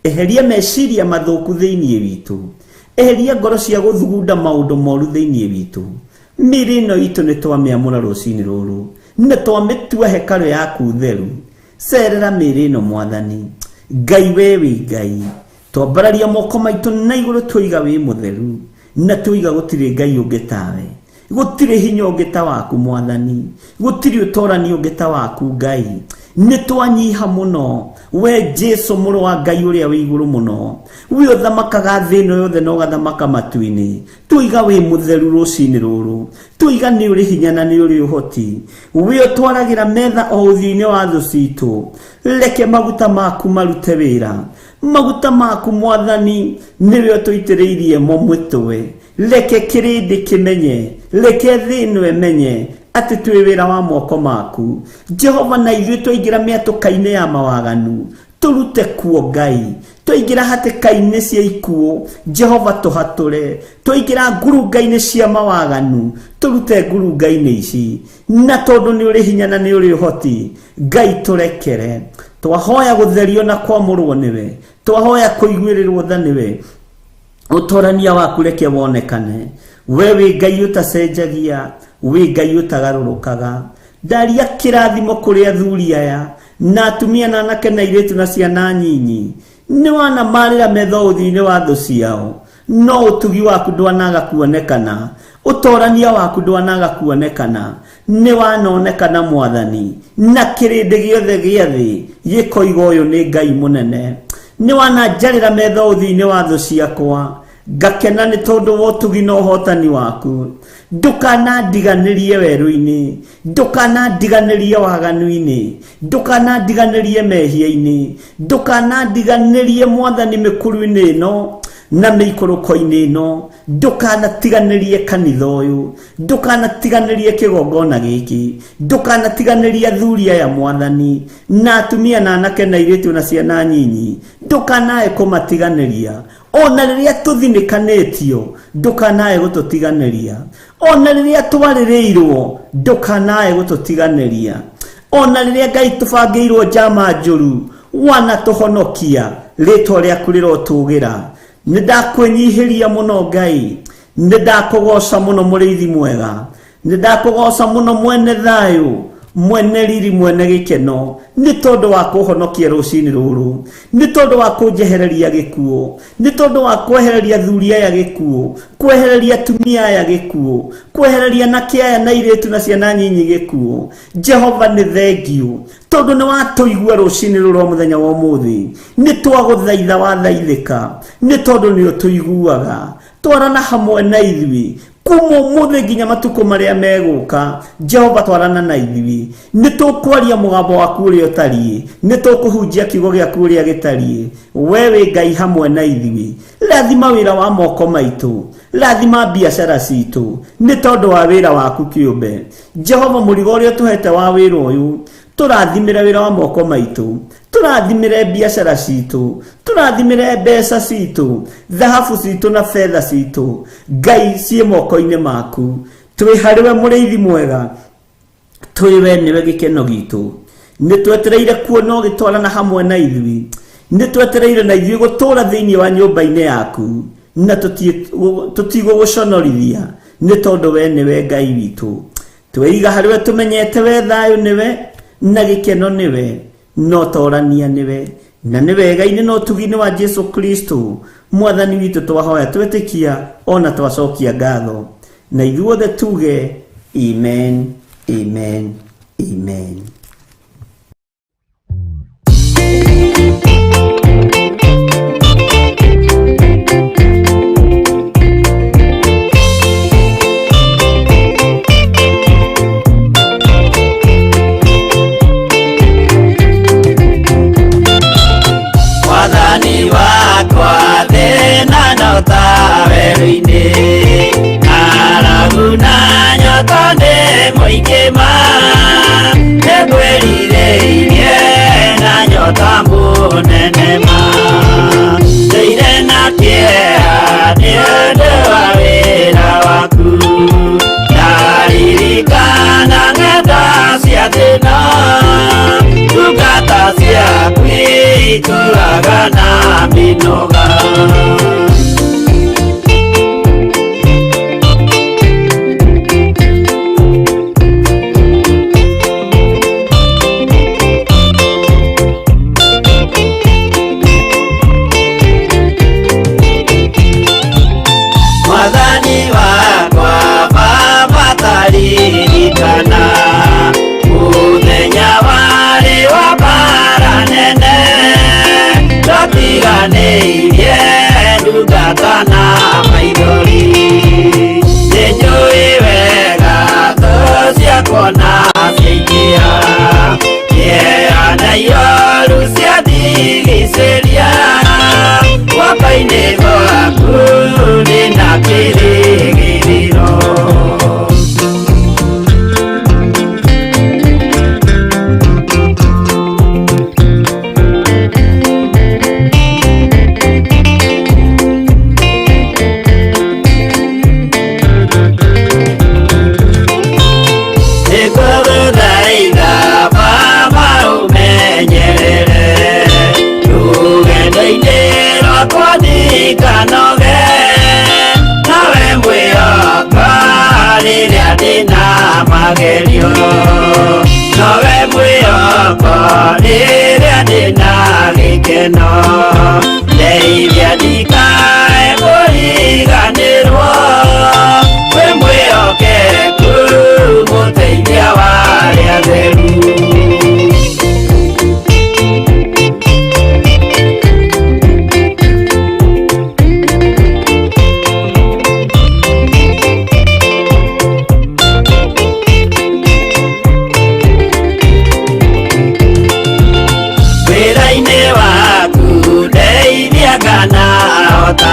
Eheria meciria mathũku thĩinĩ witũ, eheria ngoro cia gũthugunda maũndũ moru thĩinĩ witũ. Mĩĩrĩ ĩno itũ nĩ twamĩamũra rũcinĩ rũrũ, na twamĩtua hekarũ yaku theru. Cerera mĩĩrĩ ĩno Mwathani. Ngai we wĩ Ngai, twambararia moko maitũ na igũrũ twoiga wĩ mũtheru, na twoiga gũtirĩ Ngai ũngĩ tawe, gũtirĩ hinya ũngĩ ta waku Mwathani, gũtirĩ ũtorani ũngĩ ta waku Ngai. Nĩ twanyiha mũno, we Jesu mũrũ wa Ngai ũrĩa wĩ igũrũ mũno, we ũthamakaga thĩ ĩno yothe na ũgathamaka matu-inĩ. Twoiga wĩ mũtheru rũcinĩ rũrũ, twoiga nĩ ũrĩ hinya na nĩ ũrĩ ũhoti, we ũtwaragĩra metha o ũthiũ-inĩ wa thũ citũ. Reke maguta maku marute wĩra, maguta maku Mwathani nĩwe ũtũitĩrĩirie mo mwĩtũwe. Reke kĩrĩndĩ kĩmenye, reke thĩ ĩno ĩmenye atĩ twĩ wĩra wa moko maku. Jehova, na ithuĩ twaingĩra mĩatũka-inĩ ya mawaganu, tũrute kuo Ngai. Twaingĩra hatĩka-inĩ cia ikuũ, Jehova tũhatũre. Twaingĩra ngurunga-inĩ cia mawaganu, tũrute ngurunga-inĩ ici. Na tondũ nĩ ũrĩ hinya na nĩ ũrĩ ũhoti, Ngai tũrekere. Twahoya gũtherio na kwamũrwo nĩwe, twahoya kũiguĩrĩrwo tha nĩwe. Ũtorania waku reke wonekane. We wĩ Ngai ũtacenjagia, wĩ Ngai ũtagarũrũkaga. Ndaria kĩrathimo kũrĩ athuri aya na atumia na anake na airĩtu na ciana nyinyi. Nĩ wanamarĩra metha ũthiũ-inĩ wa thũ ciao, no ũtugi waku ndwanaga kuonekana, ũtorania waku ndwanaga kuonekana. Nĩ wanonekana Mwathani, na kĩrĩndĩ gĩothe gĩa thĩ gĩkoiga ũyũ nĩ Ngai mũnene. Nĩ wananjarĩra metha ũthiũ-inĩ wa thũ ciakwa, ngakena nĩ tondũ wa ũtugi na ũhotani waku. Ndũkanandiganĩrie werũ-inĩ, ndũkanandiganĩrie waganu-inĩ, ndũkanandiganĩrie mehia-inĩ, ndũkanandiganĩrie Mwathani mĩkuru-inĩ ĩno na mĩikũrũko-inĩ ĩno. Ndũkanatiganĩrie kanitha ũyũ, ndũkanatiganĩrie kĩgongona gĩkĩ, ndũkanatiganĩrie athuri aya Mwathani, na atumia na anake na airĩtu na ciana nyinyi. Ndũkanae kũmatiganĩria, ona rĩrĩa tũthinĩkanĩtio ndũkanae gũtũtiganĩria, ona rĩrĩa twarĩrĩirwo ndũkanae gũtũtiganĩria, ona rĩrĩa Ngai tũbangĩirwo njama njũru wanatũhonokia. Rĩtwa rĩaku rĩrotũgĩra. Nĩndakwĩnyihĩria mũno Ngai, nĩndakũgoca mũno mũrĩithi mwega, nĩndakũgoca mũno mwene thayũ, mwene riri, mwene gĩkeno. Nĩ tondũ wa kũhonokia rũcinĩ rũrũ, nĩ tondũ wa kũnjehereria gĩkuũ, nĩ tondũ wa kwehereria athuri aya gĩkuũ, kwehereria atumia aya gĩkuũ, kwehereria anake aya na airĩtu na ciana nyinyi gĩkuũ. Jehova nĩ thengiũ tondũ nĩ watũigua rũcinĩ rũrũ mũthenya wa ũmũthĩ. Nĩ twagũthaitha wathaithĩka, nĩ tondũ nĩ ũtũiguaga. Twarana hamwe na ithuĩ kuma ũmũthĩ nginya matukũ marĩa megũka. Jehova, twarana na ithuĩ. Nĩ tũkwaria mũgambo waku ũrĩa ũtariĩ, nĩ tũkũhunjia kiugo gĩaku ũrĩa gĩtariĩ. We wĩ Ngai hamwe na ithuĩ. Rathima wĩra wa moko maitũ, rathima biacara citũ, nĩ tondũ wa wĩra waku kĩũmbe. Jehova, mũrigo ũrĩa ũtũhete wa wĩra ũyũ, tũrathimĩre wĩra wa moko maitũ, tũrathimĩre biacara citũ, tũrathimĩre mbeca citũ, thahabu citũ na fedha citũ. Ngai, ciĩ moko-inĩ maku. Twĩ harĩwe mũrĩithi mwega, twĩ we nĩwe gĩkeno gitũ. Nĩ twetereire kuona ũgĩtwarana hamwe na ithuĩ, nĩ twetereire na ithuĩ gũtũũra thĩinĩ wa nyũmba-inĩ yaku, na tũtigũgũconorithia nĩ tondũ we nĩwe Ngai witũ. Twĩiga harĩwe tũmenyete we thayũ nĩwe, na gĩkeno nĩwe, no torania nĩwe, na nĩ wega-inĩ na ũtugi-inĩ wa Jesu Kristo Mwathani witũ twahoya twĩtĩkia ona twacokia ngatho. Na ithuothe tuge amen, amen, amen. Wakwa thĩna no ta werũ-inĩ, arabu na moikema negwerireirie na nyota munenema ndeire na kĩeha nĩ ũndũ wa wĩra waku ndaririkana ng'enda cia thĩna ndungata ciaku ituraga na mĩnoga Mwathani wakwa mamatarikana mũthenya warĩ wa mbara nene tũtiganĩirie ndungata na maithori nĩnjũĩ wega thũ ciakwa na ciaingĩha kĩeha na ihoru ciandigicĩria guoko-inĩ gwaku ndĩna kĩrĩgĩrĩro nĩngũgũthaitha Baba ũmenyerere rũgendo-inĩ rwakwa ndikanoge nawe mwĩhoko rĩrĩa ndĩna magerio nawe mwĩhoko rĩrĩa ndĩna gĩkeno ndeithia ndikae kũriganĩrwo wĩ mwĩhokeku mũteithia wa arĩa atheru wĩra-inĩ waku ndeithia kana hota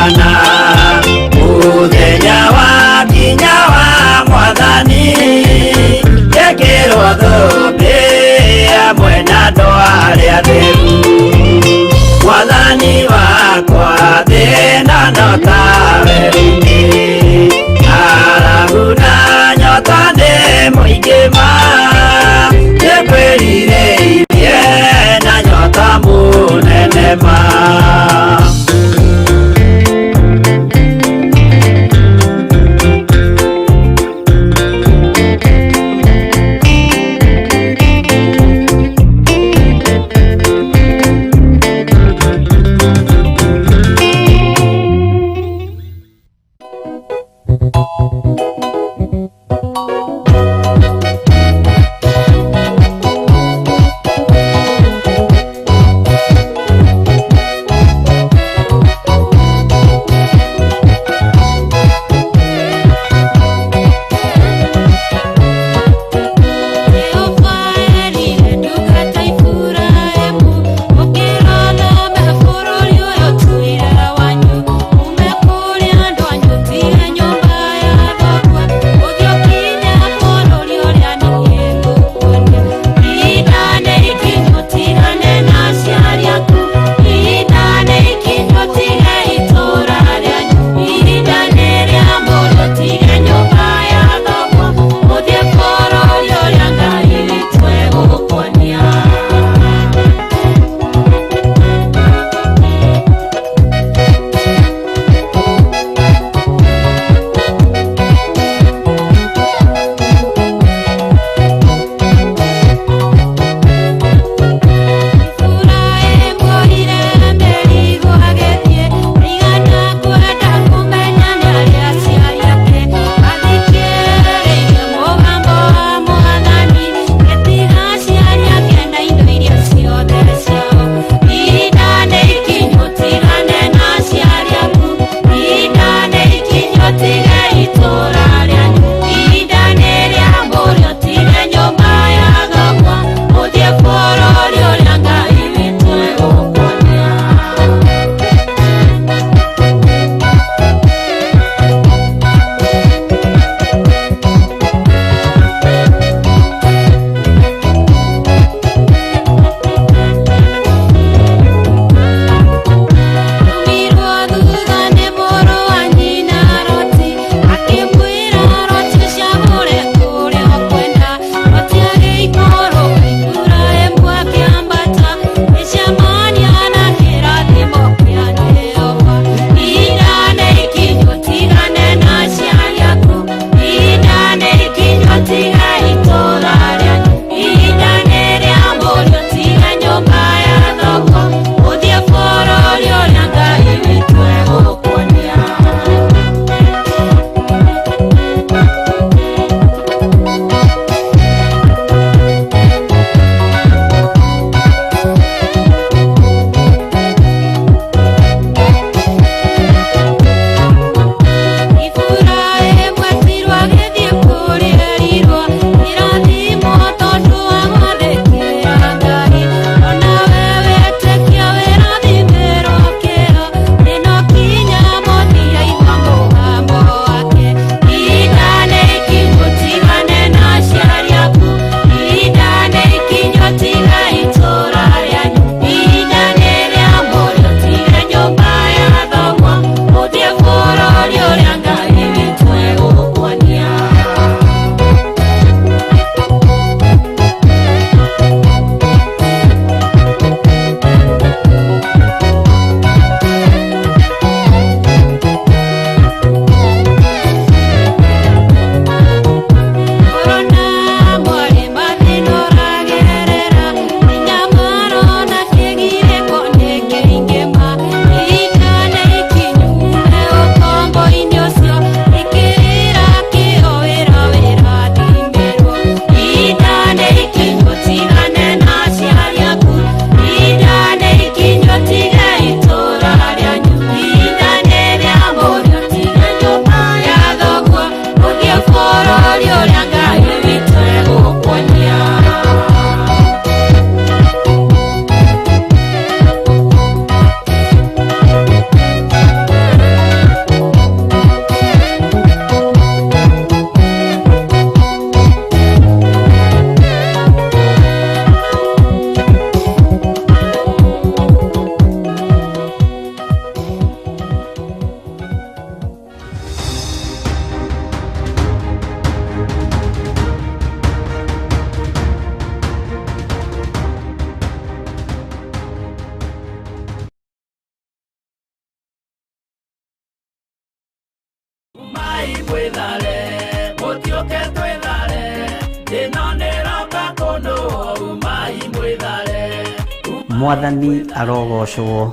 Mwathani arogocwo.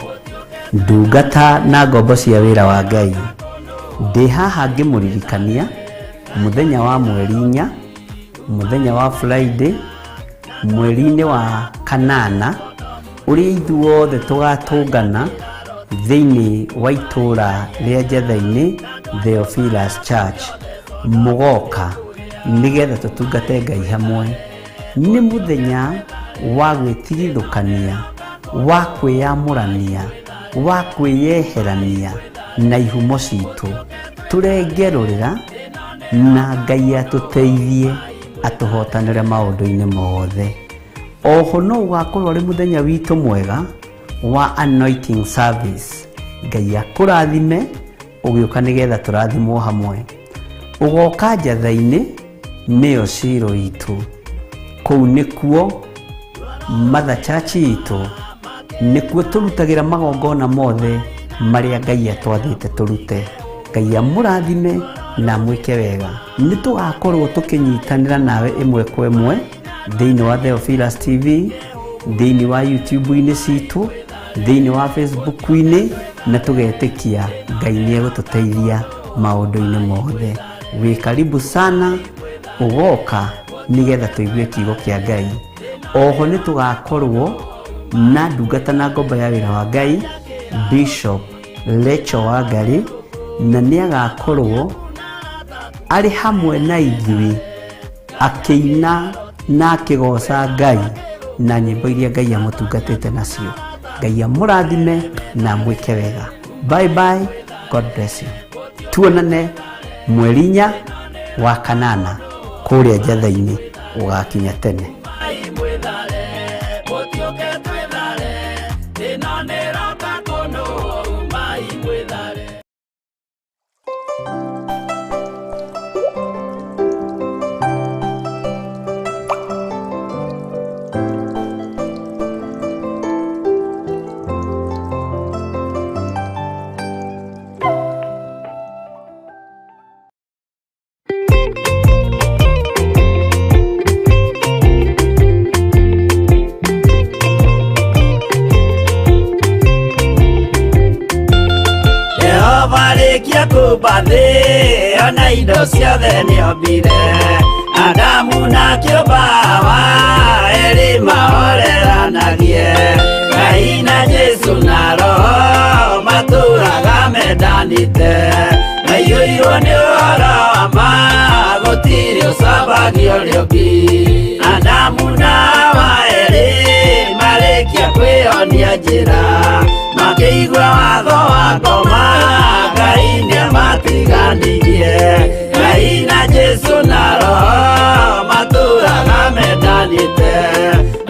Ndungata na ngombo cia wĩra wa Ngai. Ndĩ haha ngĩmũririkania mũthenya wa mweri 4, mũthenya wa Friday, mweri-inĩ wa kanana, ũrĩa ithuothe tũgatũngana thĩinĩ wa itũra rĩa Njatha-inĩ Theophilus Church, mũgoka nĩgetha tũtungate Ngai hamwe. Nĩ mũthenya wa gwĩtigithũkania, wa kwĩyamũrania, wa kwĩyeherania na ihumo citũ, tũrengerũrĩra na Ngai atũteithie atũhotanĩre maũndũ-inĩ mothe. Oho no ũgakorwo arĩ mũthenya witũ mwega wa anointing service. Ngai akũrathime ũgĩũka nĩgetha tũrathimwo hamwe. Ũgoka Njatha-inĩ nĩyo ciro itũ. Kũu nĩkuo Mother Church itũ, nĩkuo tũrutagĩra magongona mothe marĩa Ngai atwathĩte tũrute. Ngai amũrathime na mwĩke wega. Nĩ tũgakorwo tũkĩnyitanĩra nawe ĩmwe kwa ĩmwe thĩinĩ wa Theophilus TV, thĩinĩ wa YouTube-inĩ citũ, thĩinĩ wa Facebook-inĩ, na tũgetĩkia Ngai nĩ egũtũteithia maũndũ-inĩ mothe. Wĩ karibu sana, ũgoka nĩgetha tũigue kiugo kĩa Ngai. Oho nĩ tũgakorwo na ndungata na ngombo ya wĩra wa Ngai, Bishop Lecho Wangarĩ, na nĩ agakorwo arĩ hamwe na ithuĩ akĩina na akĩgoca Ngai na nyĩmbo iria Ngai amũtungatĩte nacio. Ngai amũrathime na mwĩke wega. Bye bye, God bless you. Tuonane mweri 4 wa kanana kũrĩa Njatha-inĩ, ũgakinya tene. Kubathĩ ona indo ciothe nĩombire, Adamu na kĩũmba Hawa erĩ mahoreranagie. Ngai na Jesu na Roho matũraga mendanĩte, maiyũirwo nĩ ũhoro wa ma, gũtirĩ ũcambagia ũrĩa ũngĩ. Adamu na Hawa erĩ marĩkia kwĩyonia njĩra, makĩigua watho wa ngoma, Ngai nĩamatiganirie. Ngai na Jesu na Roho matũraga mendanĩte,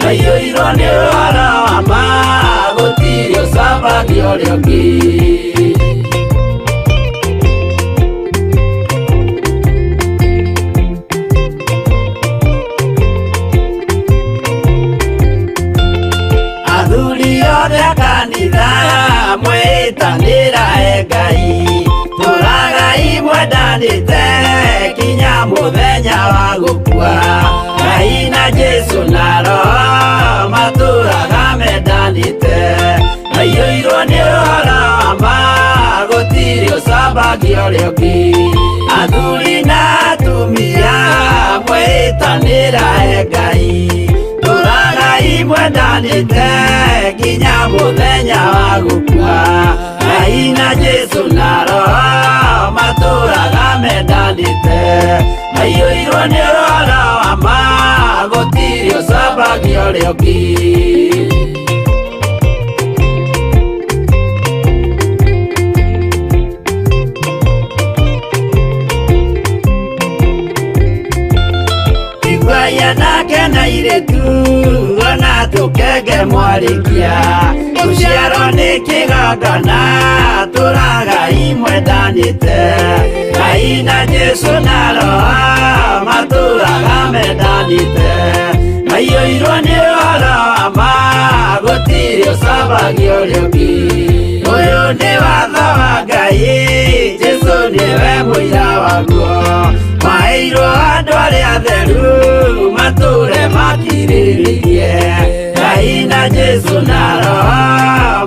maiyũirwo nĩ ũhoro wa ma, gũtirĩ ũcambagia ũrĩa ũngĩ. Athuri othe a kanitha mwĩtanĩra Ngai, tũragai mwendanĩte kinya mũthenya wa gũkua. Ngai na Jesu na Roho matũraga mendanĩte, maiyũirwo nĩ ũhoro wa ma, gũtirĩ ũcambagia ũrĩa ũngĩ. Athuri na atumia mwĩtanĩra Ngai, tũragai mwendanĩte kinya mũthenya wa gũkua. Ngai na Jesu na Roho matũraga mendanĩte, maiyũirwo nĩ ũhoro wa ma, gũtirĩ ũcambagia ũrĩa ũngĩ. Iguaya nake na irĩtu ona tũkenge mwarĩkia, tũciarwo nĩ kĩgongona tũragai mwendanĩte. Ngai na Jesu na Roho matũraga mendanĩte, maiyũirwo nĩ ũhoro wa ma, gũtirĩ ũcambagia ũrĩa ũngĩ. Ũyũ nĩ watho wa Ngai, Jesu nĩwe mũira waguo, waheirwo atheru mature makirĩrĩirie Ngai na Jesu na Roho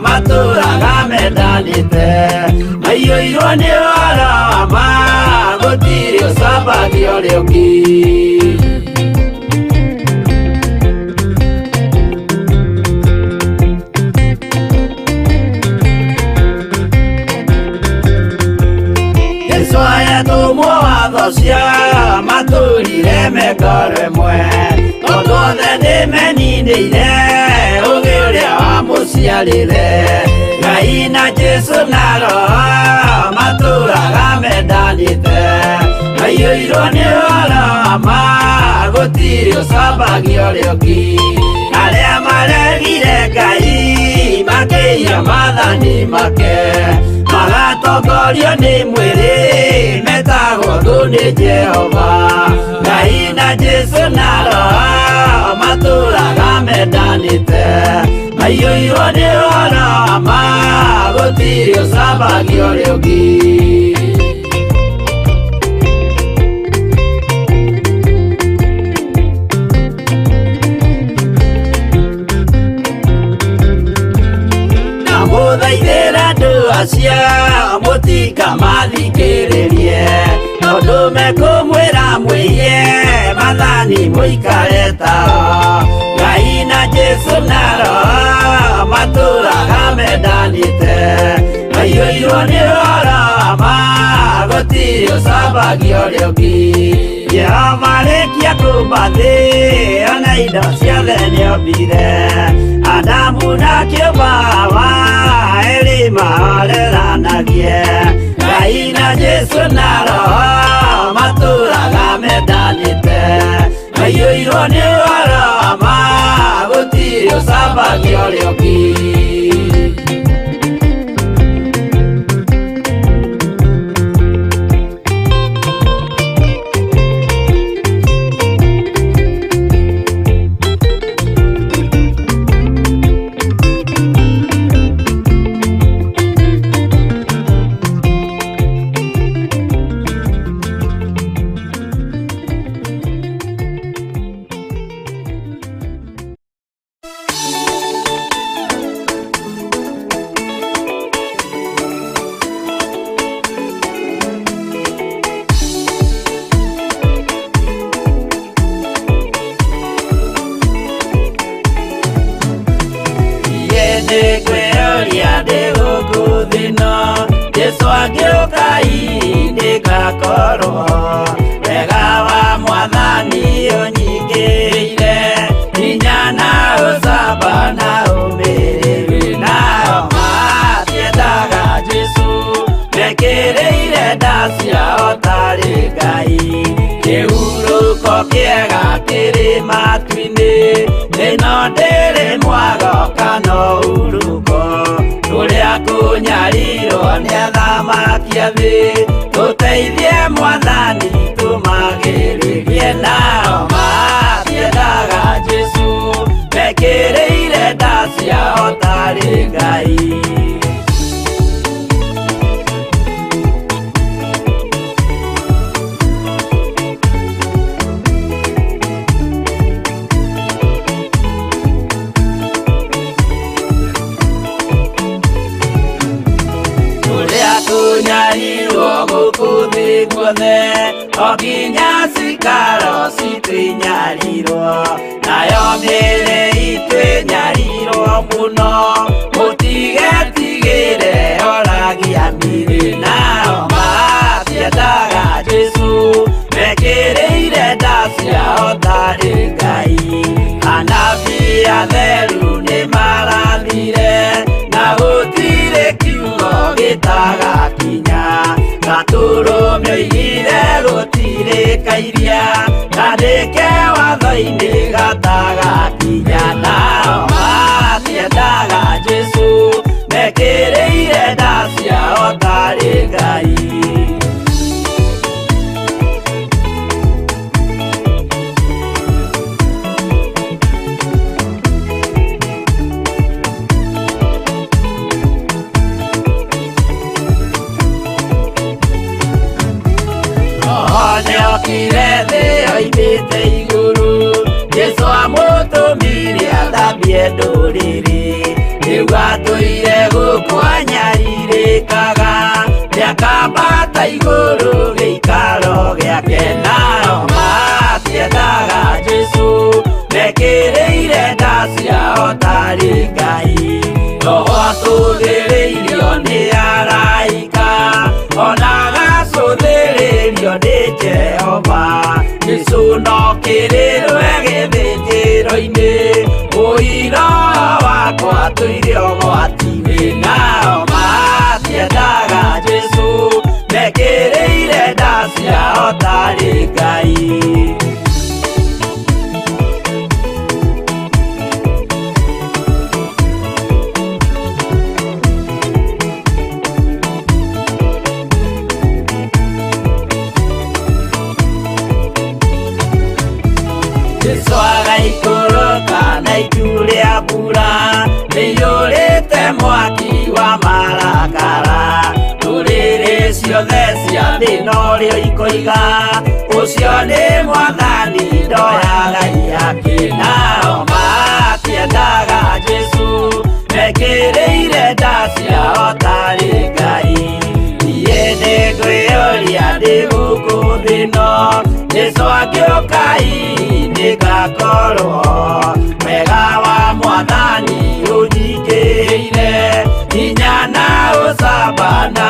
matũraga mendanĩte maiyũirwo nĩ ũhoro wa ma gũtirĩ ũcambagio rĩũki cia matũrire meko rĩmwe tondũ othe nĩmeninĩire ũgĩ ũrĩa wamũciarire Ngai na Jesu na Roho matũraga mendanĩte maiyũirwo nĩ ũhoro wa ma gũtirĩ ũcambagio rĩũki arĩa maregire Ngai makĩiya maathani make magatongorio nĩ mwĩrĩ metagwo thũ nĩ Jehova Ngai na Jesu na Roho matũraga mendanĩte maiyũirwo nĩ ũhoro wa ma gũtirĩ ũcambagio rĩũki mũthaithĩra andũ acio mũtikamathikĩrĩrie tondũ mekũmwĩra mwĩhie maathani mũikare tao Ngai na Jesu na Roho matũraga mendanĩte maiyũirwo nĩ ũhoro wa ma gũtirĩ ũcambagio rĩũki Jehova rĩkia kũmba thĩ ona indo ciothe nĩombire Adamu na kĩũmba Hawa erĩ mahoreranagie Ngai na Jesu na Roho matũraga mendanĩte maiyũirwo nĩ ũhoro wa ma gũtirĩ ũcambagio rĩũki tũteithie Mwathani tũmagĩrĩrie nao matiendaga Jesu mekĩrĩire nda ciao tarĩ Ngai okinya cikaro citwĩnyarirwo nayo mĩĩrĩ itwĩnyarirwo mũno mũtigetigĩre oragia mĩĩrĩ nao matiendaga Jesu mekĩrĩire nda ciao tarĩ Ngai anabii atheru nĩmarathire na gũtirĩ kiugo gĩtagakinya gatũrũme oigire gũtirĩ kairia gandĩke watho-inĩ gatagakinya nao matiendaga Jesu mekĩrĩire nda ciao tarĩ Ngai okire thĩ oimĩte igũrũ. Jesũ amũtũmire athambie ndũrĩrĩ, rĩu atũire gũkũ anyarirĩkaga, nĩakambata igũrũ gĩikaro gĩake. Nao matiendaga Jesũ, mekĩrĩire nda ciao tarĩ Ngai. Roho acũthĩrĩirio nĩ araika, ona agacũthĩrĩrio nĩ Jehova. Jesũ no kĩrĩrwe gĩthĩnjĩro-inĩ, ũira wakwa tũire ũgwati-inĩ. Nao matiendaga Jesũ, mekĩrĩire nda ciao tarĩ Ngai. Jesũ agaikũrũka na itu rĩa mbura, rĩiyũrĩte mwaki wa marakara. Ndũrĩrĩ ciothe cia thĩ norĩo ikoiga, ũcio nĩ Mwathani, ndoya Ngai yake. Nao matiendaga Jesũ, mekĩrĩire nda ciao tarĩ Ngai. Niĩ nĩngwĩyũria ndĩ gũkũ thĩ ĩno, Jesũ angĩũka-ĩ ngakorwo wega wa Mwathani ũnjingĩrĩire, hinya na ũcamba na